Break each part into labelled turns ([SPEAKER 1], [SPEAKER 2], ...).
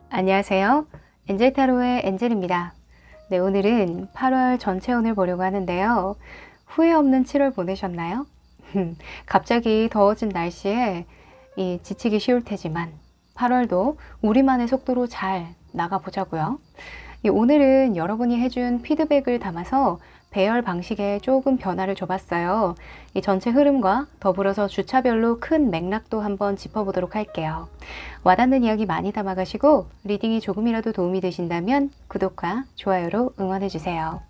[SPEAKER 1] 안녕하세요. 엔젤타로의 엔젤입니다. 네, 오늘은 8월 전체운을 보려고 하는데요. 후회 없는 7월 보내셨나요? 갑자기 더워진 날씨에 지치기 쉬울 테지만 8월도 우리만의 속도로 잘 나가보자고요. 오늘은 여러분이 해준 피드백을 담아서 배열 방식에 조금 변화를 줘봤어요. 이 전체 흐름과 더불어서 주차별로 큰 맥락도 한번 짚어보도록 할게요. 와닿는 이야기 많이 담아가시고 리딩이 조금이라도 도움이 되신다면 구독과 좋아요로 응원해주세요.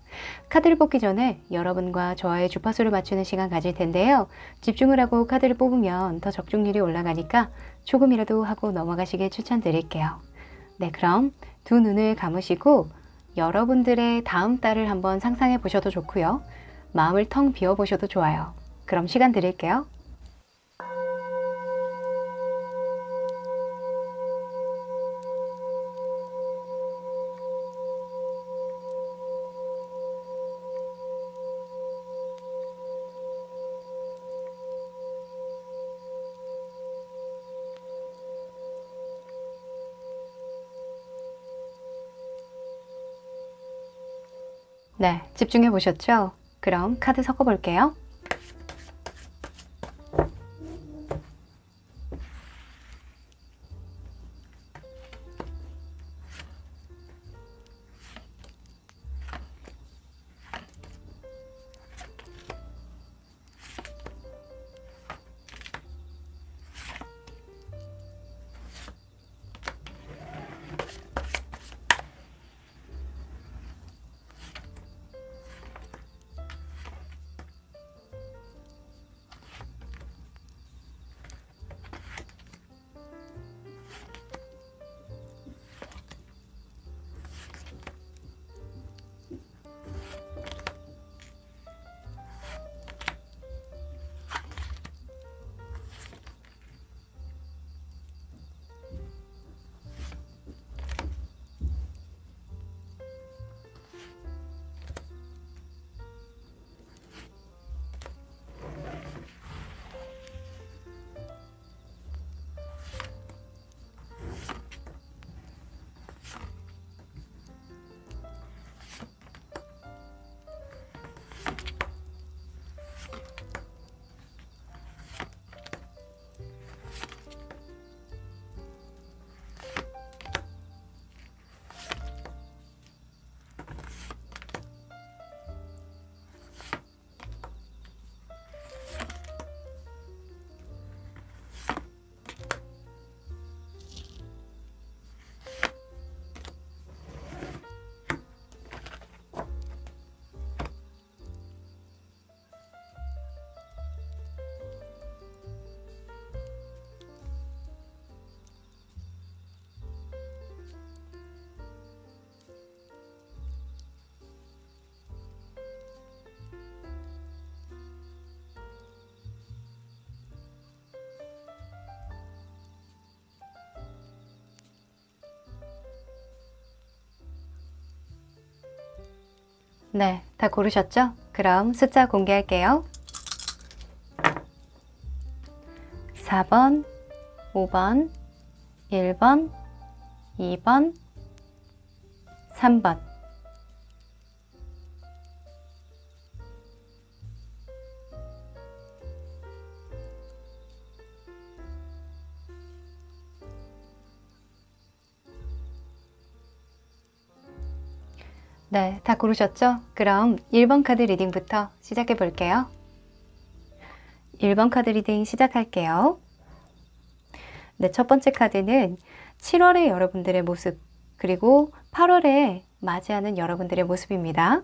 [SPEAKER 1] 카드를 뽑기 전에 여러분과 저와의 주파수를 맞추는 시간 가질 텐데요. 집중을 하고 카드를 뽑으면 더 적중률이 올라가니까 조금이라도 하고 넘어가시길 추천드릴게요. 네, 그럼 두 눈을 감으시고 여러분들의 다음 달을 한번 상상해 보셔도 좋고요. 마음을 텅 비워 보셔도 좋아요. 그럼 시간 드릴게요. 네, 집중해 보셨죠? 그럼 카드 섞어 볼게요. 네, 다 고르셨죠? 그럼 숫자 공개할게요. 4번, 5번, 1번, 2번, 3번. 네, 다 고르셨죠? 그럼 1번 카드 리딩부터 시작해 볼게요. 1번 카드 리딩 시작할게요. 네, 첫 번째 카드는 7월의 여러분들의 모습, 그리고 8월에 맞이하는 여러분들의 모습입니다.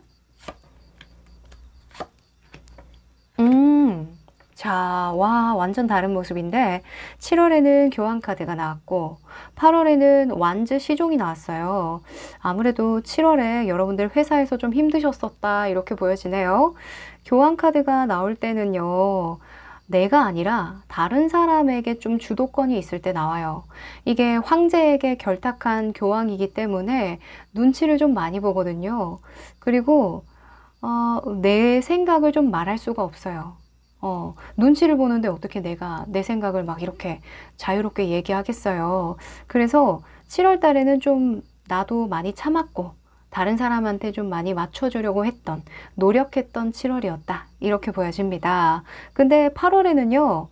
[SPEAKER 1] 자, 와, 완전 다른 모습인데 7월에는 교환 카드가 나왔고 8월에는 완즈 시종이 나왔어요. 아무래도 7월에 여러분들 회사에서 좀 힘드셨었다 이렇게 보여지네요. 교환 카드가 나올 때는요. 내가 아니라 다른 사람에게 좀 주도권이 있을 때 나와요. 이게 황제에게 결탁한 교황이기 때문에 눈치를 좀 많이 보거든요. 그리고 내 생각을 좀 말할 수가 없어요. 눈치를 보는데 어떻게 내가 내 생각을 막 이렇게 자유롭게 얘기하겠어요. 그래서 7월 달에는 좀 나도 많이 참았고 다른 사람한테 좀 많이 맞춰주려고 했던, 노력했던 7월이었다. 이렇게 보여집니다. 근데 8월에는요,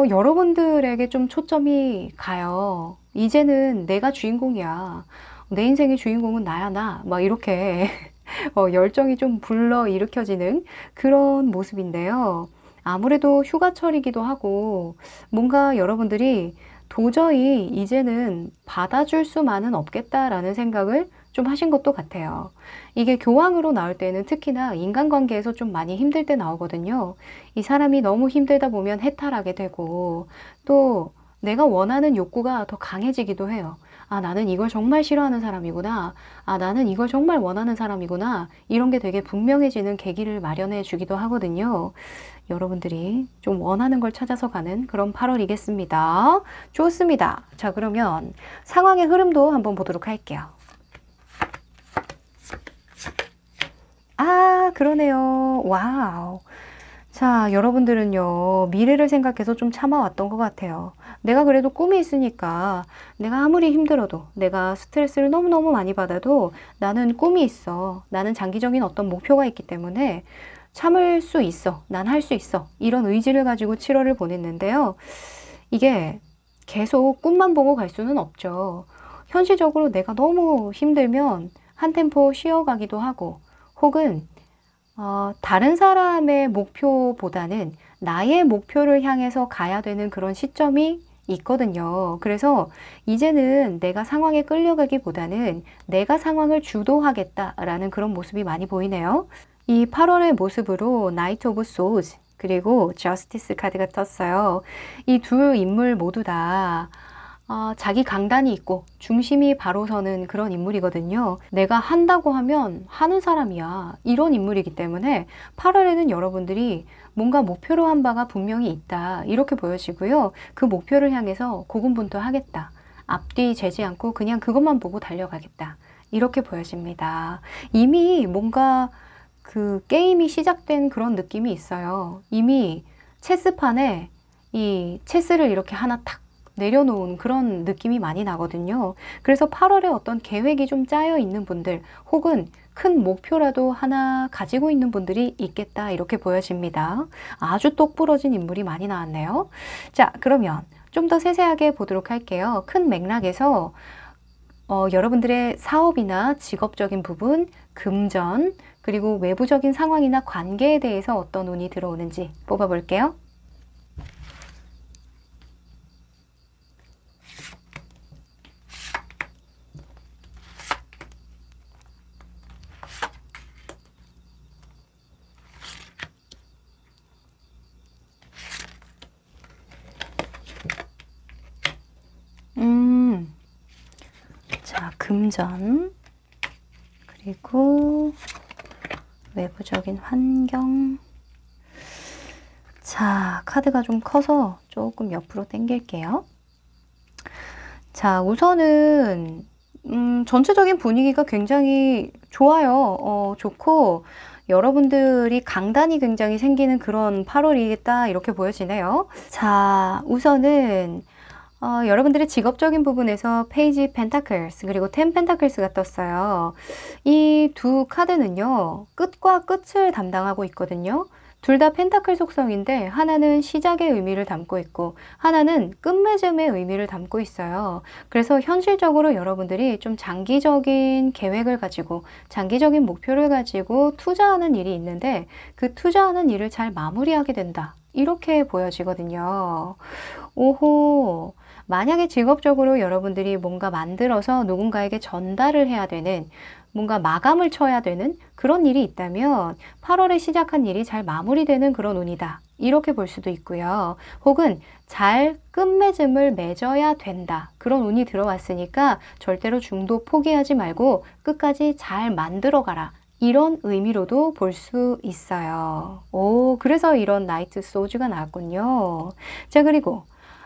[SPEAKER 1] 여러분들에게 좀 초점이 가요. 이제는 내가 주인공이야. 내 인생의 주인공은 나야, 나. 막 이렇게 열정이 좀 불러일으켜지는 그런 모습인데요. 아무래도 휴가철이기도 하고 뭔가 여러분들이 도저히 이제는 받아줄 수만은 없겠다라는 생각을 좀 하신 것도 같아요. 이게 교황으로 나올 때는 특히나 인간관계에서 좀 많이 힘들 때 나오거든요. 이 사람이 너무 힘들다 보면 해탈하게 되고 또 내가 원하는 욕구가 더 강해지기도 해요. 아, 나는 이걸 정말 싫어하는 사람이구나. 아, 나는 이걸 정말 원하는 사람이구나. 이런 게 되게 분명해지는 계기를 마련해 주기도 하거든요. 여러분들이 좀 원하는 걸 찾아서 가는 그런 8월이겠습니다. 좋습니다. 자, 그러면 상황의 흐름도 한번 보도록 할게요. 아, 그러네요. 와우. 자, 여러분들은요, 미래를 생각해서 좀 참아왔던 것 같아요. 내가 그래도 꿈이 있으니까 내가 아무리 힘들어도 내가 스트레스를 너무너무 많이 받아도 나는 꿈이 있어. 나는 장기적인 어떤 목표가 있기 때문에 참을 수 있어. 난 할 수 있어. 이런 의지를 가지고 7월을 보냈는데요. 이게 계속 꿈만 보고 갈 수는 없죠. 현실적으로 내가 너무 힘들면 한 템포 쉬어가기도 하고 혹은 다른 사람의 목표보다는 나의 목표를 향해서 가야 되는 그런 시점이 있거든요. 그래서 이제는 내가 상황에 끌려가기보다는 내가 상황을 주도하겠다라는 그런 모습이 많이 보이네요. 이 8월의 모습으로 나이트 오브 소즈 그리고 저스티스 카드가 떴어요. 이 두 인물 모두 다 자기 강단이 있고 중심이 바로 서는 그런 인물이거든요. 내가 한다고 하면 하는 사람이야. 이런 인물이기 때문에 8월에는 여러분들이 뭔가 목표로 한 바가 분명히 있다. 이렇게 보여지고요. 그 목표를 향해서 고군분투하겠다. 앞뒤 재지 않고 그냥 그것만 보고 달려가겠다. 이렇게 보여집니다. 이미 뭔가 그 게임이 시작된 그런 느낌이 있어요. 이미 체스판에 이 체스를 이렇게 하나 탁 내려놓은 그런 느낌이 많이 나거든요. 그래서 8월에 어떤 계획이 좀 짜여 있는 분들 혹은 큰 목표라도 하나 가지고 있는 분들이 있겠다 이렇게 보여집니다. 아주 똑부러진 인물이 많이 나왔네요. 자, 그러면 좀 더 세세하게 보도록 할게요. 큰 맥락에서 여러분들의 사업이나 직업적인 부분, 금전, 그리고 외부적인 상황이나 관계에 대해서 어떤 운이 들어오는지 뽑아볼게요. 자, 금전, 그리고 외부적인 환경. 자, 카드가 좀 커서 조금 옆으로 당길게요. 자, 우선은 전체적인 분위기가 굉장히 좋아요. 좋고 여러분들이 강단이 굉장히 생기는 그런 8월이겠다 이렇게 보여지네요. 자, 우선은 여러분들의 직업적인 부분에서 페이지 펜타클스 그리고 텐 펜타클스가 떴어요. 이 두 카드는요. 끝과 끝을 담당하고 있거든요. 둘 다 펜타클 속성인데 하나는 시작의 의미를 담고 있고 하나는 끝맺음의 의미를 담고 있어요. 그래서 현실적으로 여러분들이 좀 장기적인 계획을 가지고 장기적인 목표를 가지고 투자하는 일이 있는데 그 투자하는 일을 잘 마무리하게 된다. 이렇게 보여지거든요. 오호. 만약에 직업적으로 여러분들이 뭔가 만들어서 누군가에게 전달을 해야 되는 뭔가 마감을 쳐야 되는 그런 일이 있다면 8월에 시작한 일이 잘 마무리되는 그런 운이다. 이렇게 볼 수도 있고요. 혹은 잘 끝맺음을 맺어야 된다. 그런 운이 들어왔으니까 절대로 중도 포기하지 말고 끝까지 잘 만들어가라. 이런 의미로도 볼 수 있어요. 오, 그래서 이런 나이트 소즈가 나왔군요. 자, 그리고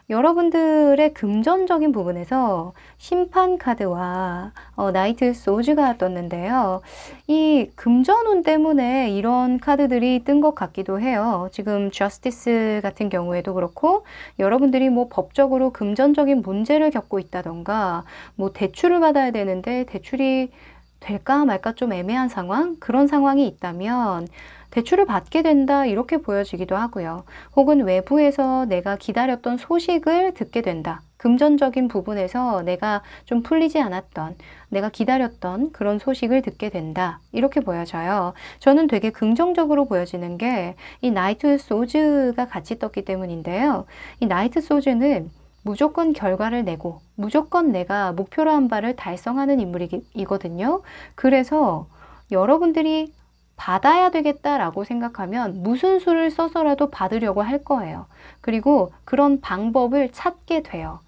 [SPEAKER 1] 여러분들의 금전적인 부분에서 심판 카드와 나이트 소즈가 떴는데요. 이 금전운 때문에 이런 카드들이 뜬 것 같기도 해요. 지금 저스티스 같은 경우에도 그렇고 여러분들이 뭐 법적으로 금전적인 문제를 겪고 있다던가 뭐 대출을 받아야 되는데 대출이 될까 말까 좀 애매한 상황? 그런 상황이 있다면 대출을 받게 된다 이렇게 보여지기도 하고요. 혹은 외부에서 내가 기다렸던 소식을 듣게 된다. 금전적인 부분에서 내가 좀 풀리지 않았던, 내가 기다렸던 그런 소식을 듣게 된다. 이렇게 보여져요. 저는 되게 긍정적으로 보여지는 게 이 나이트 소즈가 같이 떴기 때문인데요. 이 나이트 소즈는 무조건 결과를 내고 무조건 내가 목표로 한 바를 달성하는 인물이거든요. 그래서 여러분들이 받아야 되겠다라고 생각하면 무슨 수를 써서라도 받으려고 할 거예요. 그리고 그런 방법을 찾게 돼요.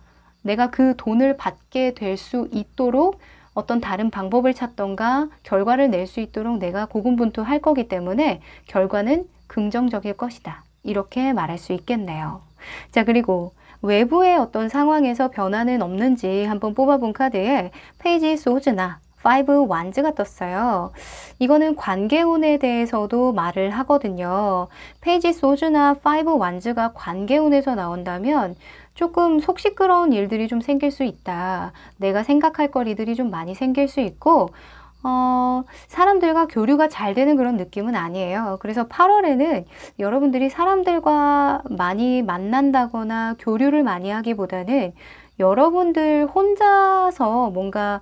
[SPEAKER 1] 내가 그 돈을 받게 될 수 있도록 어떤 다른 방법을 찾던가 결과를 낼 수 있도록 내가 고군분투할 거기 때문에 결과는 긍정적일 것이다. 이렇게 말할 수 있겠네요. 자, 그리고 외부의 어떤 상황에서 변화는 없는지 한번 뽑아본 카드에 페이지 소즈나 5 완즈가 떴어요. 이거는 관계운에 대해서도 말을 하거든요. 페이지 소즈나 5 완즈가 관계운에서 나온다면 조금 속 시끄러운 일들이 좀 생길 수 있다. 내가 생각할 거리들이 좀 많이 생길 수 있고 사람들과 교류가 잘 되는 그런 느낌은 아니에요. 그래서 8월에는 여러분들이 사람들과 많이 만난다거나 교류를 많이 하기보다는 여러분들 혼자서 뭔가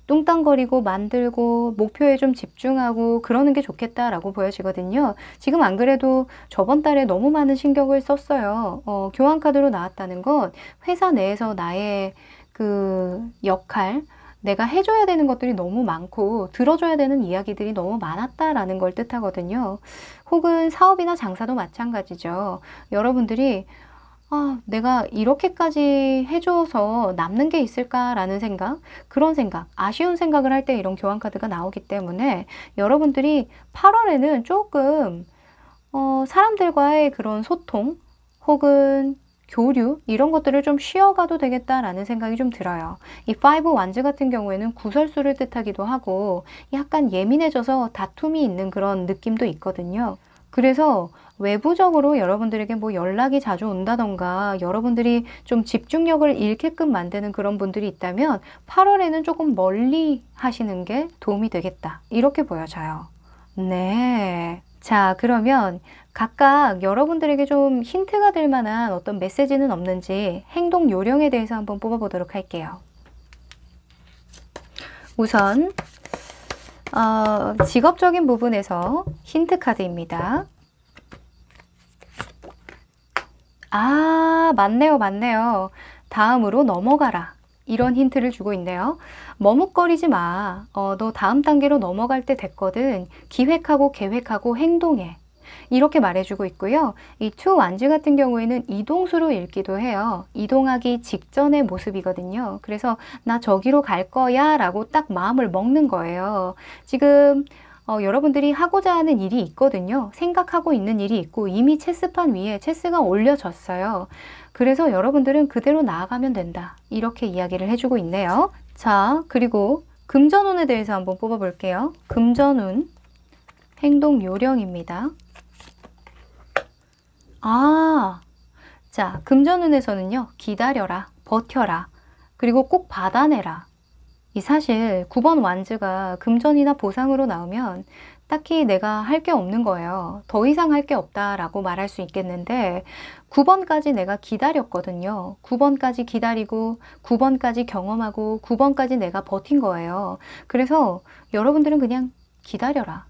[SPEAKER 1] 뚱땅거리고 만들고 목표에 좀 집중하고 그러는 게 좋겠다라고 보여지거든요. 지금 안 그래도 저번 달에 너무 많은 신경을 썼어요. 교환 카드로 나왔다는 건 회사 내에서 나의 그 역할, 내가 해줘야 되는 것들이 너무 많고 들어줘야 되는 이야기들이 너무 많았다라는 걸 뜻하거든요. 혹은 사업이나 장사도 마찬가지죠. 여러분들이 내가 이렇게까지 해줘서 남는 게 있을까라는 생각, 그런 생각, 아쉬운 생각을 할 때 이런 교환 카드가 나오기 때문에 여러분들이 8월에는 조금 사람들과의 그런 소통 혹은 교류 이런 것들을 좀 쉬어가도 되겠다라는 생각이 좀 들어요. 이 5 완즈 같은 경우에는 구설수를 뜻하기도 하고 약간 예민해져서 다툼이 있는 그런 느낌도 있거든요. 그래서 외부적으로 여러분들에게 뭐 연락이 자주 온다던가 여러분들이 좀 집중력을 잃게끔 만드는 그런 분들이 있다면 8월에는 조금 멀리 하시는 게 도움이 되겠다. 이렇게 보여져요. 네. 자, 그러면 각각 여러분들에게 좀 힌트가 될 만한 어떤 메시지는 없는지 행동 요령에 대해서 한번 뽑아보도록 할게요. 우선 직업적인 부분에서 힌트 카드입니다. 맞네요, 맞네요. 다음으로 넘어가라. 이런 힌트를 주고 있네요. 머뭇거리지 마. 너 다음 단계로 넘어갈 때 됐거든. 기획하고 계획하고 행동해. 이렇게 말해주고 있고요. 이 투 완즈 같은 경우에는 이동수로 읽기도 해요. 이동하기 직전의 모습이거든요. 그래서 나 저기로 갈 거야 라고 딱 마음을 먹는 거예요. 지금 여러분들이 하고자 하는 일이 있거든요. 생각하고 있는 일이 있고 이미 체스판 위에 체스가 올려졌어요. 그래서 여러분들은 그대로 나아가면 된다. 이렇게 이야기를 해주고 있네요. 자, 그리고 금전운에 대해서 한번 뽑아볼게요. 금전운 행동 요령입니다. 자, 금전운에서는요. 기다려라, 버텨라, 그리고 꼭 받아내라. 이 사실 9번 완즈가 금전이나 보상으로 나오면 딱히 내가 할 게 없는 거예요. 더 이상 할 게 없다라고 말할 수 있겠는데 9번까지 내가 기다렸거든요. 9번까지 기다리고 9번까지 경험하고 9번까지 내가 버틴 거예요. 그래서 여러분들은 그냥 기다려라.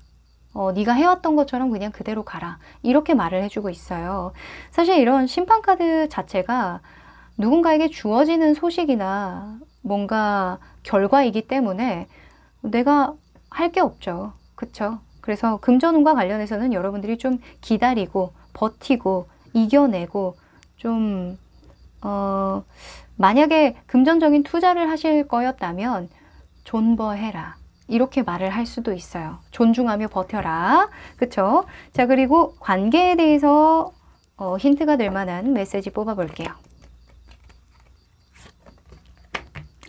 [SPEAKER 1] 네가 해왔던 것처럼 그냥 그대로 가라. 이렇게 말을 해주고 있어요. 사실 이런 심판카드 자체가 누군가에게 주어지는 소식이나 뭔가 결과이기 때문에 내가 할 게 없죠. 그쵸? 그래서 금전운과 관련해서는 여러분들이 좀 기다리고 버티고 이겨내고 좀 만약에 금전적인 투자를 하실 거였다면 존버해라. 이렇게 말을 할 수도 있어요. 존중하며 버텨라. 그쵸? 자, 그리고 관계에 대해서 힌트가 될 만한 메시지 뽑아볼게요.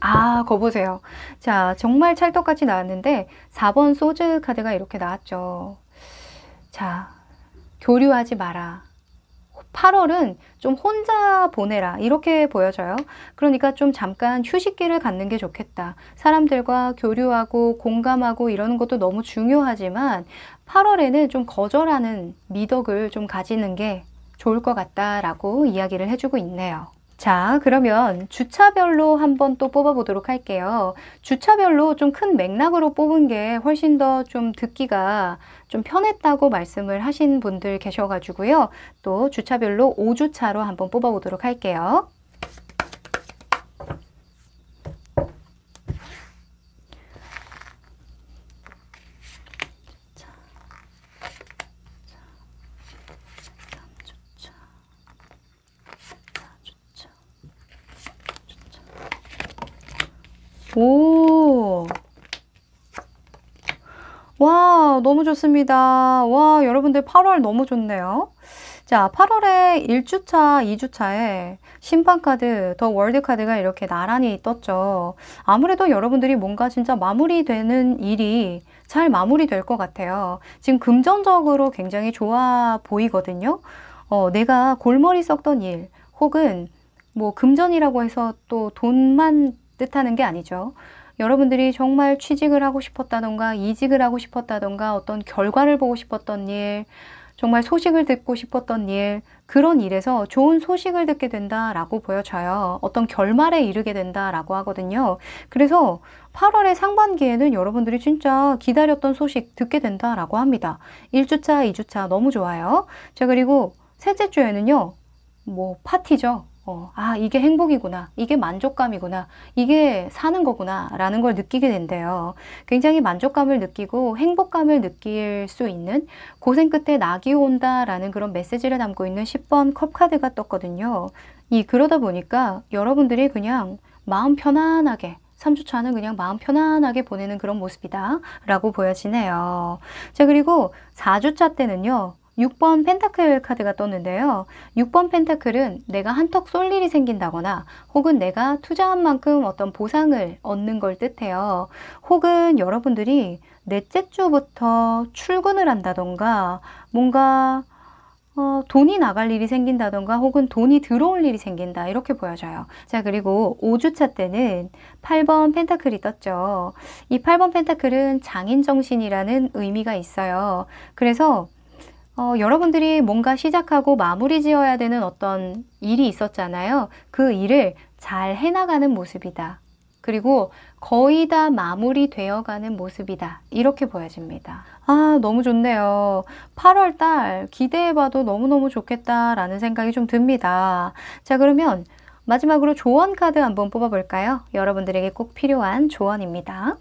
[SPEAKER 1] 아, 거 보세요. 자, 정말 찰떡같이 나왔는데 4번 소즈 카드가 이렇게 나왔죠. 자, 교류하지 마라. 8월은 좀 혼자 보내라 이렇게 보여져요. 그러니까 좀 잠깐 휴식기를 갖는 게 좋겠다. 사람들과 교류하고 공감하고 이러는 것도 너무 중요하지만 8월에는 좀 거절하는 미덕을 좀 가지는 게 좋을 것 같다라고 이야기를 해주고 있네요. 자, 그러면 주차별로 한번 또 뽑아보도록 할게요. 주차별로 좀 큰 맥락으로 뽑은 게 훨씬 더 좀 듣기가 좀 편했다고 말씀을 하신 분들 계셔가지고요. 또 주차별로 5주차로 한번 뽑아보도록 할게요. 오, 와, 너무 좋습니다. 와, 여러분들 8월 너무 좋네요. 자, 8월에 1주차, 2주차에 심판카드, 더 월드카드가 이렇게 나란히 떴죠. 아무래도 여러분들이 뭔가 진짜 마무리되는 일이 잘 마무리될 것 같아요. 지금 금전적으로 굉장히 좋아 보이거든요. 내가 골머리 썩던 일, 혹은 뭐 금전이라고 해서 또 돈만 뜻하는 게 아니죠. 여러분들이 정말 취직을 하고 싶었다던가 이직을 하고 싶었다던가 어떤 결과를 보고 싶었던 일, 정말 소식을 듣고 싶었던 일, 그런 일에서 좋은 소식을 듣게 된다라고 보여져요. 어떤 결말에 이르게 된다라고 하거든요. 그래서 8월의 상반기에는 여러분들이 진짜 기다렸던 소식 듣게 된다라고 합니다. 1주차, 2주차 너무 좋아요. 자, 그리고 셋째 주에는요, 뭐 파티죠. 아, 이게 행복이구나. 이게 만족감이구나. 이게 사는 거구나. 라는 걸 느끼게 된대요. 굉장히 만족감을 느끼고 행복감을 느낄 수 있는 고생 끝에 낙이 온다 라는 그런 메시지를 담고 있는 10번 컵 카드가 떴거든요. 그러다 보니까 여러분들이 그냥 마음 편안하게 3주차는 그냥 마음 편안하게 보내는 그런 모습이다 라고 보여지네요. 자, 그리고 4주차 때는요. 6번 펜타클 카드가 떴는데요. 6번 펜타클은 내가 한턱 쏠 일이 생긴다거나 혹은 내가 투자한 만큼 어떤 보상을 얻는 걸 뜻해요. 혹은 여러분들이 넷째 주부터 출근을 한다던가 뭔가 돈이 나갈 일이 생긴다던가 혹은 돈이 들어올 일이 생긴다 이렇게 보여져요. 자, 그리고 5주차 때는 8번 펜타클이 떴죠. 이 8번 펜타클은 장인정신이라는 의미가 있어요. 그래서 여러분들이 뭔가 시작하고 마무리 지어야 되는 어떤 일이 있었잖아요. 그 일을 잘 해나가는 모습이다. 그리고 거의 다 마무리되어 가는 모습이다. 이렇게 보여집니다. 아, 너무 좋네요. 8월 달 기대해봐도 너무너무 좋겠다라는 생각이 좀 듭니다. 자, 그러면 마지막으로 조언 카드 한번 뽑아볼까요? 여러분들에게 꼭 필요한 조언입니다.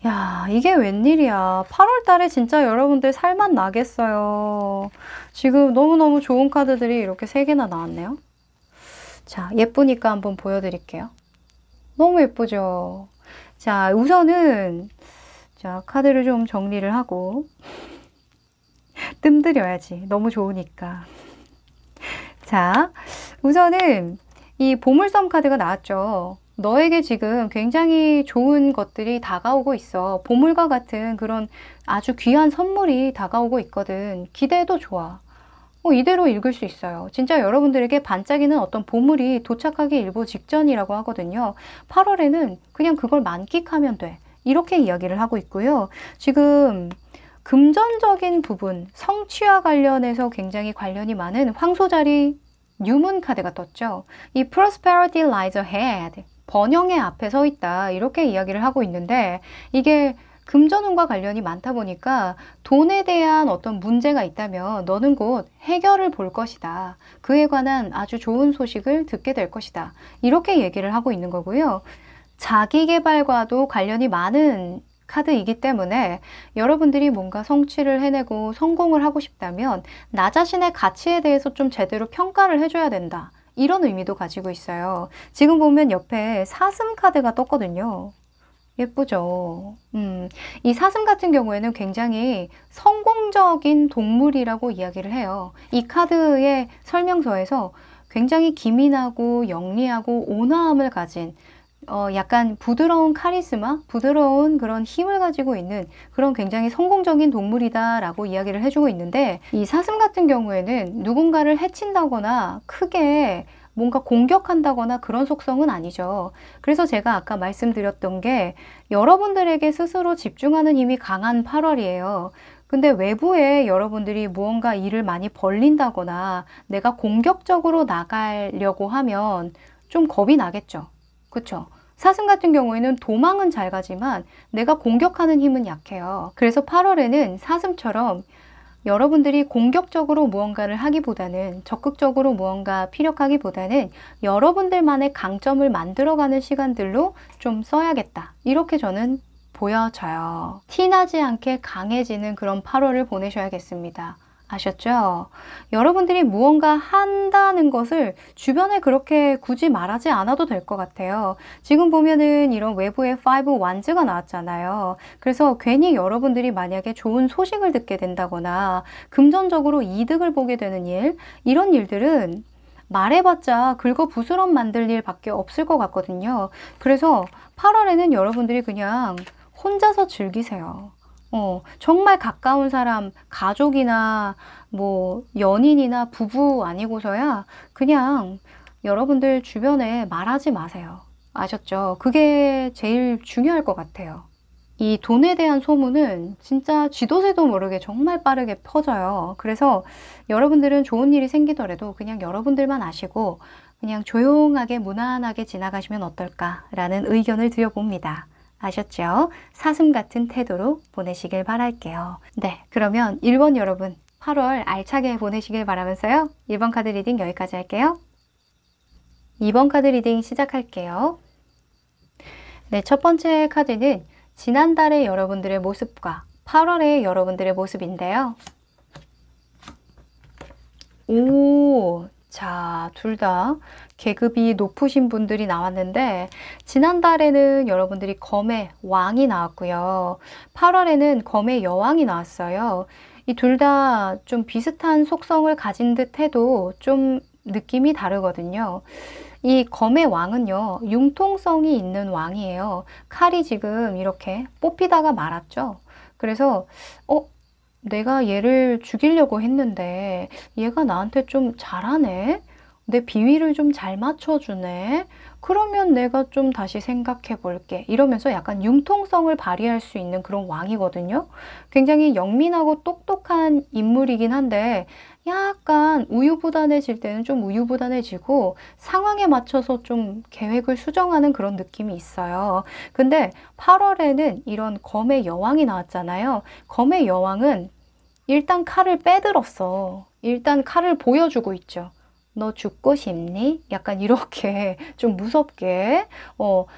[SPEAKER 1] 야, 이게 웬일이야. 8월 달에 진짜 여러분들 살맛 나겠어요. 지금 너무너무 좋은 카드들이 이렇게 3개나 나왔네요. 자, 예쁘니까 한번 보여드릴게요. 너무 예쁘죠? 자, 우선은 자, 카드를 좀 정리를 하고 뜸들여야지. 너무 좋으니까. 자, 우선은 이 보물섬 카드가 나왔죠. 너에게 지금 굉장히 좋은 것들이 다가오고 있어. 보물과 같은 그런 아주 귀한 선물이 다가오고 있거든. 기대해도 좋아. 이대로 읽을 수 있어요. 진짜 여러분들에게 반짝이는 어떤 보물이 도착하기 일보 직전이라고 하거든요. 8월에는 그냥 그걸 만끽하면 돼. 이렇게 이야기를 하고 있고요. 지금 금전적인 부분, 성취와 관련해서 굉장히 관련이 많은 황소자리 뉴문 카드가 떴죠. 이 Prosperity lies ahead. 번영의 앞에 서 있다. 이렇게 이야기를 하고 있는데 이게 금전운과 관련이 많다 보니까 돈에 대한 어떤 문제가 있다면 너는 곧 해결을 볼 것이다. 그에 관한 아주 좋은 소식을 듣게 될 것이다. 이렇게 얘기를 하고 있는 거고요. 자기계발과도 관련이 많은 카드이기 때문에 여러분들이 뭔가 성취를 해내고 성공을 하고 싶다면 나 자신의 가치에 대해서 좀 제대로 평가를 해줘야 된다. 이런 의미도 가지고 있어요. 지금 보면 옆에 사슴 카드가 떴거든요. 예쁘죠. 이 사슴 같은 경우에는 굉장히 성공적인 동물이라고 이야기를 해요. 이 카드의 설명서에서 굉장히 기민하고 영리하고 온화함을 가진 약간 부드러운 카리스마, 부드러운 그런 힘을 가지고 있는 그런 굉장히 성공적인 동물이다라고 이야기를 해주고 있는데, 이 사슴 같은 경우에는 누군가를 해친다거나 크게 뭔가 공격한다거나 그런 속성은 아니죠. 그래서 제가 아까 말씀드렸던 게 여러분들에게 스스로 집중하는 힘이 강한 8월이에요. 근데 외부에 여러분들이 무언가 일을 많이 벌린다거나 내가 공격적으로 나가려고 하면 좀 겁이 나겠죠. 그쵸? 사슴 같은 경우에는 도망은 잘 가지만 내가 공격하는 힘은 약해요. 그래서 8월에는 사슴처럼 여러분들이 공격적으로 무언가를 하기보다는, 적극적으로 무언가 피력하기보다는 여러분들만의 강점을 만들어가는 시간들로 좀 써야겠다. 이렇게 저는 보여져요. 티나지 않게 강해지는 그런 8월을 보내셔야겠습니다. 아셨죠? 여러분들이 무언가 한다는 것을 주변에 그렇게 굳이 말하지 않아도 될 것 같아요. 지금 보면은 이런 외부의 5 완즈가 나왔잖아요. 그래서 괜히 여러분들이 만약에 좋은 소식을 듣게 된다거나 금전적으로 이득을 보게 되는 일, 이런 일들은 말해봤자 긁어부스럼 만들 일밖에 없을 것 같거든요. 그래서 8월에는 여러분들이 그냥 혼자서 즐기세요. 정말 가까운 사람, 가족이나 뭐 연인이나 부부 아니고서야 그냥 여러분들 주변에 말하지 마세요. 아셨죠? 그게 제일 중요할 것 같아요. 이 돈에 대한 소문은 진짜 쥐도 새도 모르게 정말 빠르게 퍼져요. 그래서 여러분들은 좋은 일이 생기더라도 그냥 여러분들만 아시고 그냥 조용하게 무난하게 지나가시면 어떨까라는 의견을 드려봅니다. 아셨죠? 사슴 같은 태도로 보내시길 바랄게요. 네, 그러면 1번 여러분 8월 알차게 보내시길 바라면서요. 1번 카드 리딩 여기까지 할게요. 2번 카드 리딩 시작할게요. 네, 첫 번째 카드는 지난달의 여러분들의 모습과 8월의 여러분들의 모습인데요. 자, 둘 다 계급이 높으신 분들이 나왔는데 지난달에는 여러분들이 검의 왕이 나왔고요. 8월에는 검의 여왕이 나왔어요. 이 둘 다 좀 비슷한 속성을 가진 듯 해도 좀 느낌이 다르거든요. 이 검의 왕은요, 융통성이 있는 왕이에요. 칼이 지금 이렇게 뽑히다가 말았죠. 그래서 내가 얘를 죽이려고 했는데 얘가 나한테 좀 잘하네? 내 비위를 좀 잘 맞춰주네? 그러면 내가 좀 다시 생각해 볼게. 이러면서 약간 융통성을 발휘할 수 있는 그런 왕이거든요. 굉장히 영민하고 똑똑한 인물이긴 한데 약간 우유부단해질 때는 좀 우유부단해지고 상황에 맞춰서 좀 계획을 수정하는 그런 느낌이 있어요. 근데 8월에는 이런 검의 여왕이 나왔잖아요. 검의 여왕은 일단 칼을 빼들었어. 일단 칼을 보여주고 있죠. 너 죽고 싶니? 약간 이렇게 좀 무섭게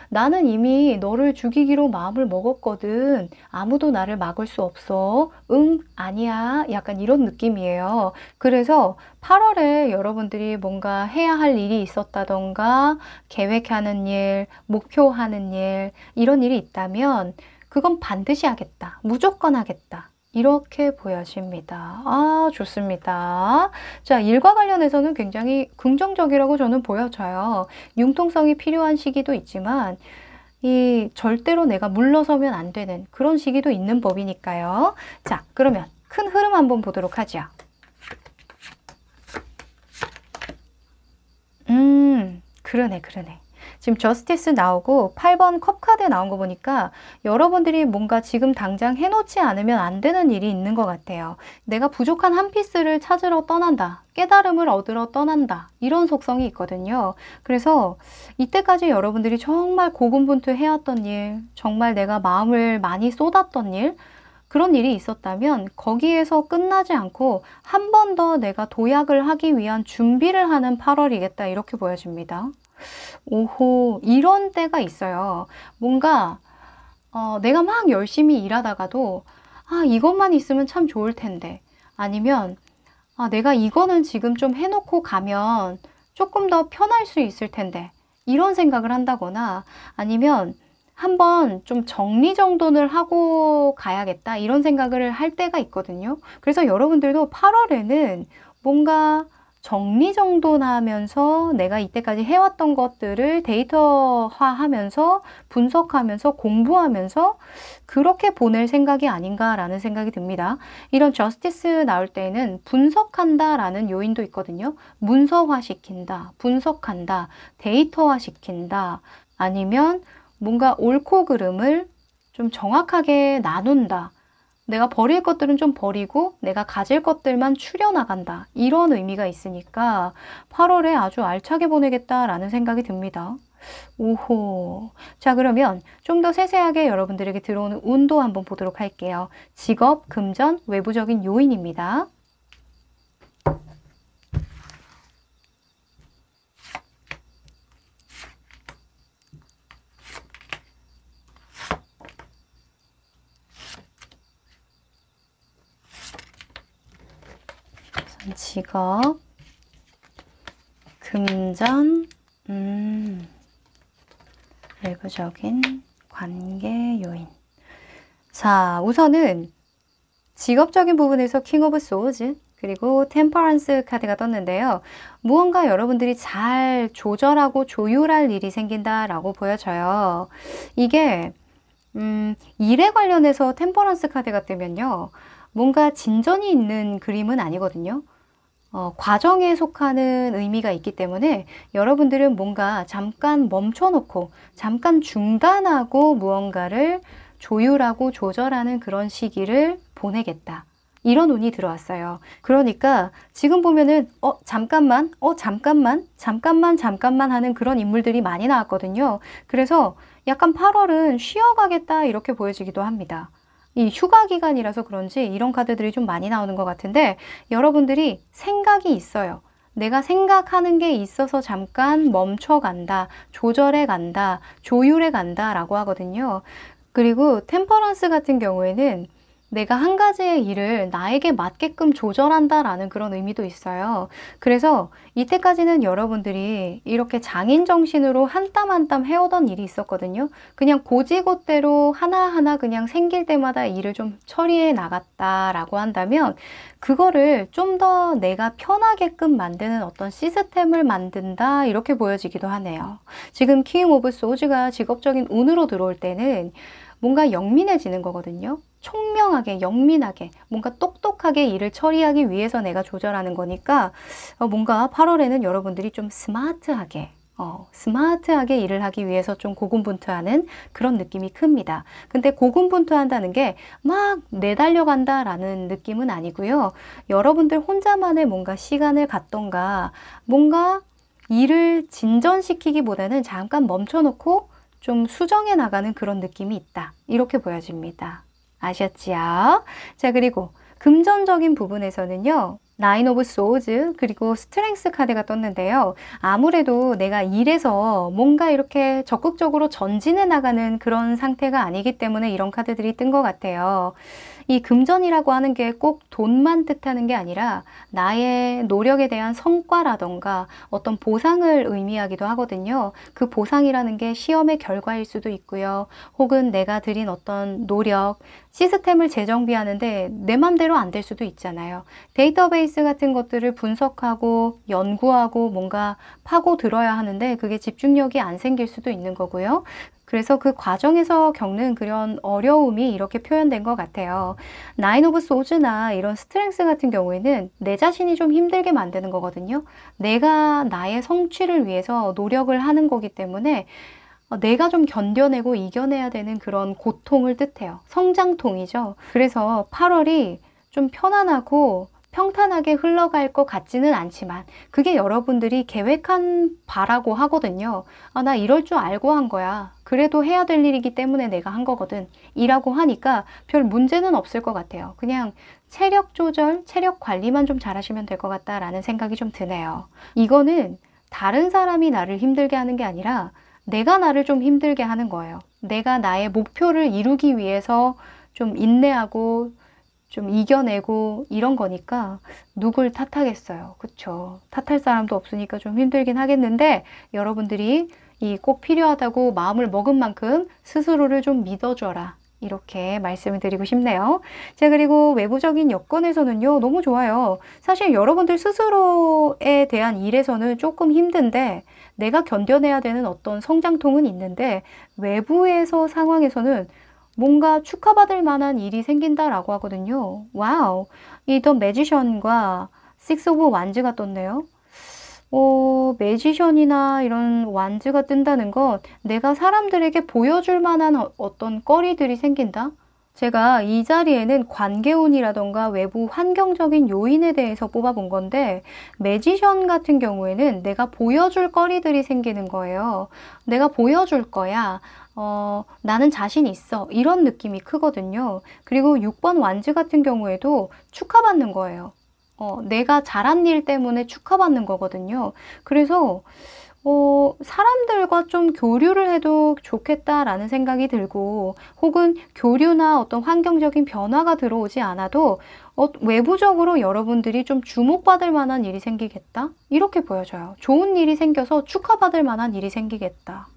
[SPEAKER 1] 나는 이미 너를 죽이기로 마음을 먹었거든. 아무도 나를 막을 수 없어. 응? 아니야. 약간 이런 느낌이에요. 그래서 8월에 여러분들이 뭔가 해야 할 일이 있었다던가 계획하는 일, 목표하는 일, 이런 일이 있다면 그건 반드시 하겠다. 무조건 하겠다. 이렇게 보여집니다. 아, 좋습니다. 자, 일과 관련해서는 굉장히 긍정적이라고 저는 보여져요. 융통성이 필요한 시기도 있지만 이 절대로 내가 물러서면 안 되는 그런 시기도 있는 법이니까요. 자, 그러면 큰 흐름 한번 보도록 하죠. 그러네. 지금 저스티스 나오고 8번 컵카드 나온 거 보니까 여러분들이 뭔가 지금 당장 해놓지 않으면 안 되는 일이 있는 것 같아요. 내가 부족한 한 피스를 찾으러 떠난다. 깨달음을 얻으러 떠난다. 이런 속성이 있거든요. 그래서 이때까지 여러분들이 정말 고군분투해왔던 일, 정말 내가 마음을 많이 쏟았던 일, 그런 일이 있었다면 거기에서 끝나지 않고 한 번 더 내가 도약을 하기 위한 준비를 하는 8월이겠다. 이렇게 보여집니다. 오호, 이런 때가 있어요. 뭔가 내가 막 열심히 일하다가도 이것만 있으면 참 좋을 텐데, 아니면 내가 이거는 지금 좀 해놓고 가면 조금 더 편할 수 있을 텐데, 이런 생각을 한다거나, 아니면 한번 좀 정리정돈을 하고 가야겠다 이런 생각을 할 때가 있거든요. 그래서 여러분들도 8월에는 뭔가 정리정돈하면서 내가 이때까지 해왔던 것들을 데이터화하면서 분석하면서 공부하면서 그렇게 보낼 생각이 아닌가라는 생각이 듭니다. 이런 저스티스 나올 때에는 분석한다라는 요인도 있거든요. 문서화시킨다, 분석한다, 데이터화시킨다, 아니면 뭔가 옳고 그름을 좀 정확하게 나눈다. 내가 버릴 것들은 좀 버리고 내가 가질 것들만 추려나간다. 이런 의미가 있으니까 8월에 아주 알차게 보내겠다라는 생각이 듭니다. 오호. 자, 그러면 좀 더 세세하게 여러분들에게 들어오는 운도 한번 보도록 할게요. 직업, 금전, 외부적인 요인입니다. 직업, 금전, 외부적인 관계 요인. 자, 우선은 직업적인 부분에서 킹 오브 소즈 그리고 템퍼런스 카드가 떴는데요. 무언가 여러분들이 잘 조절하고 조율할 일이 생긴다라고 보여져요. 이게 일에 관련해서 템퍼런스 카드가 뜨면요. 뭔가 진전이 있는 그림은 아니거든요. 과정에 속하는 의미가 있기 때문에 여러분들은 뭔가 잠깐 멈춰놓고 잠깐 중단하고 무언가를 조율하고 조절하는 그런 시기를 보내겠다. 이런 운이 들어왔어요. 그러니까 지금 보면은 잠깐만 하는 그런 인물들이 많이 나왔거든요. 그래서 약간 8월은 쉬어가겠다 이렇게 보여지기도 합니다. 이 휴가 기간이라서 그런지 이런 카드들이 좀 많이 나오는 것 같은데 여러분들이 생각이 있어요. 내가 생각하는 게 있어서 잠깐 멈춰간다, 조절해 간다, 조율해 간다 라고 하거든요. 그리고 템퍼런스 같은 경우에는 내가 한 가지의 일을 나에게 맞게끔 조절한다라는 그런 의미도 있어요. 그래서 이때까지는 여러분들이 이렇게 장인 정신으로 한 땀 한 땀 해오던 일이 있었거든요. 그냥 고지고대로 하나하나 그냥 생길 때마다 일을 좀 처리해 나갔다라고 한다면 그거를 좀 더 내가 편하게끔 만드는 어떤 시스템을 만든다 이렇게 보여지기도 하네요. 지금 킹 오브 소즈가 직업적인 운으로 들어올 때는 뭔가 영민해지는 거거든요. 총명하게, 영민하게, 뭔가 똑똑하게 일을 처리하기 위해서 내가 조절하는 거니까 뭔가 8월에는 여러분들이 좀 스마트하게 일을 하기 위해서 좀 고군분투하는 그런 느낌이 큽니다. 근데 고군분투한다는 게 막 내달려간다라는 느낌은 아니고요. 여러분들 혼자만의 뭔가 시간을 갖던가 뭔가 일을 진전시키기보다는 잠깐 멈춰놓고 좀 수정해 나가는 그런 느낌이 있다. 이렇게 보여집니다. 아셨지요? 자, 그리고 금전적인 부분에서는요. 나인 오브 소즈 그리고 스트렝스 카드가 떴는데요. 아무래도 내가 일에서 뭔가 이렇게 적극적으로 전진해 나가는 그런 상태가 아니기 때문에 이런 카드들이 뜬 것 같아요. 이 금전이라고 하는 게 꼭 돈만 뜻하는 게 아니라 나의 노력에 대한 성과라던가 어떤 보상을 의미하기도 하거든요. 그 보상이라는 게 시험의 결과일 수도 있고요. 혹은 내가 들인 어떤 노력, 시스템을 재정비하는데 내 맘대로 안 될 수도 있잖아요. 데이터베이스 같은 것들을 분석하고 연구하고 뭔가 파고 들어야 하는데 그게 집중력이 안 생길 수도 있는 거고요. 그래서 그 과정에서 겪는 그런 어려움이 이렇게 표현된 것 같아요. 나인 오브 소즈나 이런 스트렝스 같은 경우에는 내 자신이 좀 힘들게 만드는 거거든요. 내가 나의 성취를 위해서 노력을 하는 거기 때문에 내가 좀 견뎌내고 이겨내야 되는 그런 고통을 뜻해요. 성장통이죠. 그래서 8월이 좀 편안하고 평탄하게 흘러갈 것 같지는 않지만 그게 여러분들이 계획한 바라고 하거든요. 나 이럴 줄 알고 한 거야. 그래도 해야 될 일이기 때문에 내가 한 거거든. 이라고 하니까 별 문제는 없을 것 같아요. 그냥 체력 조절, 체력 관리만 좀 잘하시면 될 것 같다라는 생각이 좀 드네요. 이거는 다른 사람이 나를 힘들게 하는 게 아니라 내가 나를 좀 힘들게 하는 거예요. 내가 나의 목표를 이루기 위해서 좀 인내하고 좀 이겨내고 이런 거니까 누굴 탓하겠어요. 그쵸? 탓할 사람도 없으니까 좀 힘들긴 하겠는데 여러분들이 이 꼭 필요하다고 마음을 먹은 만큼 스스로를 좀 믿어줘라. 이렇게 말씀을 드리고 싶네요. 자, 그리고 외부적인 여건에서는요, 너무 좋아요. 사실 여러분들 스스로에 대한 일에서는 조금 힘든데, 내가 견뎌내야 되는 어떤 성장통은 있는데, 외부에서 상황에서는 뭔가 축하받을 만한 일이 생긴다라고 하거든요. 와우. 이 더 매지션과 식스 오브 완즈가 떴네요. 매지션이나 이런 완즈가 뜬다는 건 내가 사람들에게 보여줄 만한 어떤 거리들이 생긴다? 제가 이 자리에는 관계운이라던가 외부 환경적인 요인에 대해서 뽑아본 건데, 매지션 같은 경우에는 내가 보여줄 거리들이 생기는 거예요. 내가 보여줄 거야. 나는 자신 있어. 이런 느낌이 크거든요. 그리고 6번 완즈 같은 경우에도 축하받는 거예요. 내가 잘한 일 때문에 축하받는 거거든요. 그래서 사람들과 좀 교류를 해도 좋겠다라는 생각이 들고, 혹은 교류나 어떤 환경적인 변화가 들어오지 않아도 외부적으로 여러분들이 좀 주목받을 만한 일이 생기겠다? 이렇게 보여져요. 좋은 일이 생겨서 축하받을 만한 일이 생기겠다.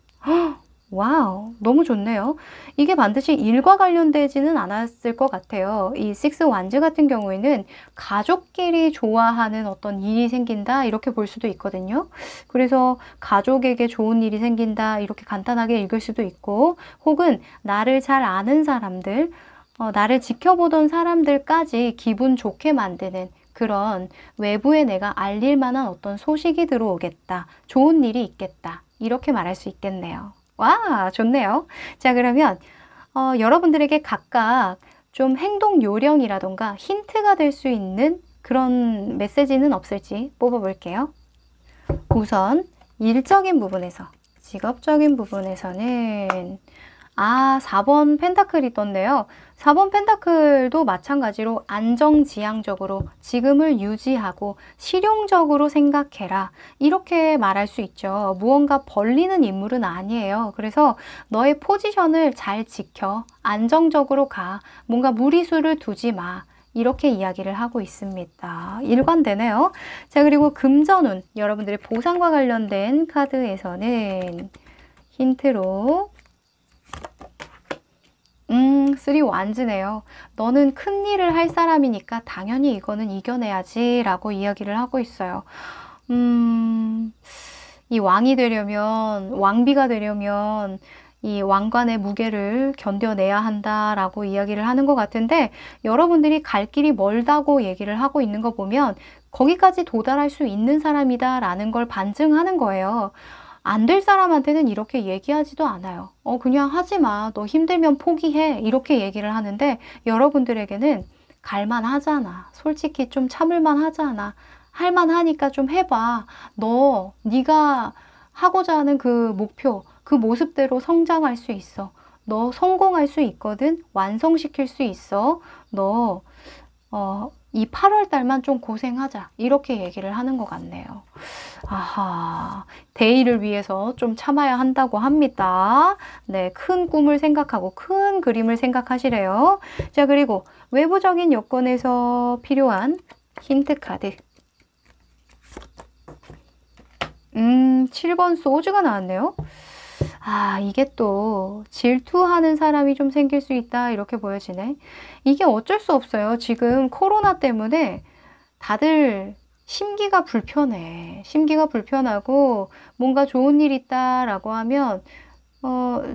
[SPEAKER 1] 와우, 너무 좋네요. 이게 반드시 일과 관련되지는 않았을 것 같아요. 이 식스 완즈 같은 경우에는 가족끼리 좋아하는 어떤 일이 생긴다 이렇게 볼 수도 있거든요. 그래서 가족에게 좋은 일이 생긴다 이렇게 간단하게 읽을 수도 있고, 혹은 나를 잘 아는 사람들, 나를 지켜보던 사람들까지 기분 좋게 만드는 그런 외부에 내가 알릴 만한 어떤 소식이 들어오겠다. 좋은 일이 있겠다. 이렇게 말할 수 있겠네요. 와, 좋네요. 자, 그러면 여러분들에게 각각 좀 행동 요령이라던가 힌트가 될 수 있는 그런 메시지는 없을지 뽑아볼게요. 우선 일적인 부분에서, 직업적인 부분에서는 4번 펜타클이 떴네요. 4번 펜타클도 마찬가지로 안정지향적으로 지금을 유지하고 실용적으로 생각해라. 이렇게 말할 수 있죠. 무언가 벌리는 인물은 아니에요. 그래서 너의 포지션을 잘 지켜. 안정적으로 가. 뭔가 무리수를 두지 마. 이렇게 이야기를 하고 있습니다. 일관되네요. 자, 그리고 금전운. 여러분들의 보상과 관련된 카드에서는 힌트로 3 완즈네요. 너는 큰 일을 할 사람이니까 당연히 이거는 이겨내야지 라고 이야기를 하고 있어요. 이 왕이 되려면, 왕비가 되려면 이 왕관의 무게를 견뎌내야 한다라고 이야기를 하는 것 같은데, 여러분들이 갈 길이 멀다고 얘기를 하고 있는 거 보면 거기까지 도달할 수 있는 사람이다 라는 걸 반증하는 거예요. 안 될 사람한테는 이렇게 얘기하지도 않아요. 그냥 하지 마. 너 힘들면 포기해. 이렇게 얘기를 하는데, 여러분들에게는 갈만 하잖아. 솔직히 좀 참을만 하잖아. 할만하니까 좀 해봐. 네가 하고자 하는 그 목표, 그 모습대로 성장할 수 있어. 너 성공할 수 있거든. 완성시킬 수 있어. 이 8월 달만 좀 고생하자. 이렇게 얘기를 하는 것 같네요. 아하, 대의를 위해서 좀 참아야 한다고 합니다. 네, 큰 꿈을 생각하고 큰 그림을 생각하시래요. 자, 그리고 외부적인 여건에서 필요한 힌트 카드. 7번 소주가 나왔네요. 이게 또 질투하는 사람이 좀 생길 수 있다 이렇게 보여지네. 이게 어쩔 수 없어요. 지금 코로나 때문에 다들 심기가 불편해. 심기가 불편하고 뭔가 좋은 일 있다라고 하면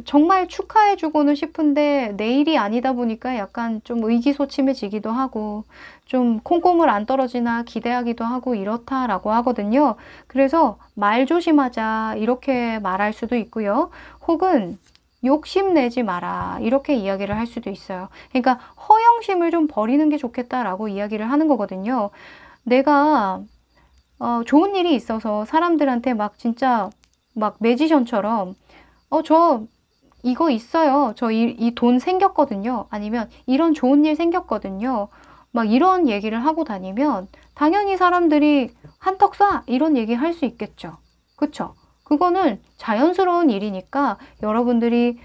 [SPEAKER 1] 정말 축하해주고는 싶은데 내일이 아니다 보니까 약간 좀 의기소침해지기도 하고 좀 콩고물 안 떨어지나 기대하기도 하고 이렇다라고 하거든요. 그래서 말 조심하자 이렇게 말할 수도 있고요. 혹은 욕심내지 마라 이렇게 이야기를 할 수도 있어요. 그러니까 허영심을 좀 버리는 게 좋겠다라고 이야기를 하는 거거든요. 내가 좋은 일이 있어서 사람들한테 막 진짜 막 매지션처럼 저 이거 있어요. 저 이 돈 생겼거든요. 아니면 이런 좋은 일 생겼거든요. 막 이런 얘기를 하고 다니면 당연히 사람들이 한턱 쏴! 이런 얘기 할 수 있겠죠. 그쵸? 그거는 자연스러운 일이니까 여러분들이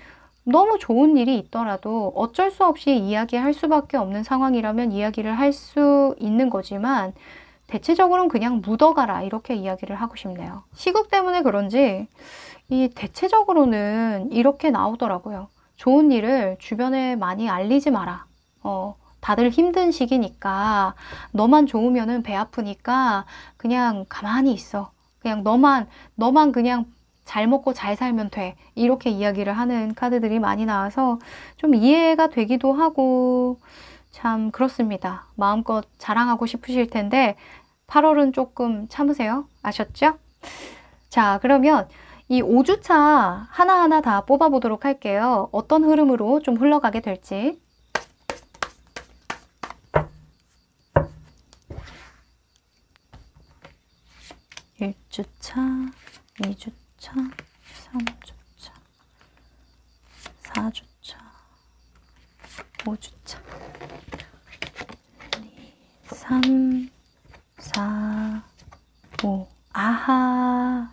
[SPEAKER 1] 너무 좋은 일이 있더라도 어쩔 수 없이 이야기할 수밖에 없는 상황이라면 이야기를 할 수 있는 거지만 대체적으로는 그냥 묻어가라 이렇게 이야기를 하고 싶네요. 시국 때문에 그런지 이 대체적으로는 이렇게 나오더라고요. 좋은 일을 주변에 많이 알리지 마라. 다들 힘든 시기니까 너만 좋으면은 배 아프니까 그냥 가만히 있어. 그냥 너만 그냥 잘 먹고 잘 살면 돼. 이렇게 이야기를 하는 카드들이 많이 나와서 좀 이해가 되기도 하고 참 그렇습니다. 마음껏 자랑하고 싶으실 텐데 8월은 조금 참으세요. 아셨죠? 자, 그러면 이 5주차 하나하나 다 뽑아보도록 할게요. 어떤 흐름으로 좀 흘러가게 될지. 1주차, 2주차, 3주차, 4주차, 5주차, 3, 4, 5. 아하.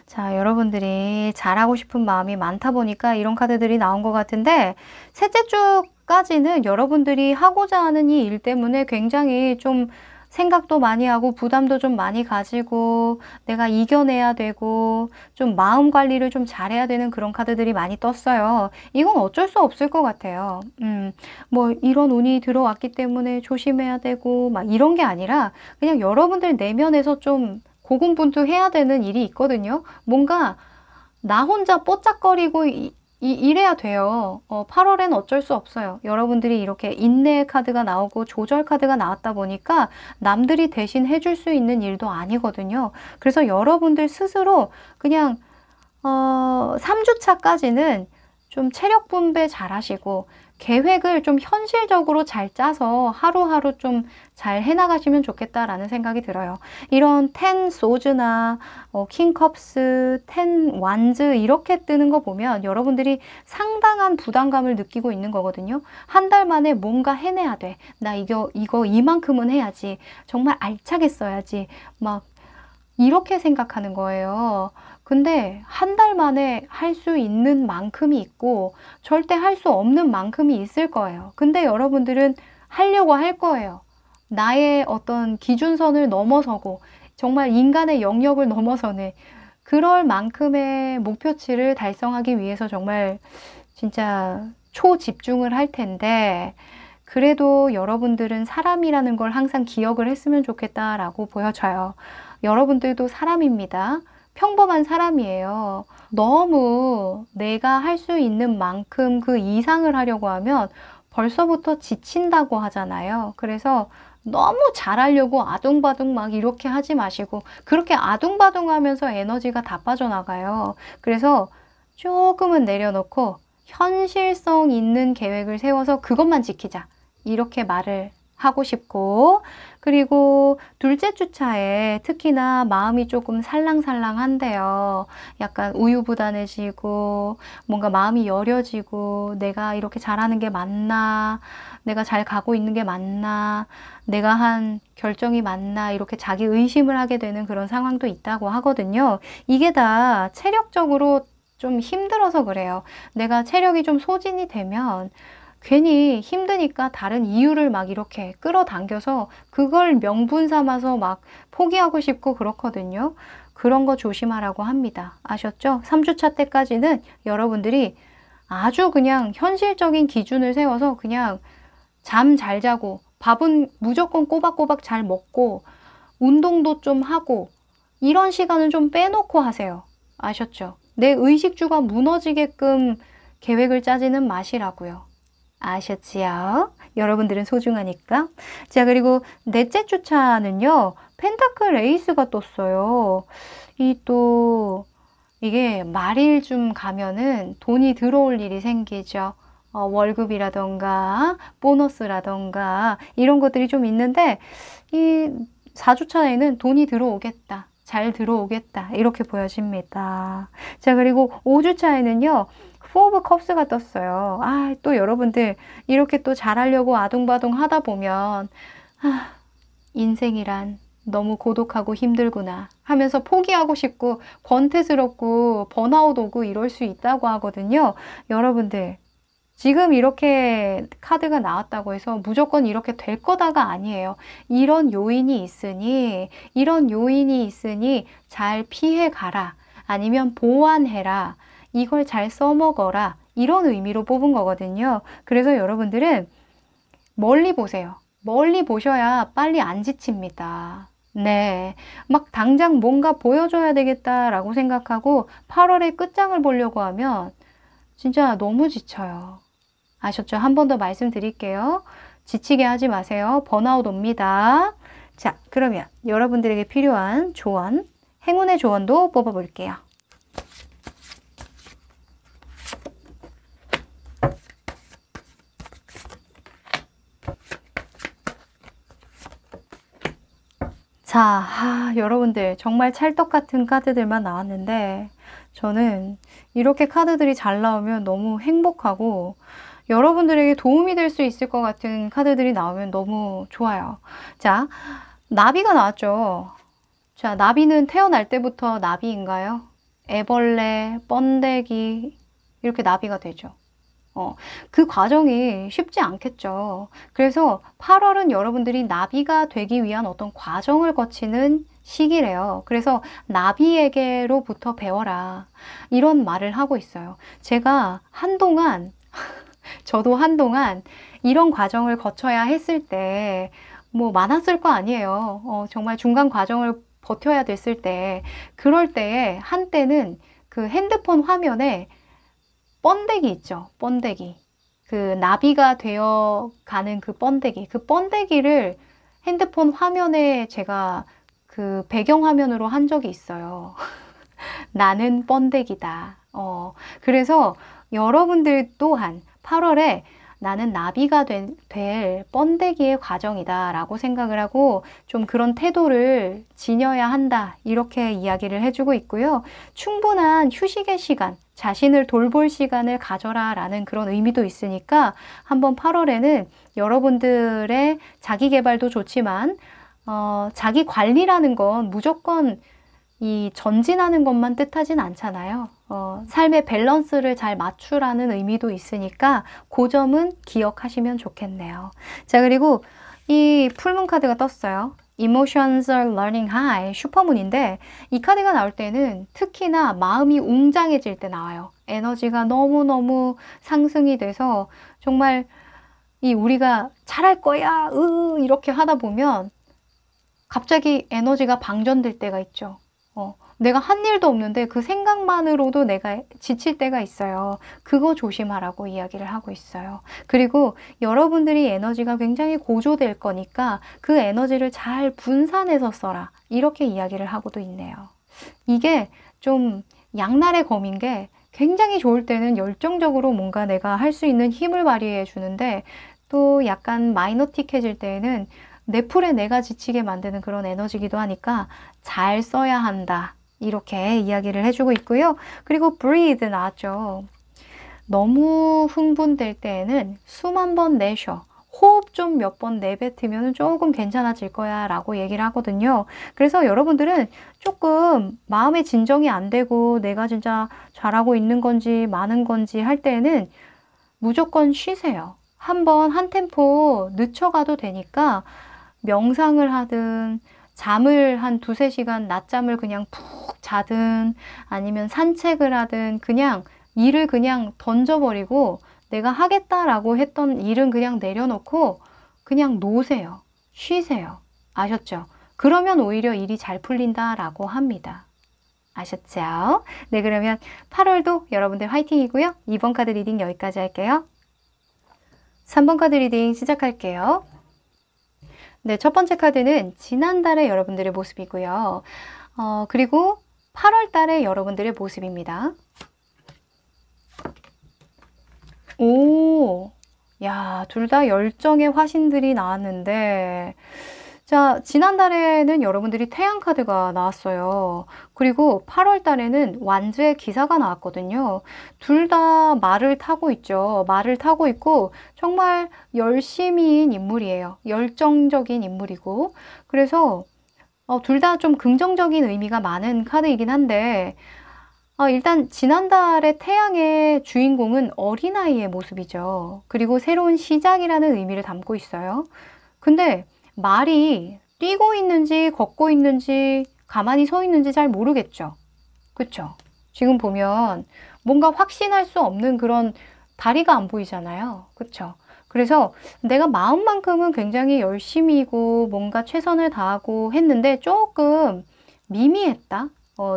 [SPEAKER 1] 자, 여러분들이 잘하고 싶은 마음이 많다 보니까 이런 카드들이 나온 것 같은데, 셋째 주까지는 여러분들이 하고자 하는 이 일 때문에 굉장히 좀 생각도 많이 하고 부담도 좀 많이 가지고 내가 이겨내야 되고 좀 마음 관리를 좀 잘해야 되는 그런 카드들이 많이 떴어요. 이건 어쩔 수 없을 것 같아요. 뭐 이런 운이 들어왔기 때문에 조심해야 되고 막 이런 게 아니라 그냥 여러분들 내면에서 좀 고군분투해야 되는 일이 있거든요. 뭔가 나 혼자 뽀짝거리고 이래야 돼요. 8월엔 어쩔 수 없어요. 여러분들이 이렇게 인내의 카드가 나오고 조절 카드가 나왔다 보니까 남들이 대신 해줄 수 있는 일도 아니거든요. 그래서 여러분들 스스로 그냥 3주차까지는 좀 체력 분배 잘 하시고 계획을 좀 현실적으로 잘 짜서 하루하루 좀 잘 해나가시면 좋겠다라는 생각이 들어요. 이런 10 소즈나 킹 컵스, 10 완즈 이렇게 뜨는 거 보면 여러분들이 상당한 부담감을 느끼고 있는 거거든요. 한 달 만에 뭔가 해내야 돼. 나 이거 이만큼은 해야지. 정말 알차게 써야지. 막 이렇게 생각하는 거예요. 근데 한 달 만에 할 수 있는 만큼이 있고 절대 할 수 없는 만큼이 있을 거예요. 근데 여러분들은 하려고 할 거예요. 나의 어떤 기준선을 넘어서고 정말 인간의 영역을 넘어서는 그럴 만큼의 목표치를 달성하기 위해서 정말 진짜 초집중을 할 텐데 그래도 여러분들은 사람이라는 걸 항상 기억을 했으면 좋겠다라고 보여져요. 여러분들도 사람입니다. 평범한 사람이에요. 너무 내가 할 수 있는 만큼 그 이상을 하려고 하면 벌써부터 지친다고 하잖아요. 그래서 너무 잘하려고 아둥바둥 막 이렇게 하지 마시고 그렇게 아둥바둥 하면서 에너지가 다 빠져나가요. 그래서 조금은 내려놓고 현실성 있는 계획을 세워서 그것만 지키자. 이렇게 말을 하고 싶고 그리고 둘째 주차에 특히나 마음이 조금 살랑살랑한데요. 약간 우유부단해지고 뭔가 마음이 여려지고 내가 이렇게 잘하는 게 맞나 내가 잘 가고 있는 게 맞나 내가 한 결정이 맞나 이렇게 자기 의심을 하게 되는 그런 상황도 있다고 하거든요. 이게 다 체력적으로 좀 힘들어서 그래요. 내가 체력이 좀 소진이 되면 괜히 힘드니까 다른 이유를 막 이렇게 끌어당겨서 그걸 명분 삼아서 막 포기하고 싶고 그렇거든요. 그런 거 조심하라고 합니다. 아셨죠? 3주차 때까지는 여러분들이 아주 그냥 현실적인 기준을 세워서 그냥 잠 잘 자고 밥은 무조건 꼬박꼬박 잘 먹고 운동도 좀 하고 이런 시간은 좀 빼놓고 하세요. 아셨죠? 내 의식주가 무너지게끔 계획을 짜지는 마시라고요. 아셨지요? 여러분들은 소중하니까. 자, 그리고 넷째 주차는요. 펜타클 에이스가 떴어요. 이게 말일쯤 가면은 돈이 들어올 일이 생기죠. 월급이라던가 보너스라던가 이런 것들이 좀 있는데 이 4주차에는 돈이 들어오겠다. 잘 들어오겠다. 이렇게 보여집니다. 자, 그리고 5주차에는요. 4 오브 컵스가 떴어요. 또 여러분들 이렇게 또 잘하려고 아둥바둥 하다 보면 인생이란 너무 고독하고 힘들구나 하면서 포기하고 싶고 권태스럽고 번아웃 오고 이럴 수 있다고 하거든요. 여러분들 지금 이렇게 카드가 나왔다고 해서 무조건 이렇게 될 거다가 아니에요. 이런 요인이 있으니 잘 피해 가라. 아니면 보완해라. 이걸 잘 써먹어라. 이런 의미로 뽑은 거거든요. 그래서 여러분들은 멀리 보세요. 멀리 보셔야 빨리 안 지칩니다. 네. 막 당장 뭔가 보여줘야 되겠다라고 생각하고 8월의 끝장을 보려고 하면 진짜 너무 지쳐요. 아셨죠? 한 번 더 말씀드릴게요. 지치게 하지 마세요. 번아웃 옵니다. 자, 그러면 여러분들에게 필요한 조언, 행운의 조언도 뽑아볼게요. 자, 여러분들 정말 찰떡 같은 카드들만 나왔는데 저는 이렇게 카드들이 잘 나오면 너무 행복하고 여러분들에게 도움이 될 수 있을 것 같은 카드들이 나오면 너무 좋아요. 자, 나비가 나왔죠. 자, 나비는 태어날 때부터 나비인가요? 애벌레, 번데기 이렇게 나비가 되죠. 그 과정이 쉽지 않겠죠. 그래서 8월은 여러분들이 나비가 되기 위한 어떤 과정을 거치는 시기래요. 그래서 나비에게로부터 배워라. 이런 말을 하고 있어요. 제가 저도 한동안 이런 과정을 거쳐야 했을 때, 뭐 많았을 거 아니에요. 정말 중간 과정을 버텨야 됐을 때, 그럴 때에 한때는 그 핸드폰 화면에 번데기 있죠. 번데기. 그 나비가 되어 가는 그 번데기를 핸드폰 화면에 제가 그 배경화면으로 한 적이 있어요. 나는 번데기다. 그래서 여러분들 또한 8월에 나는 나비가 될 번데기의 과정이다 라고 생각을 하고 좀 그런 태도를 지녀야 한다 이렇게 이야기를 해주고 있고요. 충분한 휴식의 시간, 자신을 돌볼 시간을 가져라 라는 그런 의미도 있으니까 한번 8월에는 여러분들의 자기 개발도 좋지만 자기 관리라는 건 무조건 이 전진하는 것만 뜻하진 않잖아요. 삶의 밸런스를 잘 맞추라는 의미도 있으니까 그 점은 기억하시면 좋겠네요. 자, 그리고 이 풀문 카드가 떴어요. Emotions are running high, 슈퍼문인데 이 카드가 나올 때는 특히나 마음이 웅장해질 때 나와요. 에너지가 너무너무 상승이 돼서 정말 이 우리가 잘할 거야, 이렇게 하다 보면 갑자기 에너지가 방전될 때가 있죠. 내가 한 일도 없는데 그 생각만으로도 내가 지칠 때가 있어요. 그거 조심하라고 이야기를 하고 있어요. 그리고 여러분들이 에너지가 굉장히 고조될 거니까 그 에너지를 잘 분산해서 써라. 이렇게 이야기를 하고도 있네요. 이게 좀 양날의 검인 게 굉장히 좋을 때는 열정적으로 뭔가 내가 할 수 있는 힘을 발휘해 주는데 또 약간 마이너틱해질 때에는 내 풀에 내가 지치게 만드는 그런 에너지기도 하니까 잘 써야 한다. 이렇게 이야기를 해주고 있고요. 그리고 breathe 나왔죠. 너무 흥분될 때에는 숨 한 번 내쉬어. 호흡 좀 몇 번 내뱉으면 조금 괜찮아질 거야 라고 얘기를 하거든요. 그래서 여러분들은 조금 마음의 진정이 안 되고 내가 진짜 잘하고 있는 건지 많은 건지 할 때는 무조건 쉬세요. 한번 한 템포 늦춰가도 되니까 명상을 하든 잠을 한 2-3시간 낮잠을 그냥 푹 자든 아니면 산책을 하든 그냥 일을 그냥 던져버리고 내가 하겠다라고 했던 일은 그냥 내려놓고 그냥 놓으세요. 쉬세요. 아셨죠? 그러면 오히려 일이 잘 풀린다라고 합니다. 아셨죠? 네, 그러면 8월도 여러분들 화이팅이고요. 2번 카드 리딩 여기까지 할게요. 3번 카드 리딩 시작할게요. 네, 첫 번째 카드는 지난달의 여러분들의 모습이고요. 그리고 8월 달의 여러분들의 모습입니다. 오, 야, 둘 다 열정의 화신들이 나왔는데, 자, 지난달에는 여러분들이 태양 카드가 나왔어요. 그리고 8월 달에는 완주의 기사가 나왔거든요. 둘 다 말을 타고 있죠. 말을 타고 있고 정말 열심히인 인물이에요. 열정적인 인물이고. 그래서 둘 다 좀 긍정적인 의미가 많은 카드이긴 한데 일단 지난달의 태양의 주인공은 어린아이의 모습이죠. 그리고 새로운 시작이라는 의미를 담고 있어요. 근데 말이 뛰고 있는지 걷고 있는지 가만히 서 있는지 잘 모르겠죠. 그쵸? 지금 보면 뭔가 확신할 수 없는 그런 다리가 안 보이잖아요. 그쵸? 그래서 내가 마음만큼은 굉장히 열심히고 뭔가 최선을 다하고 했는데 조금 미미했다.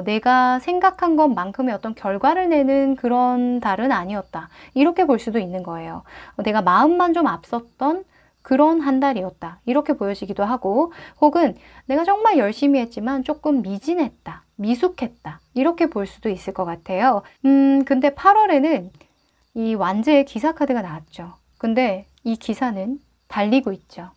[SPEAKER 1] 내가 생각한 것만큼의 어떤 결과를 내는 그런 달은 아니었다. 이렇게 볼 수도 있는 거예요. 내가 마음만 좀 앞섰던 그런 한 달이었다. 이렇게 보여지기도 하고, 혹은 내가 정말 열심히 했지만 조금 미진했다. 미숙했다. 이렇게 볼 수도 있을 것 같아요. 근데 8월에는 이 완제의 기사 카드가 나왔죠. 근데 이 기사는 달리고 있죠.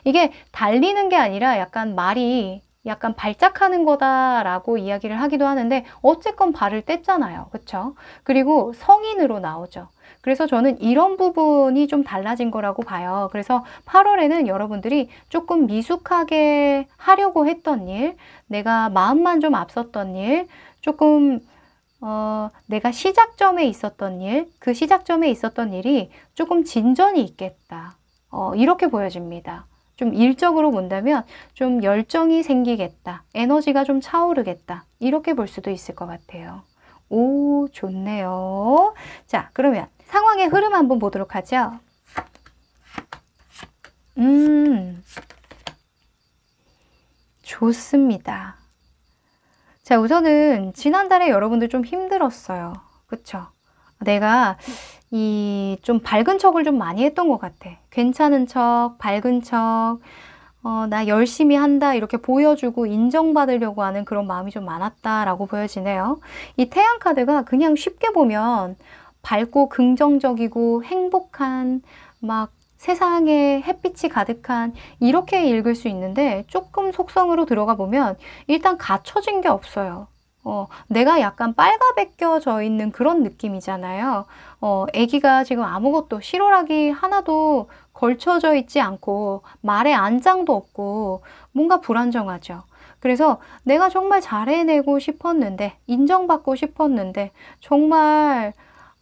[SPEAKER 1] 이게 달리는 게 아니라 약간 말이 약간 발작하는 거다라고 이야기를 하기도 하는데 어쨌건 발을 뗐잖아요. 그쵸? 그리고 성인으로 나오죠. 그래서 저는 이런 부분이 좀 달라진 거라고 봐요. 그래서 8월에는 여러분들이 조금 미숙하게 하려고 했던 일, 내가 마음만 좀 앞섰던 일, 조금 내가 시작점에 있었던 일, 그 시작점에 있었던 일이 조금 진전이 있겠다. 이렇게 보여집니다. 좀 일적으로 본다면 좀 열정이 생기겠다. 에너지가 좀 차오르겠다. 이렇게 볼 수도 있을 것 같아요. 오, 좋네요. 자, 그러면 상황의 흐름 한번 보도록 하죠. 좋습니다. 자, 우선은 지난달에 여러분들 좀 힘들었어요. 그쵸? 내가 이 좀 밝은 척을 좀 많이 했던 것 같아. 괜찮은 척, 밝은 척, 나 열심히 한다 이렇게 보여주고 인정받으려고 하는 그런 마음이 좀 많았다라고 보여지네요. 이 태양 카드가 그냥 쉽게 보면 밝고 긍정적이고 행복한 막 세상에 햇빛이 가득한 이렇게 읽을 수 있는데 조금 속성으로 들어가 보면 일단 갖춰진 게 없어요. 내가 약간 빨가벗겨져 있는 그런 느낌이잖아요. 아기가 지금 아무것도 실오라기 하나도 걸쳐져 있지 않고 말에 안장도 없고 뭔가 불안정하죠. 그래서 내가 정말 잘해내고 싶었는데 인정받고 싶었는데 정말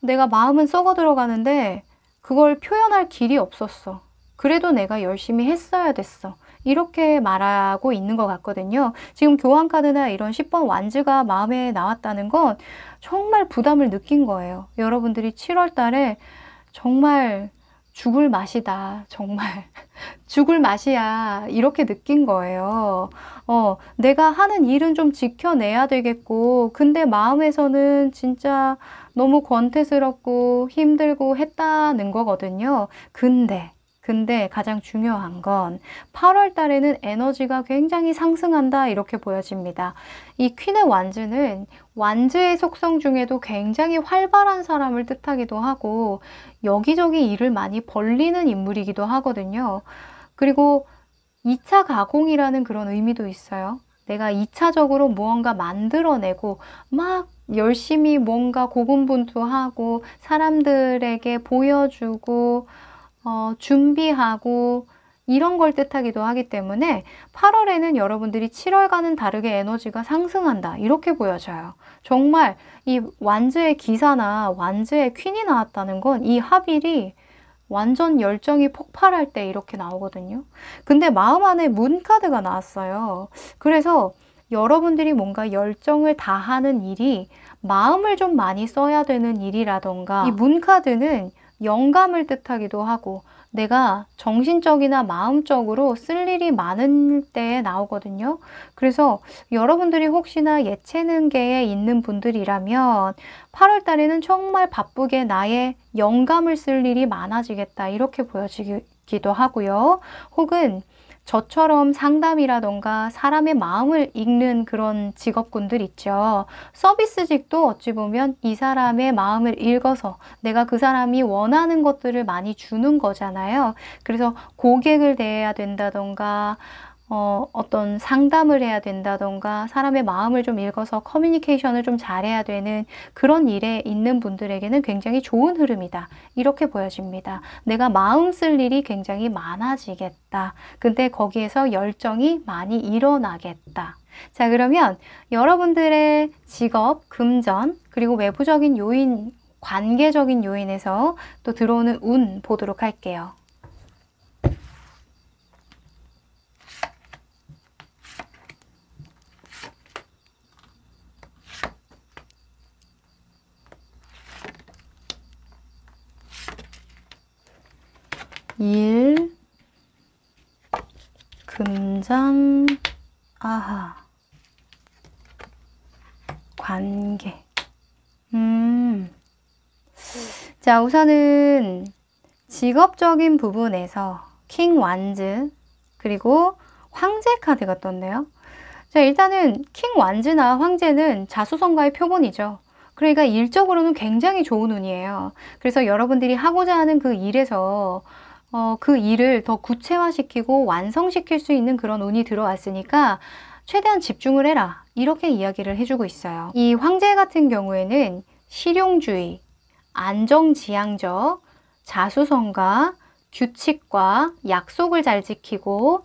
[SPEAKER 1] 내가 마음은 썩어 들어가는데 그걸 표현할 길이 없었어. 그래도 내가 열심히 했어야 됐어. 이렇게 말하고 있는 것 같거든요. 지금 교환카드나 이런 10번 완즈가 마음에 나왔다는 건 정말 부담을 느낀 거예요. 여러분들이 7월 달에 정말 죽을 맛이다. 정말 죽을 맛이야. 이렇게 느낀 거예요. 내가 하는 일은 좀 지켜내야 되겠고, 근데 마음에서는 진짜 너무 권태스럽고 힘들고 했다는 거거든요. 근데 가장 중요한 건 8월 달에는 에너지가 굉장히 상승한다 이렇게 보여집니다. 이 퀸의 완즈는 완즈의 속성 중에도 굉장히 활발한 사람을 뜻하기도 하고 여기저기 일을 많이 벌리는 인물이기도 하거든요. 그리고 2차 가공이라는 그런 의미도 있어요. 내가 2차적으로 무언가 만들어내고 막 열심히 뭔가 고군분투하고 사람들에게 보여주고 준비하고 이런 걸 뜻하기도 하기 때문에 8월에는 여러분들이 7월과는 다르게 에너지가 상승한다 이렇게 보여져요. 정말 이 완즈의 기사나 완즈의 퀸이 나왔다는 건 이 합일이 완전 열정이 폭발할 때 이렇게 나오거든요. 근데 마음 안에 문 카드가 나왔어요. 그래서 여러분들이 뭔가 열정을 다하는 일이 마음을 좀 많이 써야 되는 일이라던가 이 문 카드는 영감을 뜻하기도 하고 내가 정신적이나 마음적으로 쓸 일이 많은 때에 나오거든요. 그래서 여러분들이 혹시나 예체능계에 있는 분들이라면 8월 달에는 정말 바쁘게 나의 영감을 쓸 일이 많아지겠다 이렇게 보여지기도 하고요. 혹은 저처럼 상담이라던가 사람의 마음을 읽는 그런 직업군들 있죠. 서비스직도 어찌 보면 이 사람의 마음을 읽어서 내가 그 사람이 원하는 것들을 많이 주는 거잖아요. 그래서 고객을 대해야 된다던가 어떤 상담을 해야 된다던가 사람의 마음을 좀 읽어서 커뮤니케이션을 좀 잘해야 되는 그런 일에 있는 분들에게는 굉장히 좋은 흐름이다. 이렇게 보여집니다. 내가 마음 쓸 일이 굉장히 많아지겠다. 근데 거기에서 열정이 많이 일어나겠다. 자, 그러면 여러분들의 직업, 금전, 그리고 외부적인 요인, 관계적인 요인에서 또 들어오는 운 보도록 할게요. 일, 금전, 아하, 관계. 자, 우선은 직업적인 부분에서 킹 완즈, 그리고 황제 카드가 떴네요. 자, 일단은 킹 완즈나 황제는 자수성가의 표본이죠. 그러니까 일적으로는 굉장히 좋은 운이에요. 그래서 여러분들이 하고자 하는 그 일에서 그 일을 더 구체화시키고 완성시킬 수 있는 그런 운이 들어왔으니까 최대한 집중을 해라. 이렇게 이야기를 해주고 있어요. 이 황제 같은 경우에는 실용주의, 안정지향적, 자수성가, 규칙과 약속을 잘 지키고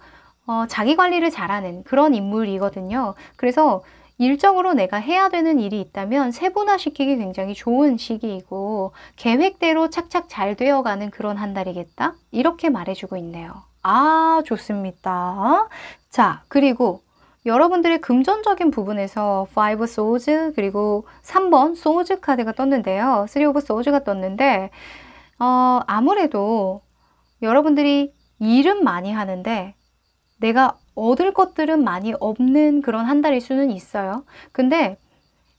[SPEAKER 1] 자기 관리를 잘하는 그런 인물이거든요. 그래서 일적으로 내가 해야 되는 일이 있다면 세분화시키기 굉장히 좋은 시기이고 계획대로 착착 잘 되어가는 그런 한 달이겠다? 이렇게 말해주고 있네요. 아, 좋습니다. 자, 그리고 여러분들의 금전적인 부분에서 5 Swords 그리고 3번 Swords 카드가 떴는데요. 3 of Swords가 떴는데 아무래도 여러분들이 일은 많이 하는데 내가 얻을 것들은 많이 없는 그런 한 달일 수는 있어요. 근데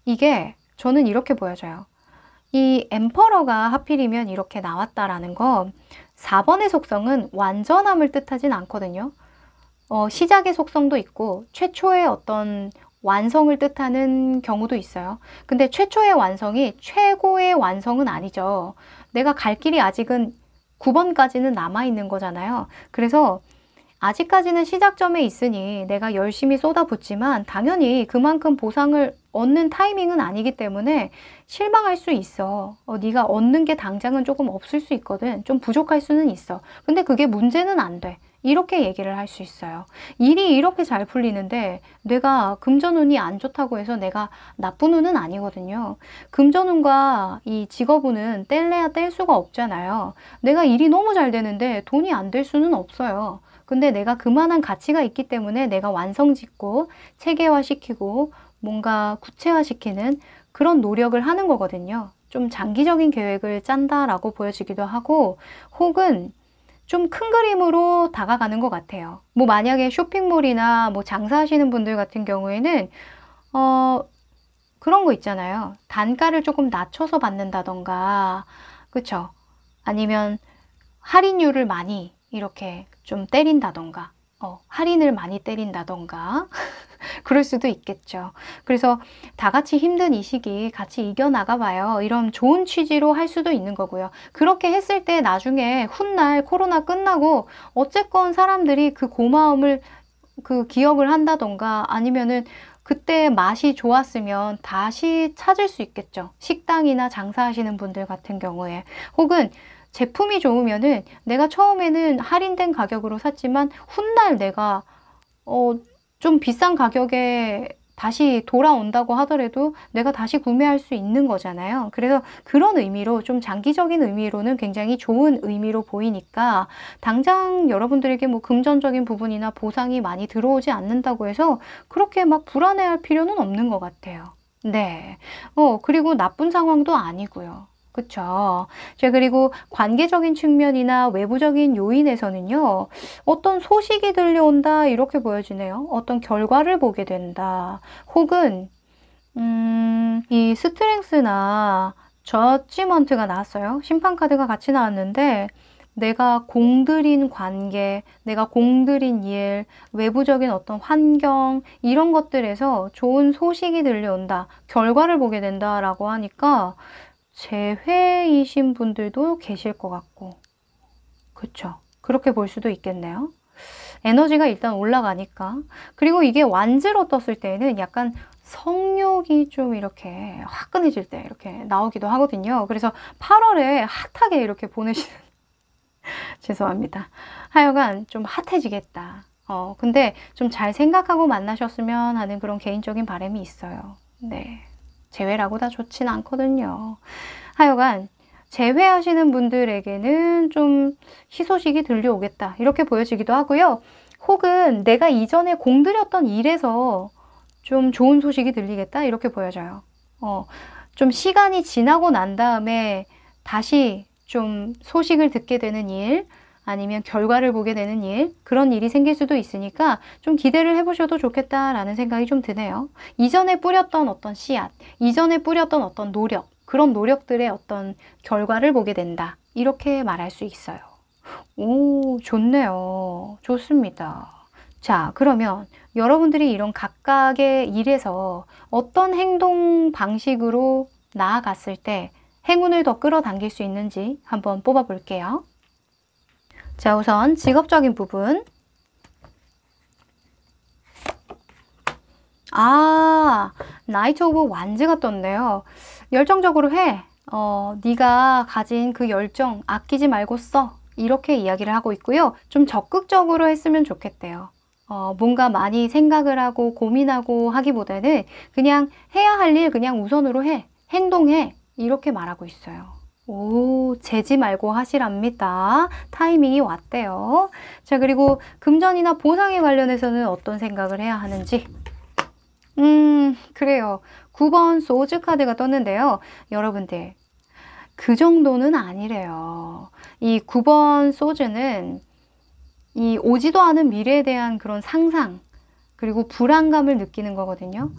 [SPEAKER 1] 이게 저는 이렇게 보여져요. 이 엠퍼러가 하필이면 이렇게 나왔다라는 거 4번의 속성은 완전함을 뜻하진 않거든요. 시작의 속성도 있고 최초의 어떤 완성을 뜻하는 경우도 있어요. 근데 최초의 완성이 최고의 완성은 아니죠. 내가 갈 길이 아직은 9번까지는 남아있는 거잖아요. 그래서 아직까지는 시작점에 있으니 내가 열심히 쏟아붓지만 당연히 그만큼 보상을 얻는 타이밍은 아니기 때문에 실망할 수 있어. 네가 얻는 게 당장은 조금 없을 수 있거든. 좀 부족할 수는 있어. 근데 그게 문제는 안 돼. 이렇게 얘기를 할 수 있어요. 일이 이렇게 잘 풀리는데 내가 금전운이 안 좋다고 해서 내가 나쁜 운은 아니거든요. 금전운과 이 직업운은 뗄래야 뗄 수가 없잖아요. 내가 일이 너무 잘 되는데 돈이 안 될 수는 없어요. 근데 내가 그만한 가치가 있기 때문에 내가 완성짓고 체계화시키고 뭔가 구체화시키는 그런 노력을 하는 거거든요. 좀 장기적인 계획을 짠다라고 보여지기도 하고 혹은 좀 큰 그림으로 다가가는 것 같아요. 뭐 만약에 쇼핑몰이나 뭐 장사하시는 분들 같은 경우에는 그런 거 있잖아요. 단가를 조금 낮춰서 받는다던가 그쵸? 아니면 할인율을 많이 이렇게 좀 때린다던가 할인을 많이 때린다던가 그럴 수도 있겠죠. 그래서 다 같이 힘든 이 시기 같이 이겨나가 봐요. 이런 좋은 취지로 할 수도 있는 거고요. 그렇게 했을 때 나중에 훗날 코로나 끝나고 어쨌건 사람들이 그 고마움을 기억을 한다던가 아니면은 그때 맛이 좋았으면 다시 찾을 수 있겠죠. 식당이나 장사하시는 분들 같은 경우에 혹은 제품이 좋으면은 내가 처음에는 할인된 가격으로 샀지만 훗날 내가 좀 비싼 가격에 다시 돌아온다고 하더라도 내가 다시 구매할 수 있는 거잖아요. 그래서 그런 의미로 좀 장기적인 의미로는 굉장히 좋은 의미로 보이니까 당장 여러분들에게 뭐 금전적인 부분이나 보상이 많이 들어오지 않는다고 해서 그렇게 막 불안해할 필요는 없는 것 같아요. 네. 그리고 나쁜 상황도 아니고요. 그쵸. 자, 그리고 관계적인 측면이나 외부적인 요인에서는요, 어떤 소식이 들려온다, 이렇게 보여지네요. 어떤 결과를 보게 된다. 혹은, 이 스트렝스나 저지먼트가 나왔어요. 심판카드가 같이 나왔는데, 내가 공들인 관계, 내가 공들인 일, 외부적인 어떤 환경, 이런 것들에서 좋은 소식이 들려온다. 결과를 보게 된다라고 하니까, 재회이신 분들도 계실 것 같고 그쵸? 그렇게 볼 수도 있겠네요. 에너지가 일단 올라가니까 그리고 이게 완즈로 떴을 때는 약간 성욕이 좀 이렇게 화끈해질 때 이렇게 나오기도 하거든요. 그래서 8월에 핫하게 이렇게 보내시는 죄송합니다. 하여간 좀 핫해지겠다. 근데 좀 잘 생각하고 만나셨으면 하는 그런 개인적인 바람이 있어요. 네. 재회라고 다 좋진 않거든요. 하여간 재회하시는 분들에게는 좀 희소식이 들려오겠다 이렇게 보여지기도 하고요. 혹은 내가 이전에 공들였던 일에서 좀 좋은 소식이 들리겠다 이렇게 보여져요. 좀 시간이 지나고 난 다음에 다시 좀 소식을 듣게 되는 일, 아니면 결과를 보게 되는 일, 그런 일이 생길 수도 있으니까 좀 기대를 해보셔도 좋겠다라는 생각이 좀 드네요. 이전에 뿌렸던 어떤 씨앗, 이전에 뿌렸던 어떤 노력, 그런 노력들의 어떤 결과를 보게 된다. 이렇게 말할 수 있어요. 오, 좋네요. 좋습니다. 자, 그러면 여러분들이 이런 각각의 일에서 어떤 행동 방식으로 나아갔을 때 행운을 더 끌어당길 수 있는지 한번 뽑아볼게요. 자, 우선 직업적인 부분. 나이트 오브 완즈가 떴네요. 열정적으로 해. 네가 가진 그 열정 아끼지 말고 써. 이렇게 이야기를 하고 있고요. 좀 적극적으로 했으면 좋겠대요. 뭔가 많이 생각을 하고 고민하고 하기보다는 그냥 해야 할 일 그냥 우선으로 해. 행동해. 이렇게 말하고 있어요. 오, 재지 말고 하시랍니다. 타이밍이 왔대요. 자, 그리고 금전이나 보상에 관련해서는 어떤 생각을 해야 하는지. 그래요. 9번 소즈 카드가 떴는데요. 여러분들, 그 정도는 아니래요. 이 9번 소즈는 이 오지도 않은 미래에 대한 그런 상상, 그리고 불안감을 느끼는 거거든요.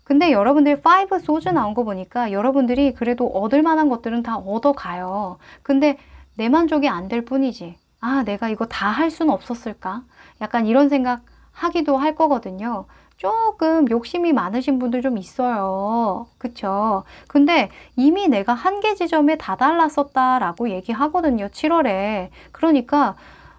[SPEAKER 1] 근데 여러분들 5 소즈 나온 거 보니까 여러분들이 그래도 얻을 만한 것들은 다 얻어가요. 근데 내 만족이 안 될 뿐이지. 내가 이거 다 할 수는 없었을까? 약간 이런 생각 하기도 할 거거든요. 조금 욕심이 많으신 분들 좀 있어요. 그쵸? 근데 이미 내가 한계 지점에 다달랐었다라고 얘기하거든요. 7월에. 그러니까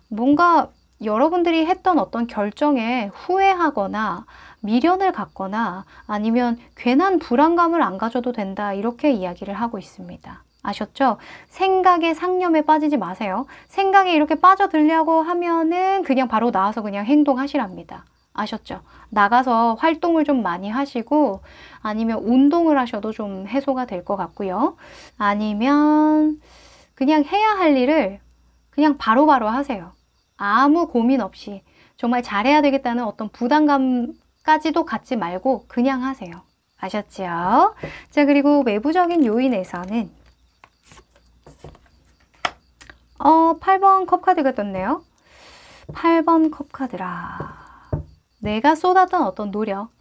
[SPEAKER 1] 뭔가 여러분들이 했던 어떤 결정에 후회하거나 미련을 갖거나 아니면 괜한 불안감을 안 가져도 된다 이렇게 이야기를 하고 있습니다. 아셨죠? 생각에 상념에 빠지지 마세요. 생각에 이렇게 빠져들려고 하면은 그냥 바로 나와서 그냥 행동하시랍니다. 아셨죠? 나가서 활동을 좀 많이 하시고 아니면 운동을 하셔도 좀 해소가 될 것 같고요. 아니면 그냥 해야 할 일을 그냥 바로바로 하세요. 아무 고민 없이 정말 잘해야 되겠다는 어떤 부담감까지도 갖지 말고 그냥 하세요. 아셨죠? 자, 그리고 외부적인 요인에서는 8번 컵카드가 떴네요. 8번 컵카드라. 내가 쏟았던 어떤 노력,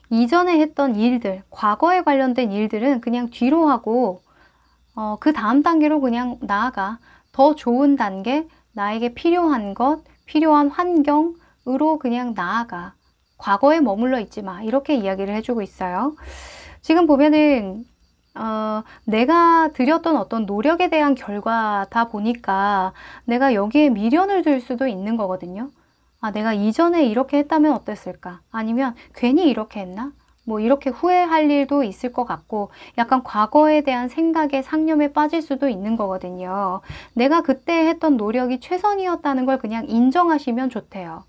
[SPEAKER 1] 이전에 했던 일들, 과거에 관련된 일들은 그냥 뒤로 하고 그 다음 단계로 그냥 나아가. 더 좋은 단계, 나에게 필요한 것, 필요한 환경으로 그냥 나아가. 과거에 머물러 있지 마. 이렇게 이야기를 해주고 있어요. 지금 보면은 내가 들였던 어떤 노력에 대한 결과다 보니까 내가 여기에 미련을 들 수도 있는 거거든요. 내가 이전에 이렇게 했다면 어땠을까? 아니면 괜히 이렇게 했나? 뭐 이렇게 후회할 일도 있을 것 같고 약간 과거에 대한 생각에 상념에 빠질 수도 있는 거거든요. 내가 그때 했던 노력이 최선이었다는 걸 그냥 인정하시면 좋대요.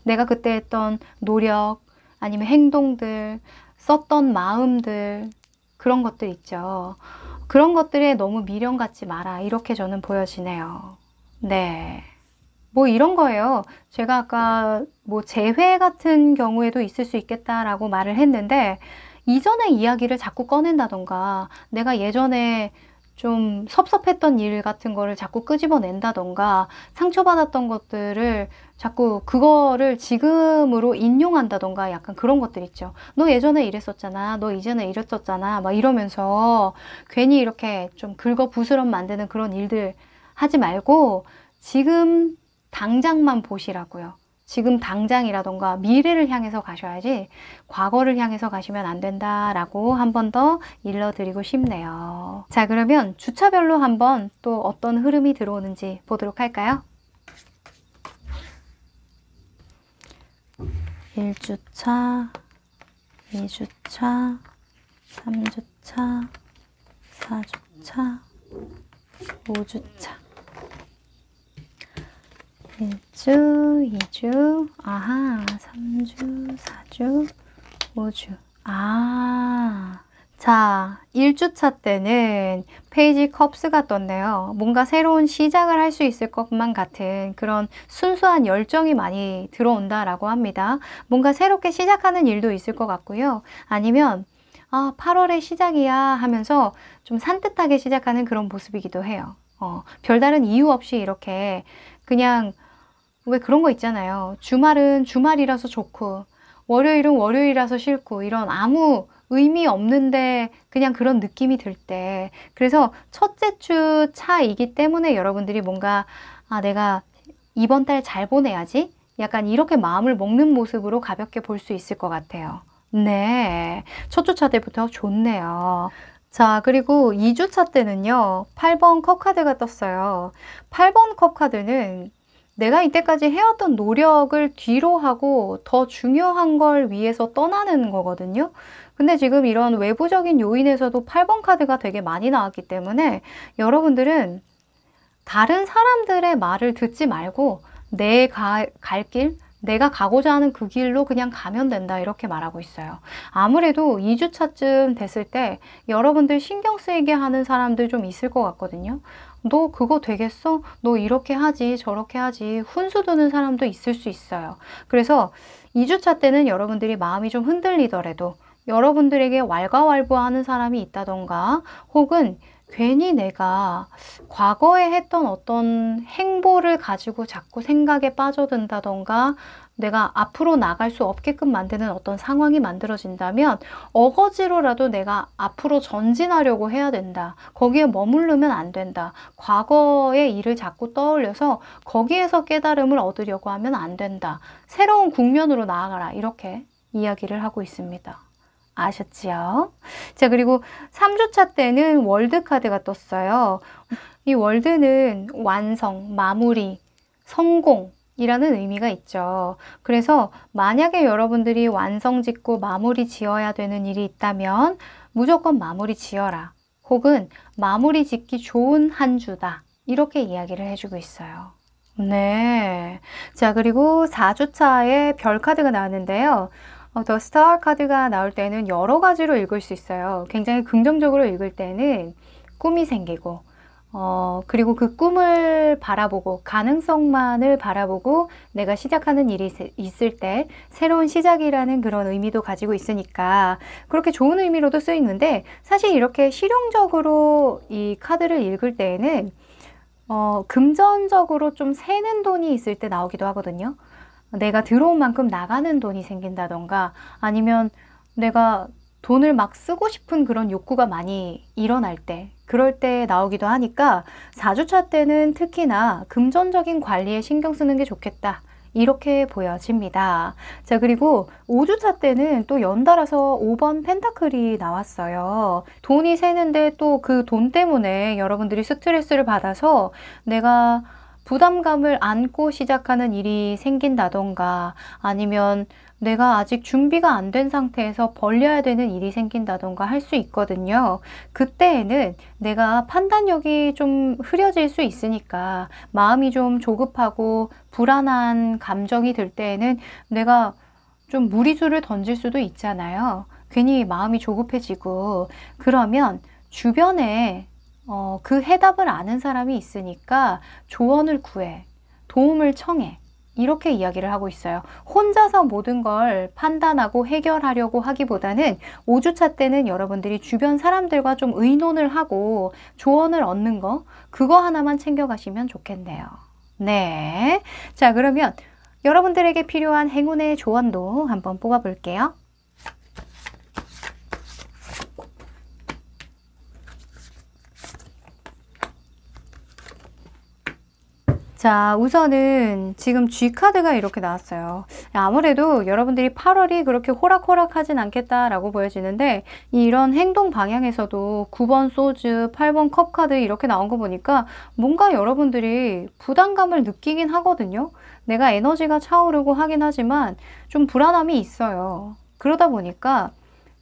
[SPEAKER 1] 내가 그때 했던 노력 아니면 행동들, 썼던 마음들 그런 것들 있죠. 그런 것들에 너무 미련 갖지 마라. 이렇게 저는 보여지네요. 네. 뭐 이런 거예요. 제가 아까 뭐 재회 같은 경우에도 있을 수 있겠다라고 말을 했는데 이전의 이야기를 자꾸 꺼낸다던가 내가 예전에 좀 섭섭했던 일 같은 거를 자꾸 끄집어낸다던가 상처받았던 것들을 자꾸 그거를 지금으로 인용한다던가 약간 그런 것들 있죠. 너 예전에 이랬었잖아. 너 이전에 이랬었잖아. 막 이러면서 괜히 이렇게 좀 긁어부스럼 만드는 그런 일들 하지 말고 지금 당장만 보시라고요. 지금 당장이라던가 미래를 향해서 가셔야지 과거를 향해서 가시면 안 된다라고 한 번 더 일러드리고 싶네요. 자, 그러면 주차별로 한번 또 어떤 흐름이 들어오는지 보도록 할까요? 1주차, 2주차, 3주차, 4주차, 5주차. 1주, 2주, 아하, 3주, 4주, 5주. 자, 1주차 때는 페이지 컵스가 떴네요. 뭔가 새로운 시작을 할 수 있을 것만 같은 그런 순수한 열정이 많이 들어온다라고 합니다. 뭔가 새롭게 시작하는 일도 있을 것 같고요. 아니면 8월의 시작이야 하면서 좀 산뜻하게 시작하는 그런 모습이기도 해요. 별다른 이유 없이 이렇게 그냥 왜 그런 거 있잖아요. 주말은 주말이라서 좋고 월요일은 월요일이라서 싫고 이런 아무 의미 없는데 그냥 그런 느낌이 들 때, 그래서 첫째 주 차이기 때문에 여러분들이 뭔가 내가 이번 달 잘 보내야지 약간 이렇게 마음을 먹는 모습으로 가볍게 볼 수 있을 것 같아요. 네, 첫 주차 때부터 좋네요. 자, 그리고 2주차 때는요 8번 컵 카드가 떴어요. 8번 컵 카드는 내가 이때까지 해왔던 노력을 뒤로 하고 더 중요한 걸 위해서 떠나는 거거든요. 근데 지금 이런 외부적인 요인에서도 8번 카드가 되게 많이 나왔기 때문에 여러분들은 다른 사람들의 말을 듣지 말고 내 갈 길, 내가 가고자 하는 그 길로 그냥 가면 된다, 이렇게 말하고 있어요. 아무래도 2주차쯤 됐을 때 여러분들 신경 쓰이게 하는 사람들 좀 있을 것 같거든요. 너 그거 되겠어? 너 이렇게 하지 저렇게 하지, 훈수 두는 사람도 있을 수 있어요. 그래서 2주차 때는 여러분들이 마음이 좀 흔들리더라도 여러분들에게 왈가왈부하는 사람이 있다던가, 혹은 괜히 내가 과거에 했던 어떤 행보를 가지고 자꾸 생각에 빠져든다던가 내가 앞으로 나갈 수 없게끔 만드는 어떤 상황이 만들어진다면 어거지로라도 내가 앞으로 전진하려고 해야 된다. 거기에 머무르면 안 된다. 과거의 일을 자꾸 떠올려서 거기에서 깨달음을 얻으려고 하면 안 된다. 새로운 국면으로 나아가라. 이렇게 이야기를 하고 있습니다. 아셨지요? 자, 그리고 3주차 때는 월드 카드가 떴어요. 이 월드는 완성, 마무리, 성공이라는 의미가 있죠. 그래서 만약에 여러분들이 완성 짓고 마무리 지어야 되는 일이 있다면 무조건 마무리 지어라. 혹은 마무리 짓기 좋은 한 주다. 이렇게 이야기를 해주고 있어요. 네. 자, 그리고 4주차에 별 카드가 나왔는데요. 더 스타 카드가 나올 때는 여러 가지로 읽을 수 있어요. 굉장히 긍정적으로 읽을 때는 꿈이 생기고, 그리고 그 꿈을 바라보고 가능성만을 바라보고 내가 시작하는 일이 있을 때 새로운 시작이라는 그런 의미도 가지고 있으니까 그렇게 좋은 의미로도 쓰이는데, 사실 이렇게 실용적으로 이 카드를 읽을 때에는 금전적으로 좀 새는 돈이 있을 때 나오기도 하거든요. 내가 들어온 만큼 나가는 돈이 생긴다던가, 아니면 내가 돈을 막 쓰고 싶은 그런 욕구가 많이 일어날 때, 그럴 때 나오기도 하니까 4주차 때는 특히나 금전적인 관리에 신경 쓰는 게 좋겠다, 이렇게 보여집니다. 자, 그리고 5주차 때는 또 연달아서 5번 펜타클이 나왔어요. 돈이 새는데 또 그 돈 때문에 여러분들이 스트레스를 받아서 내가 부담감을 안고 시작하는 일이 생긴다던가, 아니면 내가 아직 준비가 안 된 상태에서 벌려야 되는 일이 생긴다던가 할 수 있거든요. 그때에는 내가 판단력이 좀 흐려질 수 있으니까 마음이 좀 조급하고 불안한 감정이 들 때에는 내가 좀 무리수를 던질 수도 있잖아요. 괜히 마음이 조급해지고, 그러면 주변에 그 해답을 아는 사람이 있으니까 조언을 구해, 도움을 청해, 이렇게 이야기를 하고 있어요. 혼자서 모든 걸 판단하고 해결하려고 하기보다는 5주차 때는 여러분들이 주변 사람들과 좀 의논을 하고 조언을 얻는 거, 그거 하나만 챙겨가시면 좋겠네요. 네. 자, 그러면 여러분들에게 필요한 행운의 조언도 한번 뽑아볼게요. 자, 우선은 지금 G카드가 이렇게 나왔어요. 아무래도 여러분들이 8월이 그렇게 호락호락하진 않겠다라고 보여지는데, 이런 행동 방향에서도 9번 소주, 8번 컵카드 이렇게 나온 거 보니까 뭔가 여러분들이 부담감을 느끼긴 하거든요. 내가 에너지가 차오르고 하긴 하지만 좀 불안함이 있어요. 그러다 보니까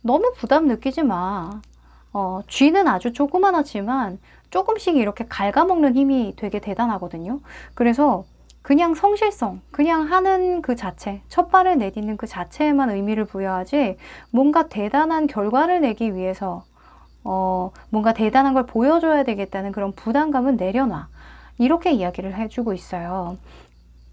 [SPEAKER 1] 너무 부담 느끼지 마. 쥐는 아주 조그만하지만 조금씩 이렇게 갉아먹는 힘이 되게 대단하거든요. 그래서 그냥 성실성, 그냥 하는 그 자체, 첫 발을 내딛는 그 자체에만 의미를 부여하지 뭔가 대단한 결과를 내기 위해서 뭔가 대단한 걸 보여줘야 되겠다는 그런 부담감은 내려놔. 이렇게 이야기를 해주고 있어요.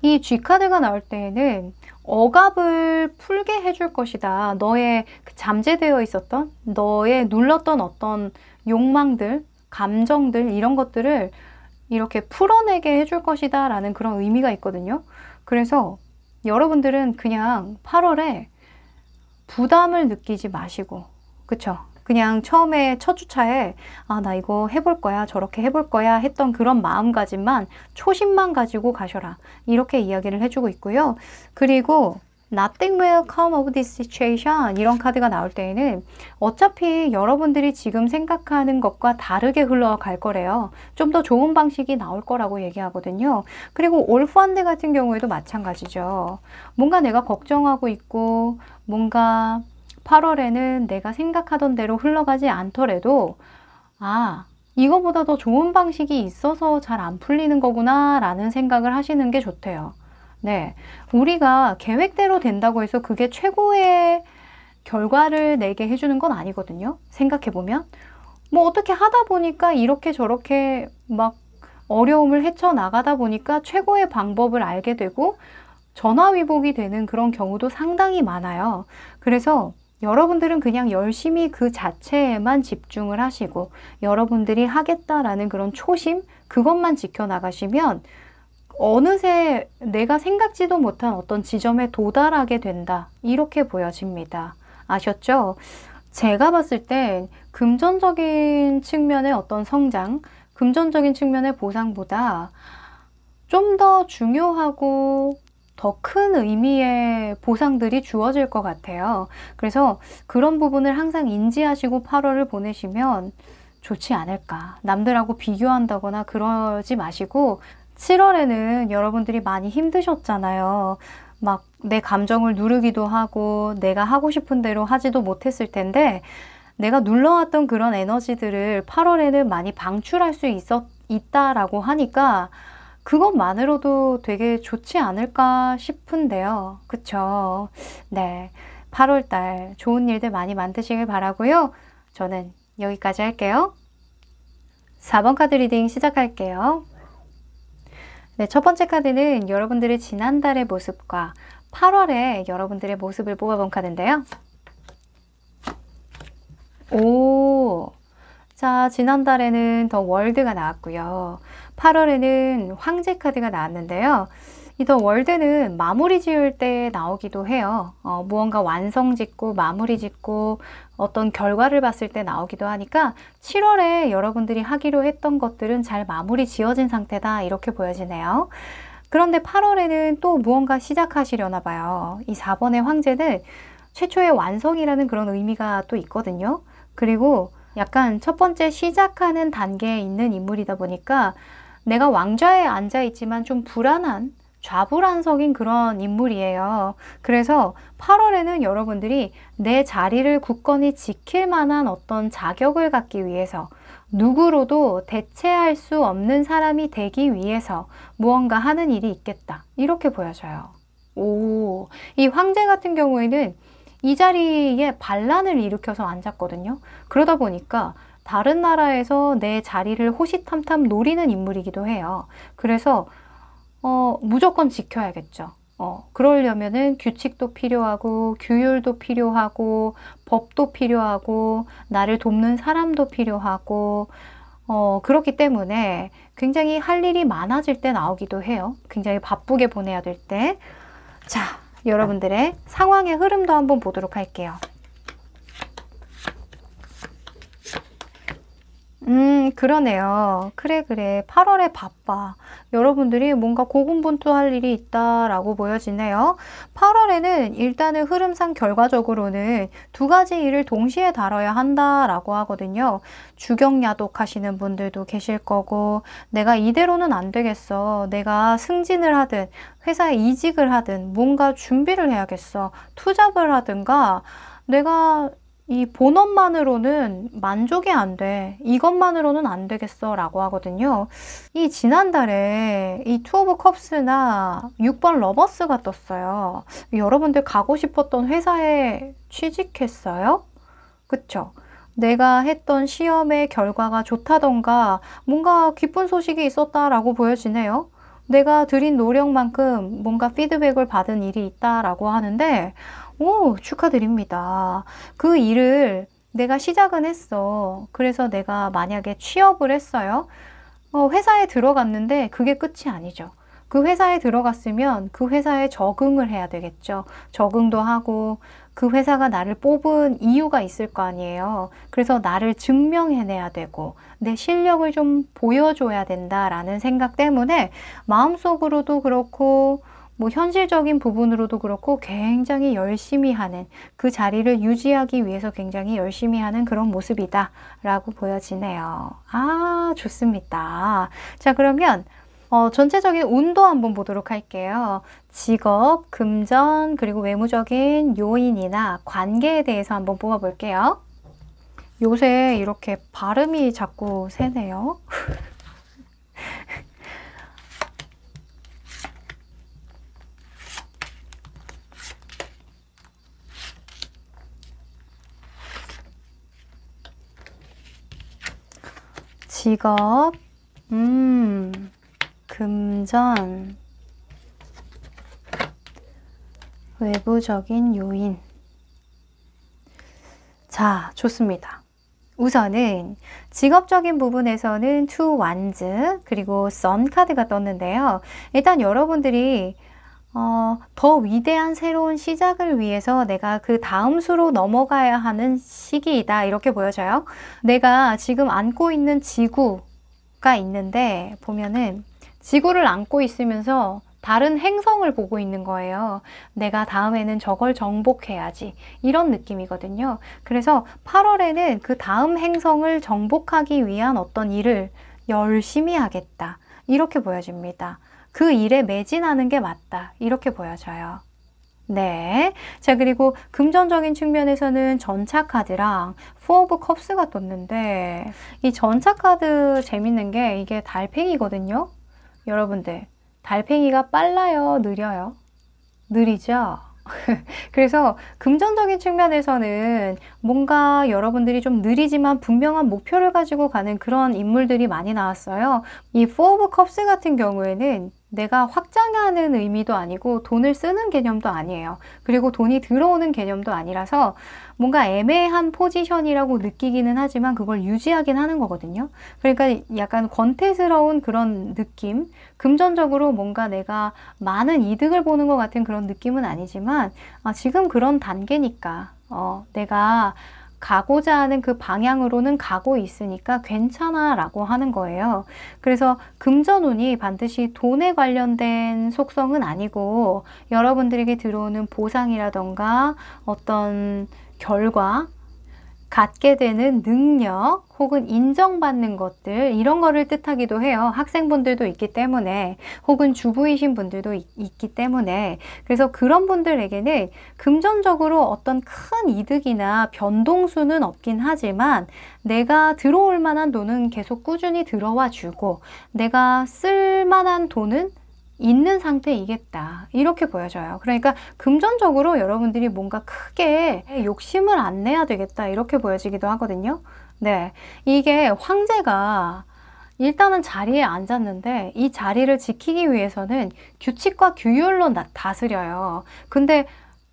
[SPEAKER 1] 이 G카드가 나올 때에는 억압을 풀게 해줄 것이다. 너의 그 잠재되어 있었던, 너의 눌렀던 어떤 욕망들, 감정들, 이런 것들을 이렇게 풀어내게 해줄 것이다 라는 그런 의미가 있거든요. 그래서 여러분들은 그냥 8월에 부담을 느끼지 마시고, 그쵸? 그냥 처음에 첫 주차에 나 이거 해볼 거야, 저렇게 해볼 거야 했던 그런 마음가짐만, 초심만 가지고 가셔라. 이렇게 이야기를 해주고 있고요. 그리고 Nothing will come of this situation 이런 카드가 나올 때에는 어차피 여러분들이 지금 생각하는 것과 다르게 흘러갈 거래요. 좀 더 좋은 방식이 나올 거라고 얘기하거든요. 그리고 올펀드 같은 경우에도 마찬가지죠. 뭔가 내가 걱정하고 있고 뭔가 8월에는 내가 생각하던 대로 흘러가지 않더라도 이거보다 더 좋은 방식이 있어서 잘 안 풀리는 거구나 라는 생각을 하시는 게 좋대요. 네, 우리가 계획대로 된다고 해서 그게 최고의 결과를 내게 해주는 건 아니거든요. 생각해보면 뭐 어떻게 하다 보니까 이렇게 저렇게 막 어려움을 헤쳐나가다 보니까 최고의 방법을 알게 되고 전화위복이 되는 그런 경우도 상당히 많아요. 그래서 여러분들은 그냥 열심히 그 자체에만 집중을 하시고 여러분들이 하겠다라는 그런 초심, 그것만 지켜나가시면 어느새 내가 생각지도 못한 어떤 지점에 도달하게 된다. 이렇게 보여집니다. 아셨죠? 제가 봤을 땐 금전적인 측면의 어떤 성장, 금전적인 측면의 보상보다 좀 더 중요하고 더 큰 의미의 보상들이 주어질 것 같아요. 그래서 그런 부분을 항상 인지하시고 8월을 보내시면 좋지 않을까. 남들하고 비교한다거나 그러지 마시고 7월에는 여러분들이 많이 힘드셨잖아요. 막 내 감정을 누르기도 하고 내가 하고 싶은 대로 하지도 못했을 텐데 내가 눌러왔던 그런 에너지들을 8월에는 많이 방출할 수 있다라고 하니까 그것만으로도 되게 좋지 않을까 싶은데요. 그쵸? 네. 8월달 좋은 일들 많이 만드시길 바라고요. 저는 여기까지 할게요. 4번 카드 리딩 시작할게요. 네, 첫 번째 카드는 여러분들의 지난달의 모습과 8월에 여러분들의 모습을 뽑아본 카드인데요. 자, 지난달에는 더 월드가 나왔고요. 8월에는 황제 카드가 나왔는데요. 이 더 월드는 마무리 지을 때 나오기도 해요. 무언가 완성 짓고 마무리 짓고 어떤 결과를 봤을 때 나오기도 하니까 7월에 여러분들이 하기로 했던 것들은 잘 마무리 지어진 상태다 이렇게 보여지네요. 그런데 8월에는 또 무언가 시작하시려나 봐요. 이 4번의 황제는 최초의 완성이라는 그런 의미가 또 있거든요. 그리고 약간 첫 번째 시작하는 단계에 있는 인물이다 보니까 내가 왕좌에 앉아 있지만 좀 불안한 좌불안석인 그런 인물이에요. 그래서 8월에는 여러분들이 내 자리를 굳건히 지킬 만한 어떤 자격을 갖기 위해서 누구로도 대체할 수 없는 사람이 되기 위해서 무언가 하는 일이 있겠다. 이렇게 보여져요. 이 황제 같은 경우에는 이 자리에 반란을 일으켜서 앉았거든요. 그러다 보니까 다른 나라에서 내 자리를 호시탐탐 노리는 인물이기도 해요. 그래서 무조건 지켜야겠죠. 그러려면은 규칙도 필요하고 규율도 필요하고 법도 필요하고 나를 돕는 사람도 필요하고 그렇기 때문에 굉장히 할 일이 많아질 때 나오기도 해요. 굉장히 바쁘게 보내야 될 때. 자, 여러분들의 상황의 흐름도 한번 보도록 할게요. 그러네요. 그래. 8월에 바빠. 여러분들이 뭔가 고군분투할 일이 있다라고 보여지네요. 8월에는 일단은 흐름상 결과적으로는 두 가지 일을 동시에 다뤄야 한다라고 하거든요. 주경야독 하시는 분들도 계실 거고 내가 이대로는 안 되겠어. 내가 승진을 하든 회사에 이직을 하든 뭔가 준비를 해야겠어. 투잡을 하든가 내가 이 본업만으로는 만족이 안 돼. 이것만으로는 안 되겠어 라고 하거든요. 이 지난달에 이 투 오브 컵스나 6번 러버스가 떴어요. 여러분들 가고 싶었던 회사에 취직했어요? 그쵸? 내가 했던 시험의 결과가 좋다던가 뭔가 기쁜 소식이 있었다라고 보여지네요. 내가 들인 노력만큼 뭔가 피드백을 받은 일이 있다라고 하는데, 오, 축하드립니다. 그 일을 내가 시작은 했어. 그래서 내가 만약에 취업을 했어요. 회사에 들어갔는데 그게 끝이 아니죠. 그 회사에 들어갔으면 그 회사에 적응을 해야 되겠죠. 적응도 하고 그 회사가 나를 뽑은 이유가 있을 거 아니에요. 그래서 나를 증명해내야 되고 내 실력을 좀 보여줘야 된다라는 생각 때문에 마음속으로도 그렇고 뭐 현실적인 부분으로도 그렇고 굉장히 열심히 하는, 그 자리를 유지하기 위해서 굉장히 열심히 하는 그런 모습이다 라고 보여지네요. 아, 좋습니다. 자, 그러면 전체적인 운도 한번 보도록 할게요. 직업, 금전, 그리고 외모적인 요인이나 관계에 대해서 한번 뽑아볼게요. 요새 이렇게 발음이 자꾸 새네요. 직업, 금전, 외부적인 요인. 자, 좋습니다. 우선은 직업적인 부분에서는 투 완즈 그리고 선 카드가 떴는데요. 일단 여러분들이 더 위대한 새로운 시작을 위해서 내가 그 다음 수로 넘어가야 하는 시기이다 이렇게 보여져요. 내가 지금 안고 있는 지구가 있는데 보면은 지구를 안고 있으면서 다른 행성을 보고 있는 거예요. 내가 다음에는 저걸 정복해야지. 이런 느낌이거든요. 그래서 8월에는 그 다음 행성을 정복하기 위한 어떤 일을 열심히 하겠다. 이렇게 보여집니다. 그 일에 매진하는 게 맞다. 이렇게 보여져요. 네. 자, 그리고 금전적인 측면에서는 전차 카드랑 포 오브 컵스가 떴는데 이 전차 카드 재밌는 게 이게 달팽이거든요. 여러분들, 달팽이가 빨라요? 느려요? 느리죠? 그래서 금전적인 측면에서는 뭔가 여러분들이 좀 느리지만 분명한 목표를 가지고 가는 그런 인물들이 많이 나왔어요. 이 포 오브 컵스 같은 경우에는 내가 확장하는 의미도 아니고 돈을 쓰는 개념도 아니에요. 그리고 돈이 들어오는 개념도 아니라서 뭔가 애매한 포지션이라고 느끼기는 하지만 그걸 유지하긴 하는 거거든요. 그러니까 약간 권태스러운 그런 느낌, 금전적으로 뭔가 내가 많은 이득을 보는 것 같은 그런 느낌은 아니지만 지금 그런 단계니까 내가 가고자 하는 그 방향으로는 가고 있으니까 괜찮아 라고 하는 거예요. 그래서 금전운이 반드시 돈에 관련된 속성은 아니고 여러분들에게 들어오는 보상이라던가 어떤 결과, 갖게 되는 능력 혹은 인정받는 것들, 이런 거를 뜻하기도 해요. 학생분들도 있기 때문에, 혹은 주부이신 분들도 있기 때문에. 그래서 그런 분들에게는 금전적으로 어떤 큰 이득이나 변동수는 없긴 하지만 내가 들어올 만한 돈은 계속 꾸준히 들어와 주고 내가 쓸 만한 돈은 있는 상태이겠다. 이렇게 보여져요. 그러니까 금전적으로 여러분들이 뭔가 크게 욕심을 안 내야 되겠다. 이렇게 보여지기도 하거든요. 네. 이게 황제가 일단은 자리에 앉았는데 이 자리를 지키기 위해서는 규칙과 규율로 다스려요. 근데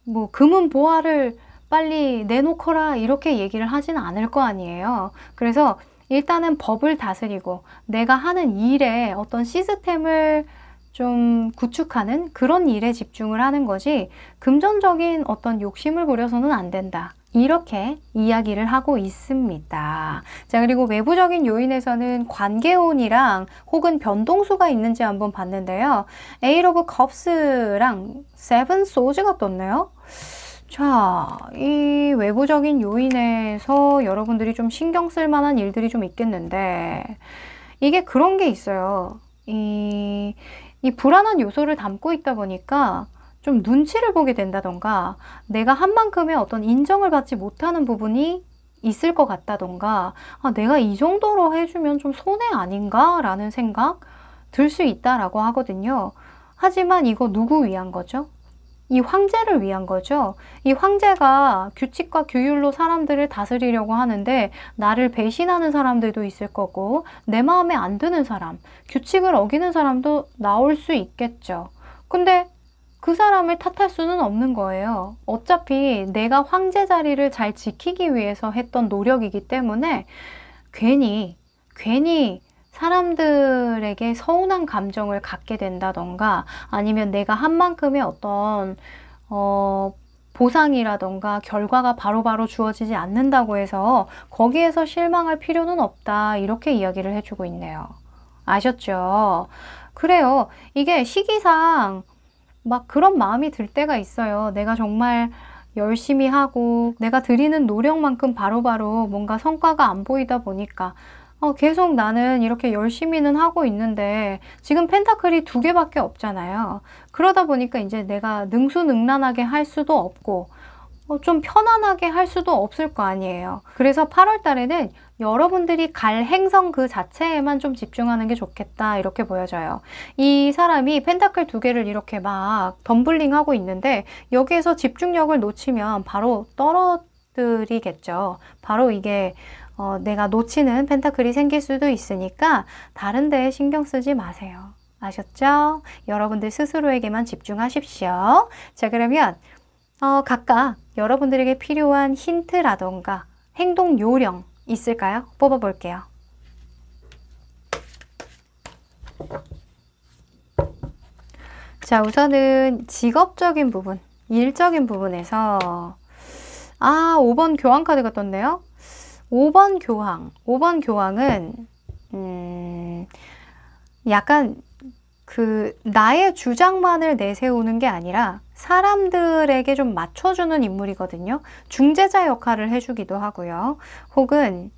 [SPEAKER 1] 뭐 금은 보화를 빨리 내놓거라 이렇게 얘기를 하지는 않을 거 아니에요. 그래서 일단은 법을 다스리고 내가 하는 일에 어떤 시스템을 좀 구축하는 그런 일에 집중을 하는 거지 금전적인 어떤 욕심을 부려서는 안 된다. 이렇게 이야기를 하고 있습니다. 자, 그리고 외부적인 요인에서는 관계운이랑 혹은 변동수가 있는지 한번 봤는데요. 에잇 오브 컵스랑 세븐 소즈가 떴네요. 자, 이 외부적인 요인에서 여러분들이 좀 신경 쓸 만한 일들이 좀 있겠는데 이게 그런 게 있어요. 이 불안한 요소를 담고 있다 보니까 좀 눈치를 보게 된다던가 내가 한 만큼의 어떤 인정을 받지 못하는 부분이 있을 것 같다던가 아, 내가 이 정도로 해주면 좀 손해 아닌가? 라는 생각 들 수 있다라고 하거든요. 하지만 이거 누구 위한 거죠? 이 황제를 위한 거죠. 이 황제가 규칙과 규율로 사람들을 다스리려고 하는데 나를 배신하는 사람들도 있을 거고 내 마음에 안 드는 사람, 규칙을 어기는 사람도 나올 수 있겠죠. 근데 그 사람을 탓할 수는 없는 거예요. 어차피 내가 황제 자리를 잘 지키기 위해서 했던 노력이기 때문에 괜히 사람들에게 서운한 감정을 갖게 된다던가 아니면 내가 한 만큼의 어떤 보상이라던가 결과가 바로바로 주어지지 않는다고 해서 거기에서 실망할 필요는 없다. 이렇게 이야기를 해주고 있네요. 아셨죠? 그래요. 이게 시기상 막 그런 마음이 들 때가 있어요. 내가 정말 열심히 하고 내가 들이는 노력만큼 바로바로 뭔가 성과가 안 보이다 보니까 계속 나는 이렇게 열심히는 하고 있는데 지금 펜타클이 2개밖에 없잖아요. 그러다 보니까 이제 내가 능수능란하게 할 수도 없고 좀 편안하게 할 수도 없을 거 아니에요. 그래서 8월 달에는 여러분들이 갈 행성 그 자체에만 좀 집중하는 게 좋겠다 이렇게 보여져요. 이 사람이 펜타클 2개를 이렇게 막 덤블링 하고 있는데 여기에서 집중력을 놓치면 바로 떨어뜨리겠죠. 바로 이게 내가 놓치는 펜타클이 생길 수도 있으니까 다른 데에 신경 쓰지 마세요. 아셨죠? 여러분들 스스로에게만 집중하십시오. 자, 그러면 각각 여러분들에게 필요한 힌트라던가 행동 요령 있을까요? 뽑아볼게요. 자, 우선은 직업적인 부분, 일적인 부분에서 5번 교황 카드가 떴네요. 5번 교황은 약간 나의 주장만을 내세우는 게 아니라 사람들에게 좀 맞춰주는 인물이거든요. 중재자 역할을 해주기도 하고요. 혹은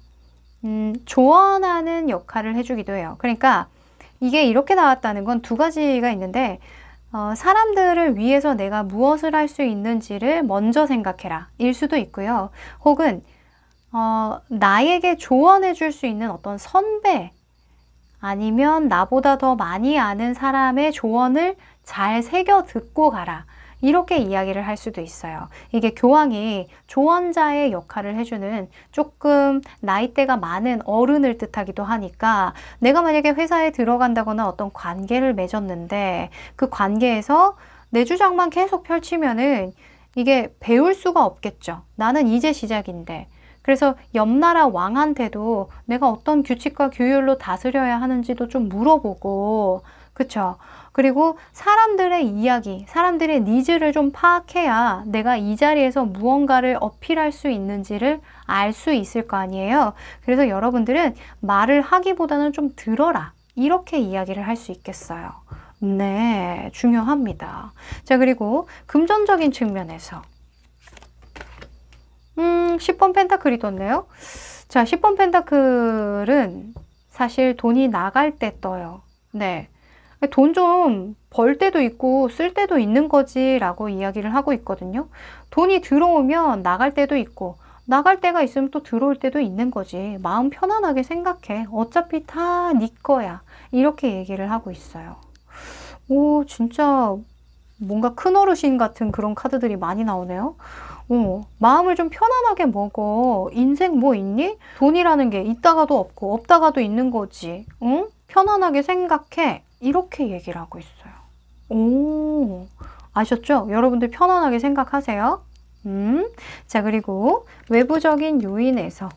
[SPEAKER 1] 조언하는 역할을 해주기도 해요. 그러니까 이게 이렇게 나왔다는 건 2가지가 있는데 사람들을 위해서 내가 무엇을 할 수 있는지를 먼저 생각해라 일 수도 있고요. 혹은 나에게 조언해 줄 수 있는 어떤 선배 아니면 나보다 더 많이 아는 사람의 조언을 잘 새겨 듣고 가라. 이렇게 이야기를 할 수도 있어요. 이게 교황이 조언자의 역할을 해주는 조금 나이대가 많은 어른을 뜻하기도 하니까 내가 만약에 회사에 들어간다거나 어떤 관계를 맺었는데 그 관계에서 내 주장만 계속 펼치면은 이게 배울 수가 없겠죠. 나는 이제 시작인데. 그래서 옆나라 왕한테도 내가 어떤 규칙과 규율로 다스려야 하는지도 좀 물어보고, 그쵸? 그리고 사람들의 이야기, 사람들의 니즈를 좀 파악해야 내가 이 자리에서 무언가를 어필할 수 있는지를 알 수 있을 거 아니에요. 그래서 여러분들은 말을 하기보다는 좀 들어라. 이렇게 이야기를 할 수 있겠어요. 네, 중요합니다. 자, 그리고 금전적인 측면에서 10번 펜타클이 떴네요. 자, 10번 펜타클은 사실 돈이 나갈 때 떠요. 네. 돈 좀 벌 때도 있고 쓸 때도 있는 거지 라고 이야기를 하고 있거든요. 돈이 들어오면 나갈 때도 있고 나갈 때가 있으면 또 들어올 때도 있는 거지. 마음 편안하게 생각해. 어차피 다 네 거야. 이렇게 얘기를 하고 있어요. 오, 진짜 뭔가 큰 어르신 같은 그런 카드들이 많이 나오네요. 마음을 좀 편안하게 먹어. 인생 뭐 있니? 돈이라는 게 있다가도 없고 없다가도 있는 거지. 응? 편안하게 생각해. 이렇게 얘기를 하고 있어요. 오, 아셨죠? 여러분들 편안하게 생각하세요. 자, 그리고 외부적인 요인에서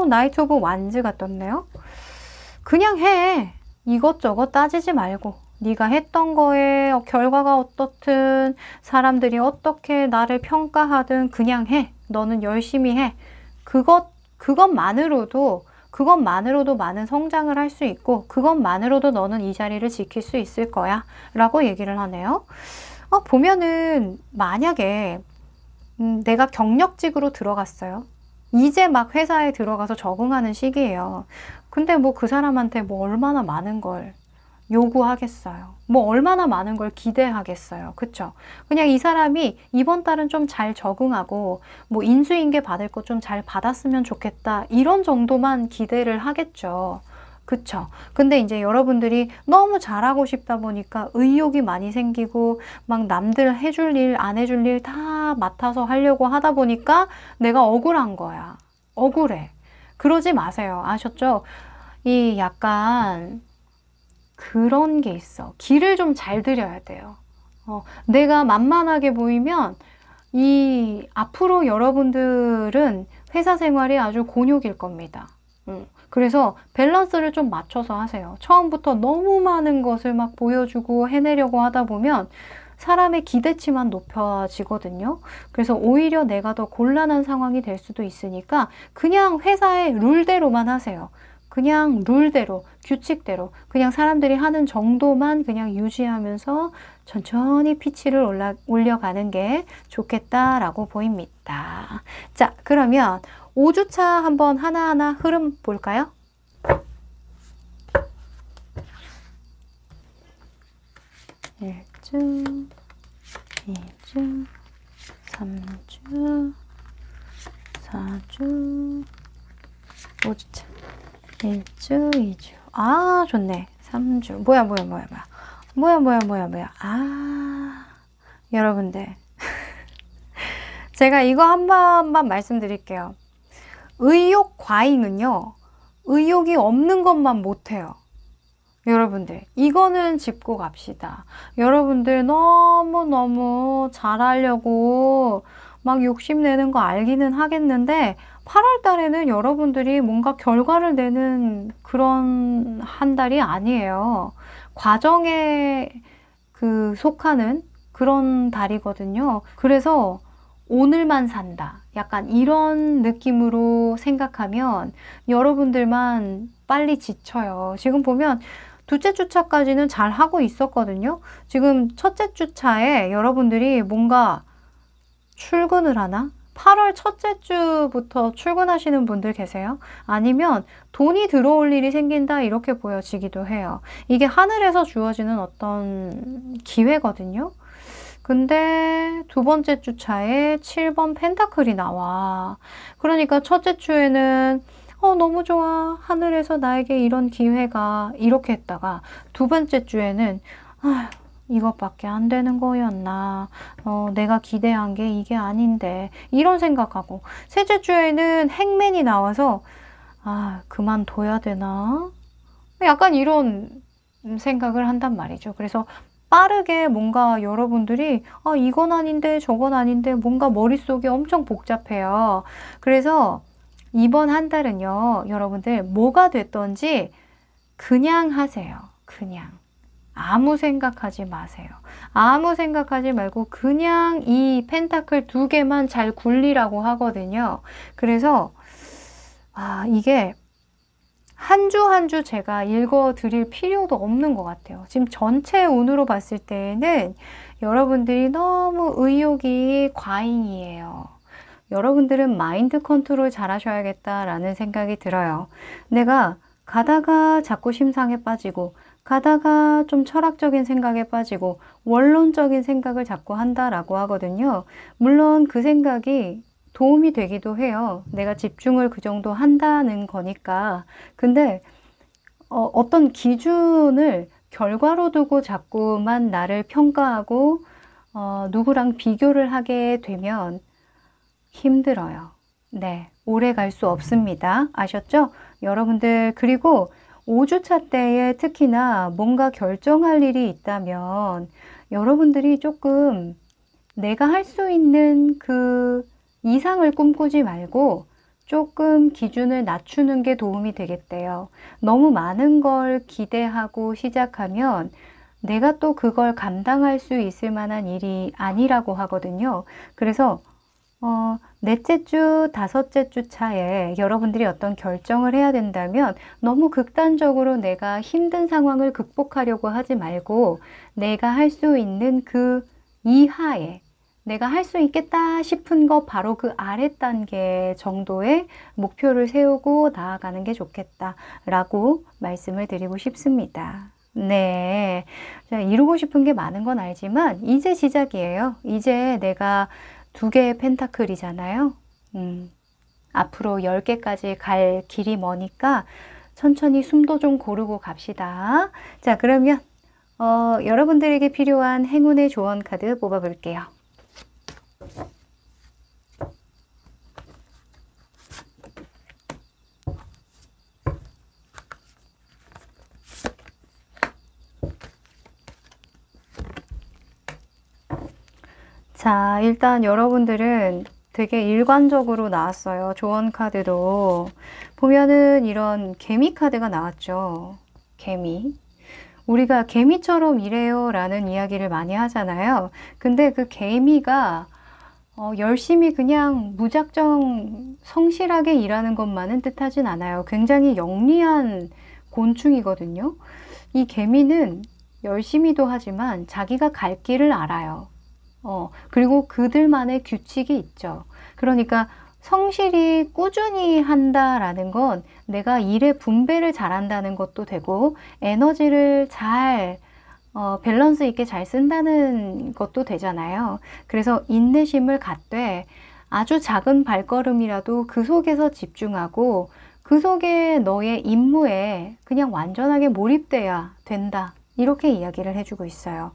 [SPEAKER 1] 나이트 오브 완즈가 떴네요. 그냥 해. 이것저것 따지지 말고 네가 했던 거에 결과가 어떻든 사람들이 어떻게 나를 평가하든 그냥 해. 너는 열심히 해. 그것만으로도 많은 성장을 할 수 있고 그것만으로도 너는 이 자리를 지킬 수 있을 거야 라고 얘기를 하네요. 보면은 만약에 내가 경력직으로 들어갔어요. 이제 막 회사에 들어가서 적응하는 시기예요. 근데 뭐 그 사람한테 뭐 얼마나 많은 걸 요구하겠어요? 뭐 얼마나 많은 걸 기대하겠어요? 그쵸? 그냥 이 사람이 이번 달은 좀 잘 적응하고 뭐 인수인계 받을 거 좀 잘 받았으면 좋겠다. 이런 정도만 기대를 하겠죠. 그쵸? 근데 이제 여러분들이 너무 잘하고 싶다 보니까 의욕이 많이 생기고 막 남들 해줄 일, 안 해줄 일 다 맡아서 하려고 하다 보니까 내가 억울한 거야. 억울해. 그러지 마세요. 아셨죠? 이 약간 그런 게 있어. 길을 좀 잘 들여야 돼요. 내가 만만하게 보이면 이 앞으로 여러분들은 회사 생활이 아주 곤욕일 겁니다. 그래서 밸런스를 좀 맞춰서 하세요. 처음부터 너무 많은 것을 막 보여주고 해내려고 하다 보면 사람의 기대치만 높아지거든요. 그래서 오히려 내가 더 곤란한 상황이 될 수도 있으니까 그냥 회사의 룰대로만 하세요. 그냥 룰대로, 규칙대로, 그냥 사람들이 하는 정도만 그냥 유지하면서 천천히 피치를 올려가는 게 좋겠다라고 보입니다. 자, 그러면 5주차 한번 하나하나 흐름 볼까요? 일 주, 2주, 3주, 4주, 5주차. 1주, 2주. 아, 좋네. 3주. 뭐야. 아, 여러분들. 제가 이거 한 번만 말씀드릴게요. 의욕 과잉은요, 의욕이 없는 것만 못해요. 여러분들, 이거는 짚고 갑시다. 여러분들 너무너무 잘하려고 막 욕심내는 거 알기는 하겠는데 8월 달에는 여러분들이 뭔가 결과를 내는 그런 한 달이 아니에요. 과정에 속하는 그런 달이거든요. 그래서 오늘만 산다. 약간 이런 느낌으로 생각하면 여러분들만 빨리 지쳐요. 지금 보면 둘째 주차까지는 잘 하고 있었거든요. 지금 첫째 주차에 여러분들이 뭔가 출근을 하나? 8월 첫째 주부터 출근하시는 분들 계세요? 아니면 돈이 들어올 일이 생긴다 이렇게 보여지기도 해요. 이게 하늘에서 주어지는 어떤 기회거든요. 근데 두 번째 주차에 7번 펜타클이 나와. 그러니까 첫째 주에는 너무 좋아. 하늘에서 나에게 이런 기회가 이렇게 했다가 두 번째 주에는 이것밖에 안 되는 거였나. 내가 기대한 게 이게 아닌데. 이런 생각하고. 셋째 주에는 행맨이 나와서 그만둬야 되나? 약간 이런 생각을 한단 말이죠. 그래서 빠르게 뭔가 여러분들이 이건 아닌데 저건 아닌데 뭔가 머릿속이 엄청 복잡해요. 그래서 이번 한 달은요, 여러분들 뭐가 됐던지 그냥 하세요. 그냥. 아무 생각하지 마세요. 아무 생각하지 말고 그냥 이 펜타클 2개만 잘 굴리라고 하거든요. 그래서 이게 한 주 한 주 제가 읽어 드릴 필요도 없는 것 같아요. 지금 전체 운으로 봤을 때는 여러분들이 너무 의욕이 과잉이에요. 여러분들은 마인드 컨트롤 잘 하셔야겠다라는 생각이 들어요. 내가 가다가 자꾸 심상에 빠지고 가다가 좀 철학적인 생각에 빠지고 원론적인 생각을 자꾸 한다라고 하거든요. 물론 그 생각이 도움이 되기도 해요. 내가 집중을 그 정도 한다는 거니까. 근데 어떤 기준을 결과로 두고 자꾸만 나를 평가하고 누구랑 비교를 하게 되면 힘들어요. 네, 오래 갈 수 없습니다. 아셨죠? 여러분들, 그리고 5주차 때에 특히나 뭔가 결정할 일이 있다면 여러분들이 조금 내가 할 수 있는 그 이상을 꿈꾸지 말고 조금 기준을 낮추는 게 도움이 되겠대요. 너무 많은 걸 기대하고 시작하면 내가 또 그걸 감당할 수 있을 만한 일이 아니라고 하거든요. 그래서 넷째 주, 다섯째 주 차에 여러분들이 어떤 결정을 해야 된다면 너무 극단적으로 내가 힘든 상황을 극복하려고 하지 말고 내가 할 수 있는 그 이하에 내가 할 수 있겠다 싶은 거 바로 그 아래 단계 정도의 목표를 세우고 나아가는 게 좋겠다라고 말씀을 드리고 싶습니다. 네. 자, 이루고 싶은 게 많은 건 알지만 이제 시작이에요. 이제 내가 2개의 펜타클이잖아요. 앞으로 10개까지 갈 길이 머니까 천천히 숨도 좀 고르고 갑시다. 자, 그러면 여러분들에게 필요한 행운의 조언 카드 뽑아볼게요. 자, 일단 여러분들은 되게 일관적으로 나왔어요. 조언 카드도. 보면은 이런 개미 카드가 나왔죠. 개미. 우리가 개미처럼 일해요 라는 이야기를 많이 하잖아요. 근데 그 개미가 열심히 그냥 무작정 성실하게 일하는 것만은 뜻하진 않아요. 굉장히 영리한 곤충이거든요. 이 개미는 열심히도 하지만 자기가 갈 길을 알아요. 그리고 그들만의 규칙이 있죠. 그러니까 성실히 꾸준히 한다라는 건 내가 일의 분배를 잘한다는 것도 되고 에너지를 잘 밸런스 있게 잘 쓴다는 것도 되잖아요. 그래서 인내심을 갖되 아주 작은 발걸음이라도 그 속에서 집중하고 그 속에 너의 임무에 그냥 완전하게 몰입돼야 된다. 이렇게 이야기를 해주고 있어요.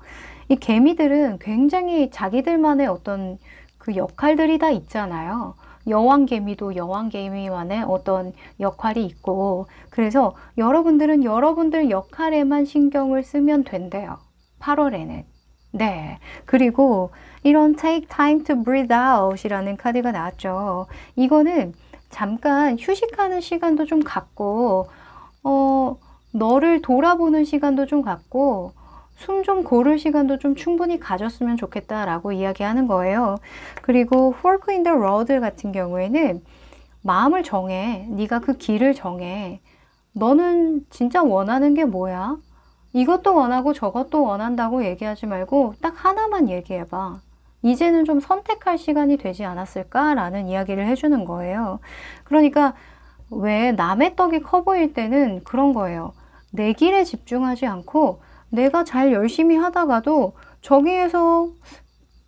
[SPEAKER 1] 이 개미들은 굉장히 자기들만의 어떤 그 역할들이 다 있잖아요. 여왕개미도 여왕개미만의 어떤 역할이 있고, 그래서 여러분들은 여러분들 역할에만 신경을 쓰면 된대요. 8월에는. 네. 그리고 이런 Take time to breathe out 이라는 카드가 나왔죠. 이거는 잠깐 휴식하는 시간도 좀 갖고, 너를 돌아보는 시간도 좀 갖고, 숨 좀 고를 시간도 좀 충분히 가졌으면 좋겠다라고 이야기하는 거예요. 그리고 Fork in the Road 같은 경우에는 마음을 정해. 네가 그 길을 정해. 너는 진짜 원하는 게 뭐야? 이것도 원하고 저것도 원한다고 얘기하지 말고 딱 하나만 얘기해봐. 이제는 좀 선택할 시간이 되지 않았을까라는 이야기를 해주는 거예요. 그러니까 왜 남의 떡이 커 보일 때는 그런 거예요. 내 길에 집중하지 않고 내가 잘 열심히 하다가도 저기에서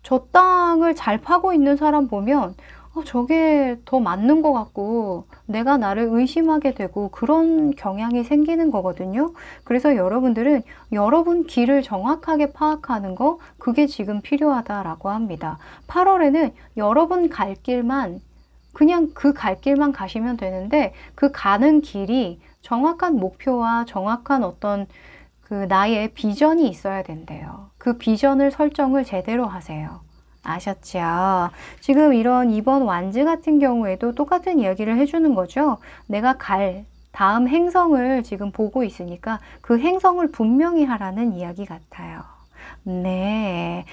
[SPEAKER 1] 저 땅을 잘 파고 있는 사람 보면 저게 더 맞는 것 같고 내가 나를 의심하게 되고 그런 경향이 생기는 거거든요. 그래서 여러분들은 여러분 길을 정확하게 파악하는 거, 그게 지금 필요하다라고 합니다. 8월에는 여러분 갈 길만, 그냥 그 갈 길만 가시면 되는데 그 가는 길이 정확한 목표와 정확한 어떤 그 나의 비전이 있어야 된대요. 그 비전을 설정을 제대로 하세요. 아셨죠? 지금 이런 2번 완즈 같은 경우에도 똑같은 이야기를 해주는 거죠. 내가 갈 다음 행성을 지금 보고 있으니까 그 행성을 분명히 하라는 이야기 같아요. 네.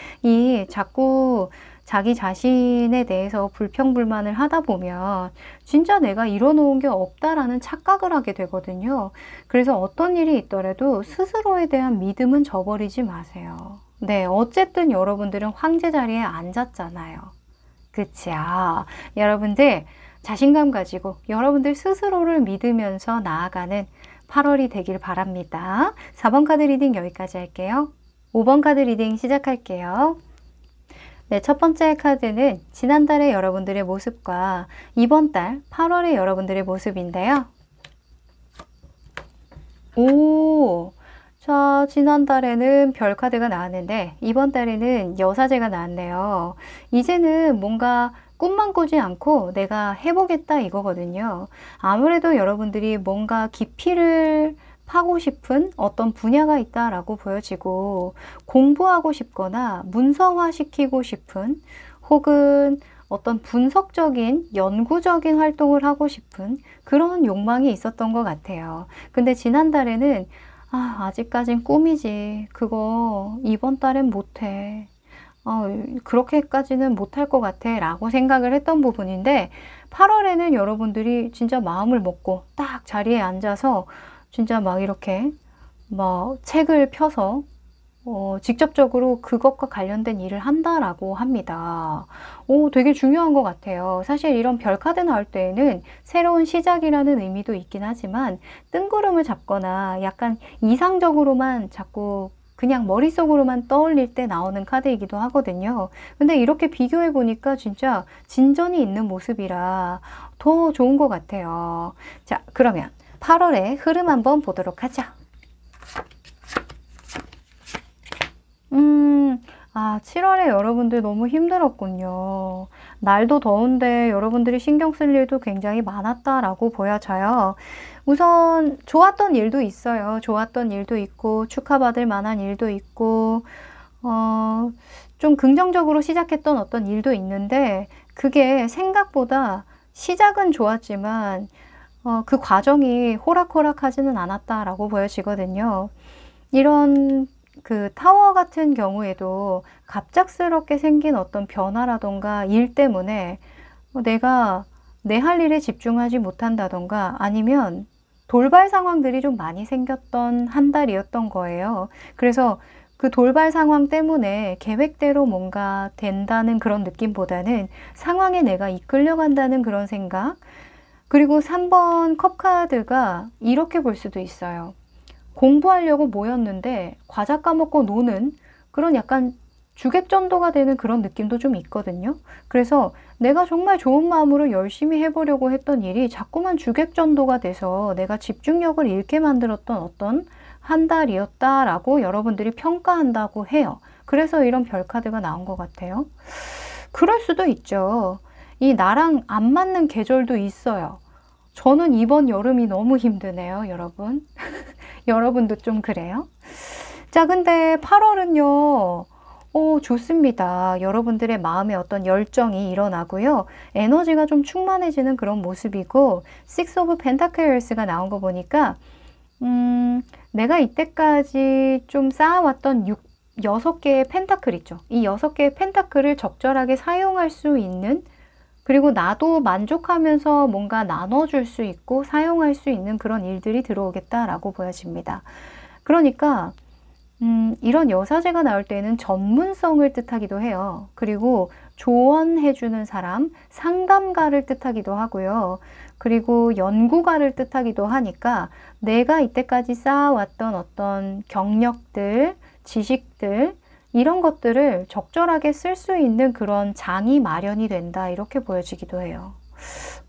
[SPEAKER 1] 자꾸 자기 자신에 대해서 불평불만을 하다 보면 진짜 내가 이뤄놓은 게 없다라는 착각을 하게 되거든요. 그래서 어떤 일이 있더라도 스스로에 대한 믿음은 저버리지 마세요. 네, 어쨌든 여러분들은 황제 자리에 앉았잖아요. 그치요? 여러분들 자신감 가지고 여러분들 스스로를 믿으면서 나아가는 8월이 되길 바랍니다. 4번 카드 리딩 여기까지 할게요. 5번 카드 리딩 시작할게요. 네, 첫 번째 카드는 지난달의 여러분들의 모습과 이번 달 8월의 여러분들의 모습인데요. 자, 지난달에는 별 카드가 나왔는데 이번 달에는 여사제가 나왔네요. 이제는 뭔가 꿈만 꾸지 않고 내가 해보겠다 이거거든요. 아무래도 여러분들이 뭔가 깊이를 파고 싶은 어떤 분야가 있다라고 보여지고 공부하고 싶거나 문서화시키고 싶은 혹은 어떤 분석적인 연구적인 활동을 하고 싶은 그런 욕망이 있었던 것 같아요. 근데 지난달에는 아직까진 꿈이지. 그거 이번 달엔 못해. 그렇게까지는 못할 것 같아 라고 생각을 했던 부분인데 8월에는 여러분들이 진짜 마음을 먹고 딱 자리에 앉아서 진짜 막 이렇게 막 책을 펴서 직접적으로 그것과 관련된 일을 한다라고 합니다. 되게 중요한 것 같아요. 사실 이런 별 카드 나올 때에는 새로운 시작이라는 의미도 있긴 하지만 뜬구름을 잡거나 약간 이상적으로만 자꾸 그냥 머릿속으로만 떠올릴 때 나오는 카드이기도 하거든요. 근데 이렇게 비교해 보니까 진짜 진전이 있는 모습이라 더 좋은 것 같아요. 자, 그러면 8월의 흐름 한번 보도록 하죠. 7월에 여러분들 너무 힘들었군요. 날도 더운데 여러분들이 신경 쓸 일도 굉장히 많았다라고 보여져요. 우선 좋았던 일도 있어요. 좋았던 일도 있고 축하받을 만한 일도 있고 좀 긍정적으로 시작했던 어떤 일도 있는데 그게 생각보다 시작은 좋았지만 그 과정이 호락호락하지는 않았다라고 보여지거든요. 이런 그 타워 같은 경우에도 갑작스럽게 생긴 어떤 변화라던가 일 때문에 내가 내 할 일에 집중하지 못한다던가 아니면 돌발 상황들이 좀 많이 생겼던 한 달이었던 거예요. 그래서 그 돌발 상황 때문에 계획대로 뭔가 된다는 그런 느낌보다는 상황에 내가 이끌려간다는 그런 생각. 그리고 3번 컵 카드가 이렇게 볼 수도 있어요. 공부하려고 모였는데 과자 까먹고 노는 그런 약간 주객전도가 되는 그런 느낌도 좀 있거든요. 그래서 내가 정말 좋은 마음으로 열심히 해보려고 했던 일이 자꾸만 주객전도가 돼서 내가 집중력을 잃게 만들었던 어떤 한 달이었다라고 여러분들이 평가한다고 해요. 그래서 이런 별 카드가 나온 것 같아요. 그럴 수도 있죠. 이 나랑 안 맞는 계절도 있어요. 저는 이번 여름이 너무 힘드네요, 여러분. 여러분도 좀 그래요? 자, 근데 8월은요, 좋습니다. 여러분들의 마음에 어떤 열정이 일어나고요. 에너지가 좀 충만해지는 그런 모습이고, Six of Pentakels가 나온 거 보니까, 내가 이때까지 좀 쌓아왔던 6개의 펜타클 있죠. 이 6개의 펜타클을 적절하게 사용할 수 있는 그리고 나도 만족하면서 뭔가 나눠줄 수 있고 사용할 수 있는 그런 일들이 들어오겠다라고 보여집니다. 그러니까 이런 여사제가 나올 때는 전문성을 뜻하기도 해요. 그리고 조언해주는 사람, 상담가를 뜻하기도 하고요. 그리고 연구가를 뜻하기도 하니까 내가 이때까지 쌓아왔던 어떤 경력들, 지식들, 이런 것들을 적절하게 쓸 수 있는 그런 장이 마련이 된다. 이렇게 보여지기도 해요.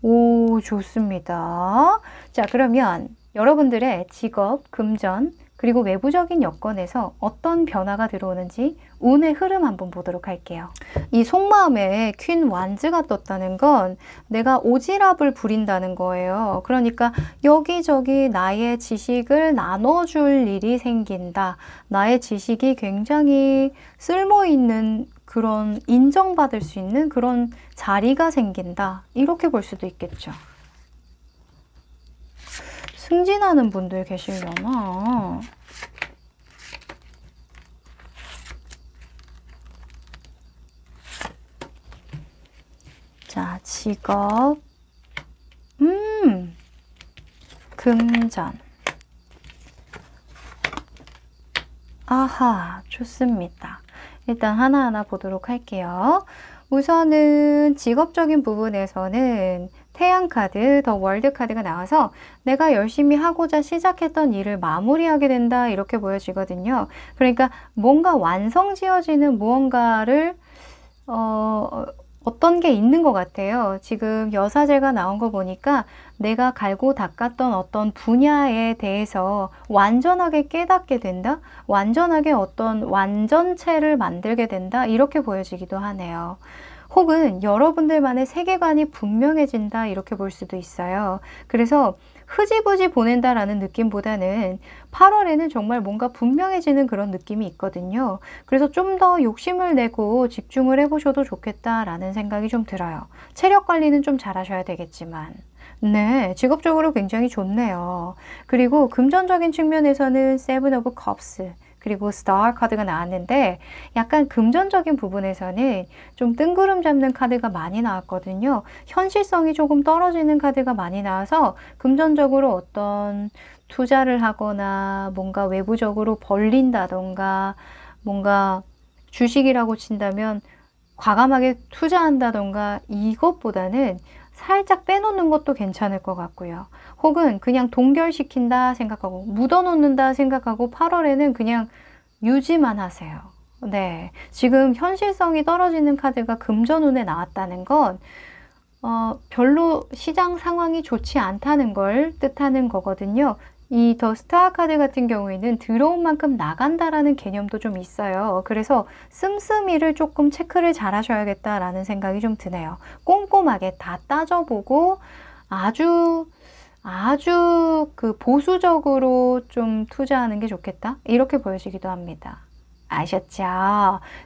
[SPEAKER 1] 오, 좋습니다. 자, 그러면 여러분들의 직업, 금전, 그리고 외부적인 여건에서 어떤 변화가 들어오는지 운의 흐름 한번 보도록 할게요. 이 속마음에 퀸 완즈가 떴다는 건 내가 오지랖을 부린다는 거예요. 그러니까 여기저기 나의 지식을 나눠줄 일이 생긴다. 나의 지식이 굉장히 쓸모있는 그런 인정받을 수 있는 그런 자리가 생긴다. 이렇게 볼 수도 있겠죠. 승진하는 분들 계시려나? 자, 직업, 금전. 아하, 좋습니다. 일단 하나하나 보도록 할게요. 우선은 직업적인 부분에서는 태양카드, 더 월드카드가 나와서 내가 열심히 하고자 시작했던 일을 마무리하게 된다 이렇게 보여지거든요. 그러니까 뭔가 완성지어지는 무언가를 어떤 게 있는 것 같아요. 지금 여사제가 나온 거 보니까 내가 갈고 닦았던 어떤 분야에 대해서 완전하게 깨닫게 된다? 완전하게 어떤 완전체를 만들게 된다? 이렇게 보여지기도 하네요. 혹은 여러분들만의 세계관이 분명해진다 이렇게 볼 수도 있어요. 그래서 흐지부지 보낸다라는 느낌보다는 8월에는 정말 뭔가 분명해지는 그런 느낌이 있거든요. 그래서 좀 더 욕심을 내고 집중을 해보셔도 좋겠다라는 생각이 좀 들어요. 체력 관리는 좀 잘하셔야 되겠지만. 네, 직업적으로 굉장히 좋네요. 그리고 금전적인 측면에서는 세븐 오브 컵스 그리고 스타 카드가 나왔는데 약간 금전적인 부분에서는 좀 뜬구름 잡는 카드가 많이 나왔거든요. 현실성이 조금 떨어지는 카드가 많이 나와서 금전적으로 어떤 투자를 하거나 뭔가 외부적으로 벌린다던가 뭔가 주식이라고 친다면 과감하게 투자한다던가 이것보다는 살짝 빼놓는 것도 괜찮을 것 같고요. 혹은 그냥 동결시킨다 생각하고 묻어놓는다 생각하고 8월에는 그냥 유지만 하세요. 네, 지금 현실성이 떨어지는 카드가 금전운에 나왔다는 건 별로 시장 상황이 좋지 않다는 걸 뜻하는 거거든요. 이 더 스타 카드 같은 경우에는 들어온 만큼 나간다라는 개념도 좀 있어요. 그래서 씀씀이를 조금 체크를 잘 하셔야겠다라는 생각이 좀 드네요. 꼼꼼하게 다 따져보고 아주 그 보수적으로 좀 투자하는 게 좋겠다, 이렇게 보여지기도 합니다. 아셨죠?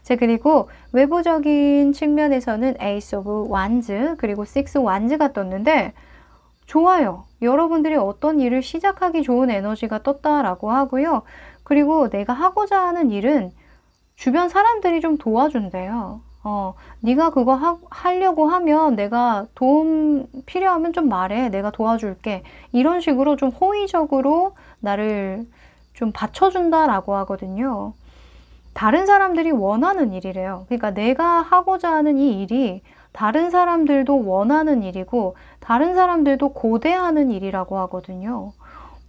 [SPEAKER 1] 자, 그리고 외부적인 측면에서는 에이스 오브 완즈 그리고 식스 완즈가 떴는데 좋아요. 여러분들이 어떤 일을 시작하기 좋은 에너지가 떴다라고 하고요. 그리고 내가 하고자 하는 일은 주변 사람들이 좀 도와준대요. 네가 그거 하려고 하면 내가 도움 필요하면 좀 말해. 내가 도와줄게. 이런 식으로 좀 호의적으로 나를 좀 받쳐준다라고 하거든요. 다른 사람들이 원하는 일이래요. 그러니까 내가 하고자 하는 이 일이 다른 사람들도 원하는 일이고 다른 사람들도 고대하는 일이라고 하거든요.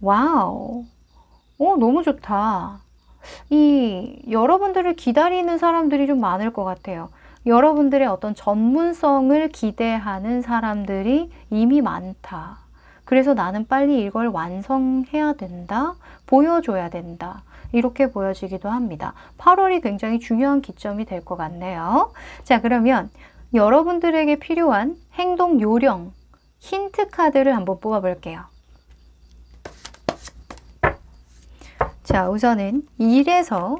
[SPEAKER 1] 와우. 너무 좋다. 여러분들을 기다리는 사람들이 좀 많을 것 같아요. 여러분들의 어떤 전문성을 기대하는 사람들이 이미 많다. 그래서 나는 빨리 이걸 완성해야 된다. 보여줘야 된다. 이렇게 보여지기도 합니다. 8월이 굉장히 중요한 기점이 될 것 같네요. 자, 그러면 여러분들에게 필요한 행동 요령, 힌트 카드를 한번 뽑아볼게요. 자, 우선은 일에서,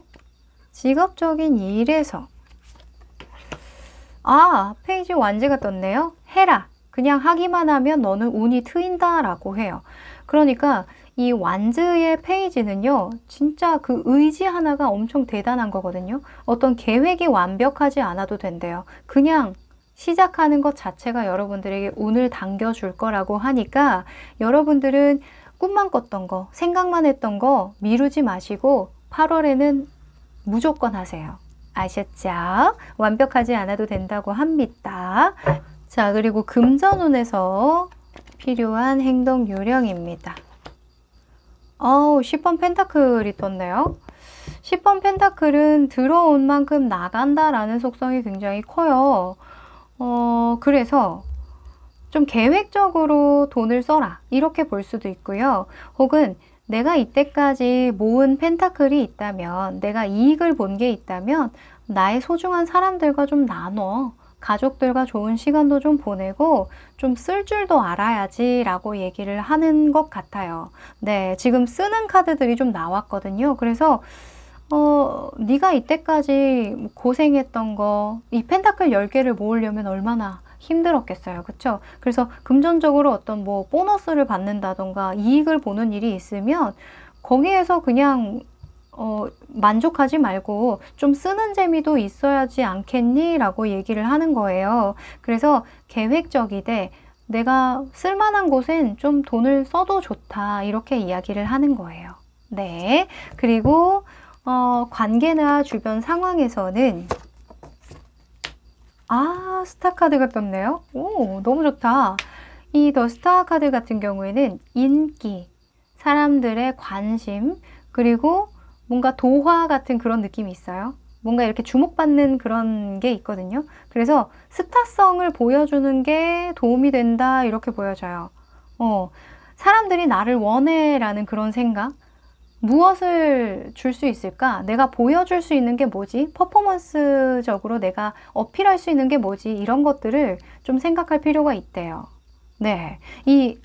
[SPEAKER 1] 직업적인 일에서, 페이지 완즈가 떴네요. 해라. 그냥 하기만 하면 너는 운이 트인다 라고 해요. 그러니까 이 완즈의 페이지는요, 진짜 그 의지 하나가 엄청 대단한 거거든요. 어떤 계획이 완벽하지 않아도 된대요. 그냥 시작하는 것 자체가 여러분들에게 운을 당겨줄 거라고 하니까 여러분들은 꿈만 꿨던 거, 생각만 했던 거 미루지 마시고 8월에는 무조건 하세요. 아셨죠? 완벽하지 않아도 된다고 합니다. 자, 그리고 금전운에서 필요한 행동 요령입니다. 10번 펜타클이 떴네요. 10번 펜타클은 들어온 만큼 나간다라는 속성이 굉장히 커요. 그래서 좀 계획적으로 돈을 써라, 이렇게 볼 수도 있고요. 혹은 내가 이때까지 모은 펜타클이 있다면, 내가 이익을 본 게 있다면 나의 소중한 사람들과 좀 나눠, 가족들과 좋은 시간도 좀 보내고 좀 쓸 줄도 알아야지 라고 얘기를 하는 것 같아요. 네, 지금 쓰는 카드들이 좀 나왔거든요. 그래서 네가 이때까지 고생했던 거, 이 펜타클 10개를 모으려면 얼마나 힘들었겠어요. 그쵸? 그래서 금전적으로 어떤 뭐 보너스를 받는다던가 이익을 보는 일이 있으면 거기에서 그냥 만족하지 말고 좀 쓰는 재미도 있어야지 않겠니? 라고 얘기를 하는 거예요. 그래서 계획적이되 내가 쓸만한 곳엔 좀 돈을 써도 좋다, 이렇게 이야기를 하는 거예요. 네. 그리고 관계나 주변 상황에서는 스타 카드가 떴네요. 오, 너무 좋다. 이 더 스타 카드 같은 경우에는 인기, 사람들의 관심, 그리고 뭔가 도화 같은 그런 느낌이 있어요. 뭔가 이렇게 주목받는 그런 게 있거든요. 그래서 스타성을 보여주는 게 도움이 된다, 이렇게 보여져요. 사람들이 나를 원해 라는 그런 생각, 무엇을 줄 수 있을까? 내가 보여줄 수 있는 게 뭐지? 퍼포먼스적으로 내가 어필할 수 있는 게 뭐지? 이런 것들을 좀 생각할 필요가 있대요. 네,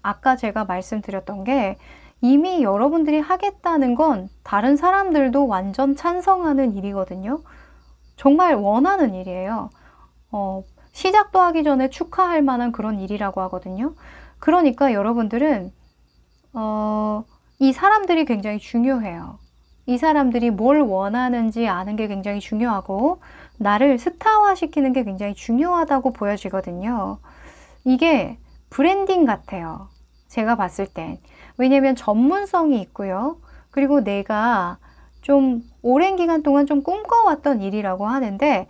[SPEAKER 1] 아까 제가 말씀드렸던 게 이미 여러분들이 하겠다는 건 다른 사람들도 완전 찬성하는 일이거든요. 정말 원하는 일이에요. 시작도 하기 전에 축하할 만한 그런 일이라고 하거든요. 그러니까 여러분들은 이 사람들이 굉장히 중요해요. 이 사람들이 뭘 원하는지 아는 게 굉장히 중요하고 나를 스타화시키는 게 굉장히 중요하다고 보여지거든요. 이게 브랜딩 같아요. 제가 봤을 땐. 왜냐면 전문성이 있고요. 그리고 내가 좀 오랜 기간 동안 좀 꿈꿔왔던 일이라고 하는데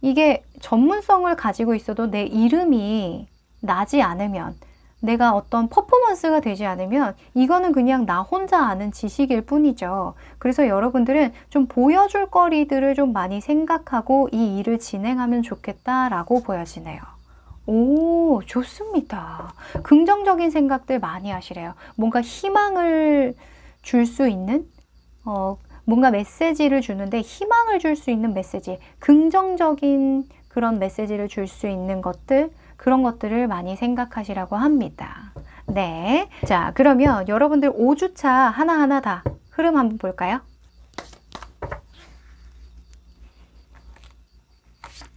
[SPEAKER 1] 이게 전문성을 가지고 있어도 내 이름이 나지 않으면 내가 어떤 퍼포먼스가 되지 않으면 이거는 그냥 나 혼자 아는 지식일 뿐이죠. 그래서 여러분들은 좀 보여줄 거리들을 좀 많이 생각하고 이 일을 진행하면 좋겠다라고 보여지네요. 오, 좋습니다. 긍정적인 생각들 많이 하시래요. 뭔가 희망을 줄 수 있는, 뭔가 메시지를 주는데 희망을 줄 수 있는 메시지, 긍정적인 그런 메시지를 줄 수 있는 것들, 그런 것들을 많이 생각하시라고 합니다. 네. 자, 그러면 여러분들 5주차 하나하나 다 흐름 한번 볼까요?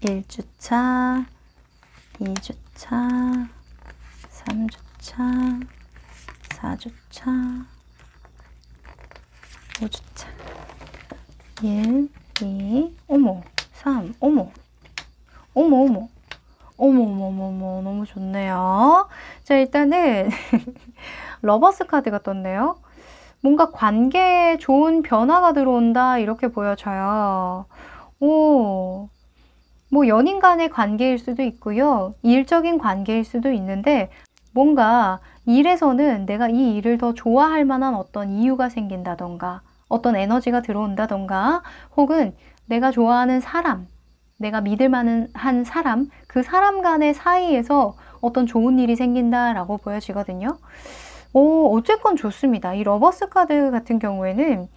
[SPEAKER 1] 1주차, 2주차, 3주차, 4주차, 5주차. 1, 2, 어머, 3, 어머, 어머, 어머. 어머머머머 너무 좋네요. 자, 일단은 러버스 카드가 떴네요. 뭔가 관계에 좋은 변화가 들어온다 이렇게 보여져요. 오, 뭐 연인 간의 관계일 수도 있고요. 일적인 관계일 수도 있는데 뭔가 일에서는 내가 이 일을 더 좋아할 만한 어떤 이유가 생긴다던가 어떤 에너지가 들어온다던가 혹은 내가 좋아하는 사람 내가 믿을 만한 한 사람, 그 사람 간의 사이에서 어떤 좋은 일이 생긴다라고 보여지거든요. 어쨌건 좋습니다. 이 러버스 카드 같은 경우에는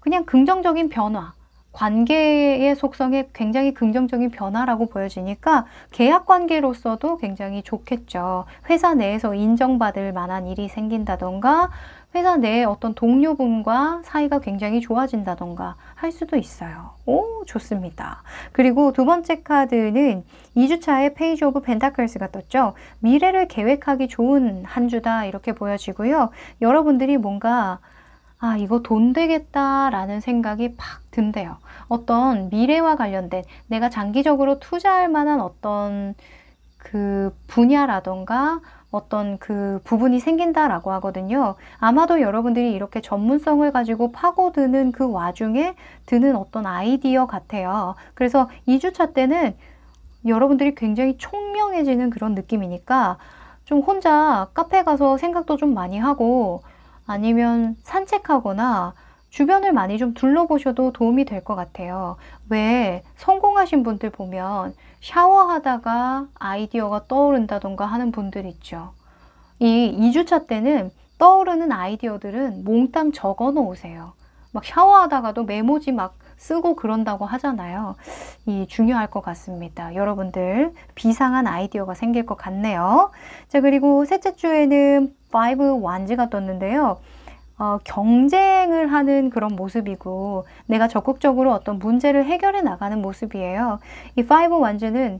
[SPEAKER 1] 그냥 긍정적인 변화, 관계의 속성에 굉장히 긍정적인 변화라고 보여지니까 계약 관계로서도 굉장히 좋겠죠. 회사 내에서 인정받을 만한 일이 생긴다던가 회사 내에 어떤 동료분과 사이가 굉장히 좋아진다던가 할 수도 있어요. 오, 좋습니다. 그리고 두 번째 카드는 2주차에 페이지 오브 펜타클스가 떴죠. 미래를 계획하기 좋은 한 주다 이렇게 보여지고요. 여러분들이 뭔가 이거 돈 되겠다라는 생각이 팍 든대요. 어떤 미래와 관련된 내가 장기적으로 투자할 만한 어떤 그 분야라던가 어떤 그 부분이 생긴다라고 하거든요. 아마도 여러분들이 이렇게 전문성을 가지고 파고드는 그 와중에 드는 어떤 아이디어 같아요. 그래서 2주차 때는 여러분들이 굉장히 총명해지는 그런 느낌이니까 좀 혼자 카페 가서 생각도 좀 많이 하고 아니면 산책하거나 주변을 많이 좀 둘러보셔도 도움이 될 것 같아요. 왜 성공하신 분들 보면 샤워하다가 아이디어가 떠오른다던가 하는 분들 있죠. 이 2주차 때는 떠오르는 아이디어들은 몽땅 적어 놓으세요. 막 샤워하다가도 메모지 막 쓰고 그런다고 하잖아요. 이 중요할 것 같습니다. 여러분들 비상한 아이디어가 생길 것 같네요. 자, 그리고 셋째 주에는 5 완즈가 떴는데요. 경쟁을 하는 그런 모습이고 내가 적극적으로 어떤 문제를 해결해 나가는 모습이에요. 이 5 완즈는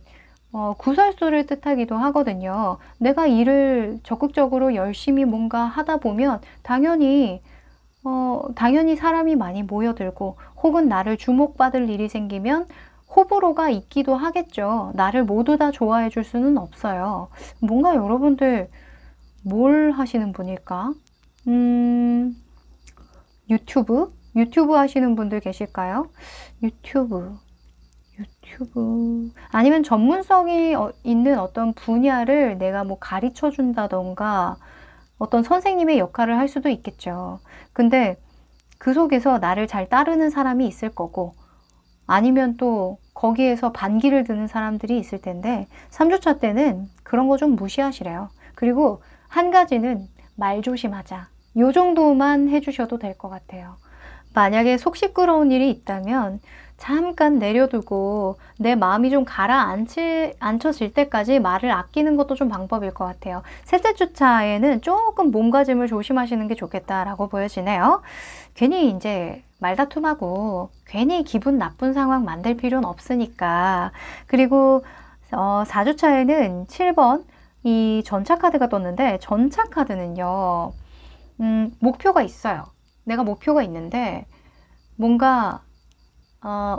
[SPEAKER 1] 구설수를 뜻하기도 하거든요. 내가 일을 적극적으로 열심히 뭔가 하다 보면 당연히 사람이 많이 모여들고 혹은 나를 주목받을 일이 생기면 호불호가 있기도 하겠죠. 나를 모두 다 좋아해 줄 수는 없어요. 뭔가 여러분들 뭘 하시는 분일까? 유튜브 하시는 분들 계실까요? 유튜브. 아니면 전문성이 있는 어떤 분야를 내가 뭐 가르쳐 준다던가 어떤 선생님의 역할을 할 수도 있겠죠. 근데 그 속에서 나를 잘 따르는 사람이 있을 거고 아니면 또 거기에서 반기를 드는 사람들이 있을 텐데 3주차 때는 그런 거 좀 무시하시래요. 그리고 한 가지는 말 조심하자. 요 정도만 해주셔도 될 것 같아요. 만약에 속 시끄러운 일이 있다면 잠깐 내려두고 내 마음이 좀 가라앉혀질 때까지 말을 아끼는 것도 좀 방법일 것 같아요. 셋째 주차에는 조금 몸가짐을 조심하시는 게 좋겠다라고 보여지네요. 괜히 이제 말다툼하고 괜히 기분 나쁜 상황 만들 필요는 없으니까. 그리고 4주차에는 7번 이 전차 카드가 떴는데 전차 카드는요. 목표가 있어요. 내가 목표가 있는데 뭔가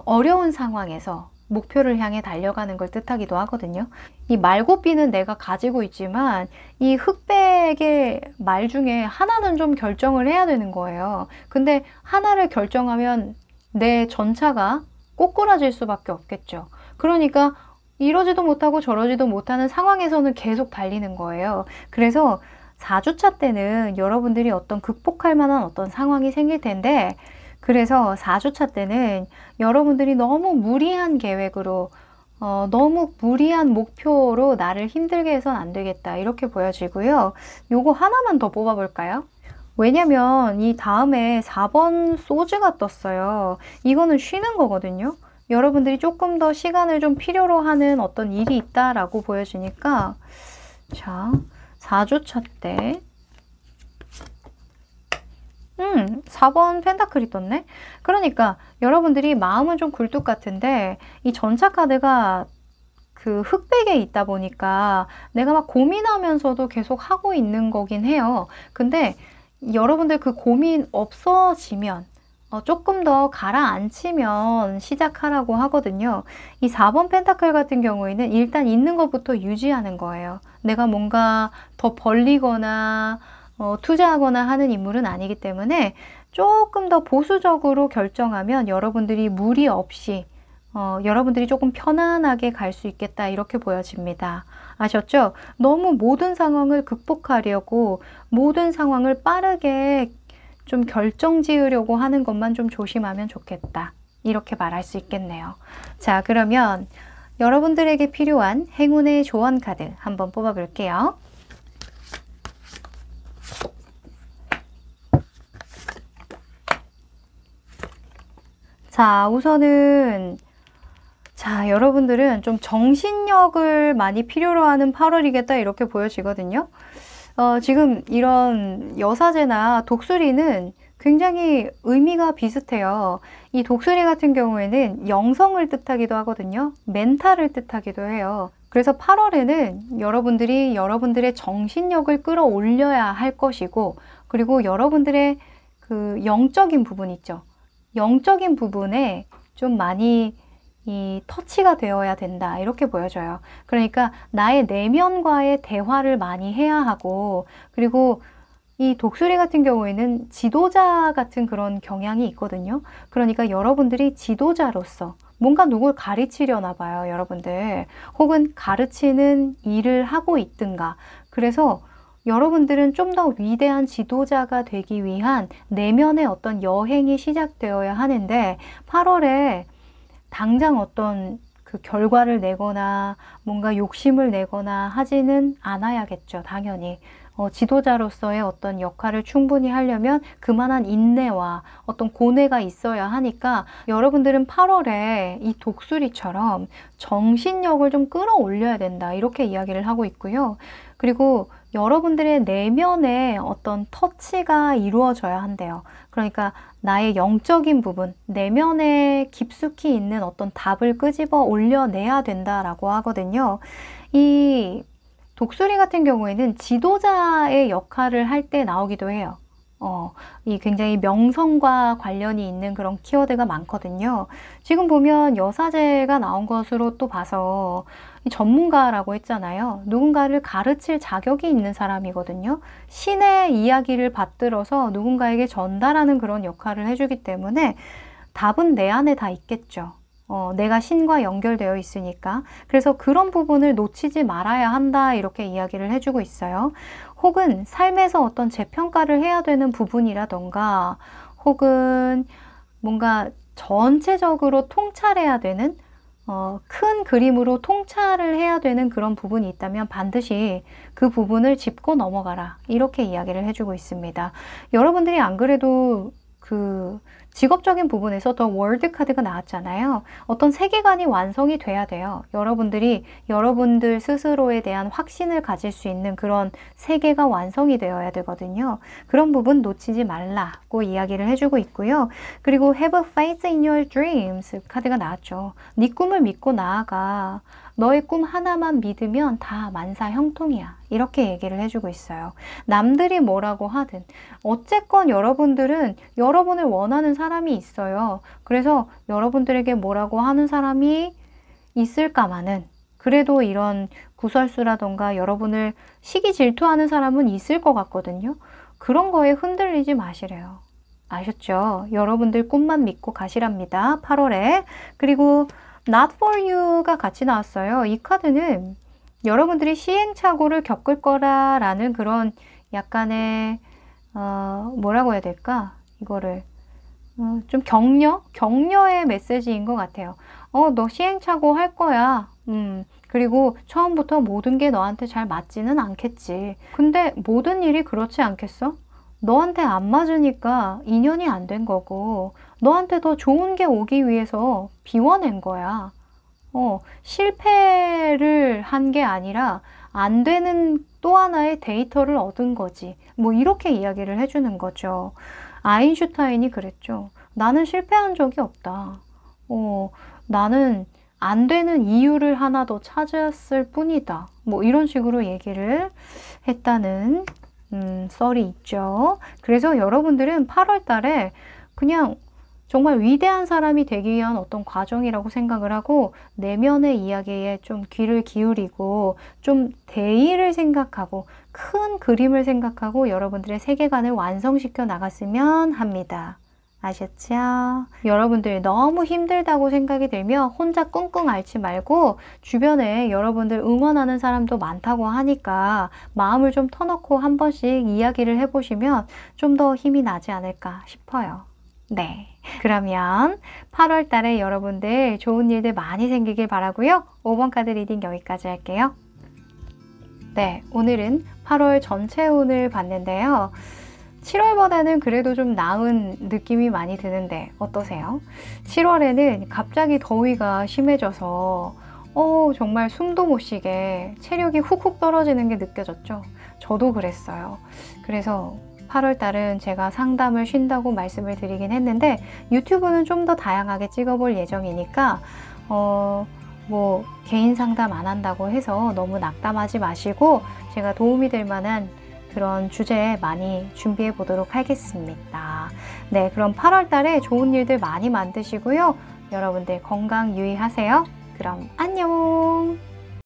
[SPEAKER 1] 어려운 상황에서 목표를 향해 달려가는 걸 뜻하기도 하거든요. 이 말고삐는 내가 가지고 있지만 이 흑백의 말 중에 하나는 좀 결정을 해야 되는 거예요. 근데 하나를 결정하면 내 전차가 꼬꾸라질 수밖에 없겠죠. 그러니까 이러지도 못하고 저러지도 못하는 상황에서는 계속 달리는 거예요. 그래서 4주차 때는 여러분들이 어떤 극복할 만한 어떤 상황이 생길 텐데, 그래서 4주차 때는 여러분들이 너무 무리한 계획으로 너무 무리한 목표로 나를 힘들게 해선 안 되겠다, 이렇게 보여지고요. 요거 하나만 더 뽑아볼까요? 왜냐면 이 다음에 4번 소즈가 떴어요. 이거는 쉬는 거거든요. 여러분들이 조금 더 시간을 좀 필요로 하는 어떤 일이 있다라고 보여지니까, 자, 4주차 때 4번 펜타클이 떴네? 그러니까 여러분들이 마음은 좀 굴뚝 같은데 이 전차 카드가 그 흑백에 있다 보니까 내가 막 고민하면서도 계속 하고 있는 거긴 해요. 근데 여러분들 그 고민 없어지면 조금 더 가라앉히면 시작하라고 하거든요. 이 4번 펜타클 같은 경우에는 일단 있는 것부터 유지하는 거예요. 내가 뭔가 더 벌리거나 투자하거나 하는 인물은 아니기 때문에 조금 더 보수적으로 결정하면 여러분들이 무리 없이 여러분들이 조금 편안하게 갈 수 있겠다, 이렇게 보여집니다. 아셨죠? 너무 모든 상황을 극복하려고 모든 상황을 빠르게 좀 결정 지으려고 하는 것만 좀 조심하면 좋겠다, 이렇게 말할 수 있겠네요. 자, 그러면 여러분들에게 필요한 행운의 조언 카드 한번 뽑아볼게요. 자, 우선은 여러분들은 좀 정신력을 많이 필요로 하는 8월이겠다, 이렇게 보여지거든요. 지금 이런 여사제나 독수리는 굉장히 의미가 비슷해요. 이 독수리 같은 경우에는 영성을 뜻하기도 하거든요. 멘탈을 뜻하기도 해요. 그래서 8월에는 여러분들이 여러분들의 정신력을 끌어올려야 할 것이고, 그리고 여러분들의 그 영적인 부분 있죠. 영적인 부분에 좀 많이 이 터치가 되어야 된다, 이렇게 보여져요. 그러니까 나의 내면과의 대화를 많이 해야 하고, 그리고 이 독수리 같은 경우에는 지도자 같은 그런 경향이 있거든요. 그러니까 여러분들이 지도자로서 뭔가 누굴 가르치려나 봐요, 여러분들. 혹은 가르치는 일을 하고 있든가. 그래서 여러분들은 좀 더 위대한 지도자가 되기 위한 내면의 어떤 여행이 시작되어야 하는데, 8월에 당장 어떤 그 결과를 내거나 뭔가 욕심을 내거나 하지는 않아야겠죠, 당연히. 지도자로서의 어떤 역할을 충분히 하려면 그만한 인내와 어떤 고뇌가 있어야 하니까 여러분들은 8월에 이 독수리처럼 정신력을 좀 끌어올려야 된다, 이렇게 이야기를 하고 있고요. 그리고 여러분들의 내면에 어떤 터치가 이루어져야 한대요. 그러니까 나의 영적인 부분, 내면에 깊숙이 있는 어떤 답을 끄집어 올려내야 된다라고 하거든요. 이 독수리 같은 경우에는 지도자의 역할을 할 때 나오기도 해요. 이 굉장히 명성과 관련이 있는 그런 키워드가 많거든요. 지금 보면 여사제가 나온 것으로 또 봐서 이 전문가라고 했잖아요. 누군가를 가르칠 자격이 있는 사람이거든요. 신의 이야기를 받들어서 누군가에게 전달하는 그런 역할을 해주기 때문에 답은 내 안에 다 있겠죠. 내가 신과 연결되어 있으니까. 그래서 그런 부분을 놓치지 말아야 한다, 이렇게 이야기를 해주고 있어요. 혹은 삶에서 어떤 재평가를 해야 되는 부분이라던가, 혹은 뭔가 전체적으로 통찰해야 되는, 큰 그림으로 통찰을 해야 되는 그런 부분이 있다면 반드시 그 부분을 짚고 넘어가라, 이렇게 이야기를 해주고 있습니다. 여러분들이 안 그래도 그 직업적인 부분에서 더 월드 카드가 나왔잖아요. 어떤 세계관이 완성이 돼야 돼요. 여러분들이 여러분들 스스로에 대한 확신을 가질 수 있는 그런 세계가 완성이 되어야 되거든요. 그런 부분 놓치지 말라고 이야기를 해주고 있고요. 그리고 Have faith in your dreams 카드가 나왔죠. 네 꿈을 믿고 나아가. 너의 꿈 하나만 믿으면 다 만사형통이야, 이렇게 얘기를 해주고 있어요. 남들이 뭐라고 하든 어쨌건 여러분들은 여러분을 원하는 사람이 있어요. 그래서 여러분들에게 뭐라고 하는 사람이 있을까마는 그래도 이런 구설수라던가 여러분을 시기 질투하는 사람은 있을 것 같거든요. 그런 거에 흔들리지 마시래요. 아셨죠? 여러분들 꿈만 믿고 가시랍니다. 8월에. 그리고 Not for you가 같이 나왔어요. 이 카드는 여러분들이 시행착오를 겪을 거라라는 그런 약간의 뭐라고 해야 될까? 이거를 좀 격려의 메시지인 것 같아요. 너 시행착오 할 거야. 그리고 처음부터 모든 게 너한테 잘 맞지는 않겠지. 근데 모든 일이 그렇지 않겠어? 너한테 안 맞으니까 인연이 안 된 거고, 너한테 더 좋은 게 오기 위해서 비워낸 거야. 실패를 한 게 아니라 안 되는 또 하나의 데이터를 얻은 거지. 뭐 이렇게 이야기를 해주는 거죠. 아인슈타인이 그랬죠. 나는 실패한 적이 없다. 나는 안 되는 이유를 하나 더 찾았을 뿐이다. 뭐 이런 식으로 얘기를 했다는 썰이 있죠. 그래서 여러분들은 8월 달에 그냥 정말 위대한 사람이 되기 위한 어떤 과정이라고 생각을 하고 내면의 이야기에 좀 귀를 기울이고 좀 대의를 생각하고 큰 그림을 생각하고 여러분들의 세계관을 완성시켜 나갔으면 합니다. 아셨죠? 여러분들 너무 힘들다고 생각이 들면 혼자 끙끙 앓지 말고 주변에 여러분들 응원하는 사람도 많다고 하니까 마음을 좀 터놓고 한 번씩 이야기를 해보시면 좀 더 힘이 나지 않을까 싶어요. 네. 그러면 8월 달에 여러분들 좋은 일들 많이 생기길 바라고요. 5번 카드 리딩 여기까지 할게요. 네. 오늘은 8월 전체 운을 봤는데요. 7월보다는 그래도 좀 나은 느낌이 많이 드는데 어떠세요? 7월에는 갑자기 더위가 심해져서 정말 숨도 못 쉬게 체력이 훅훅 떨어지는 게 느껴졌죠. 저도 그랬어요. 그래서 8월 달은 제가 상담을 쉰다고 말씀을 드리긴 했는데 유튜브는 좀 더 다양하게 찍어볼 예정이니까 뭐 개인 상담 안 한다고 해서 너무 낙담하지 마시고 제가 도움이 될 만한 그런 주제 많이 준비해 보도록 하겠습니다. 네, 그럼 8월 달에 좋은 일들 많이 만드시고요. 여러분들 건강 유의하세요. 그럼 안녕!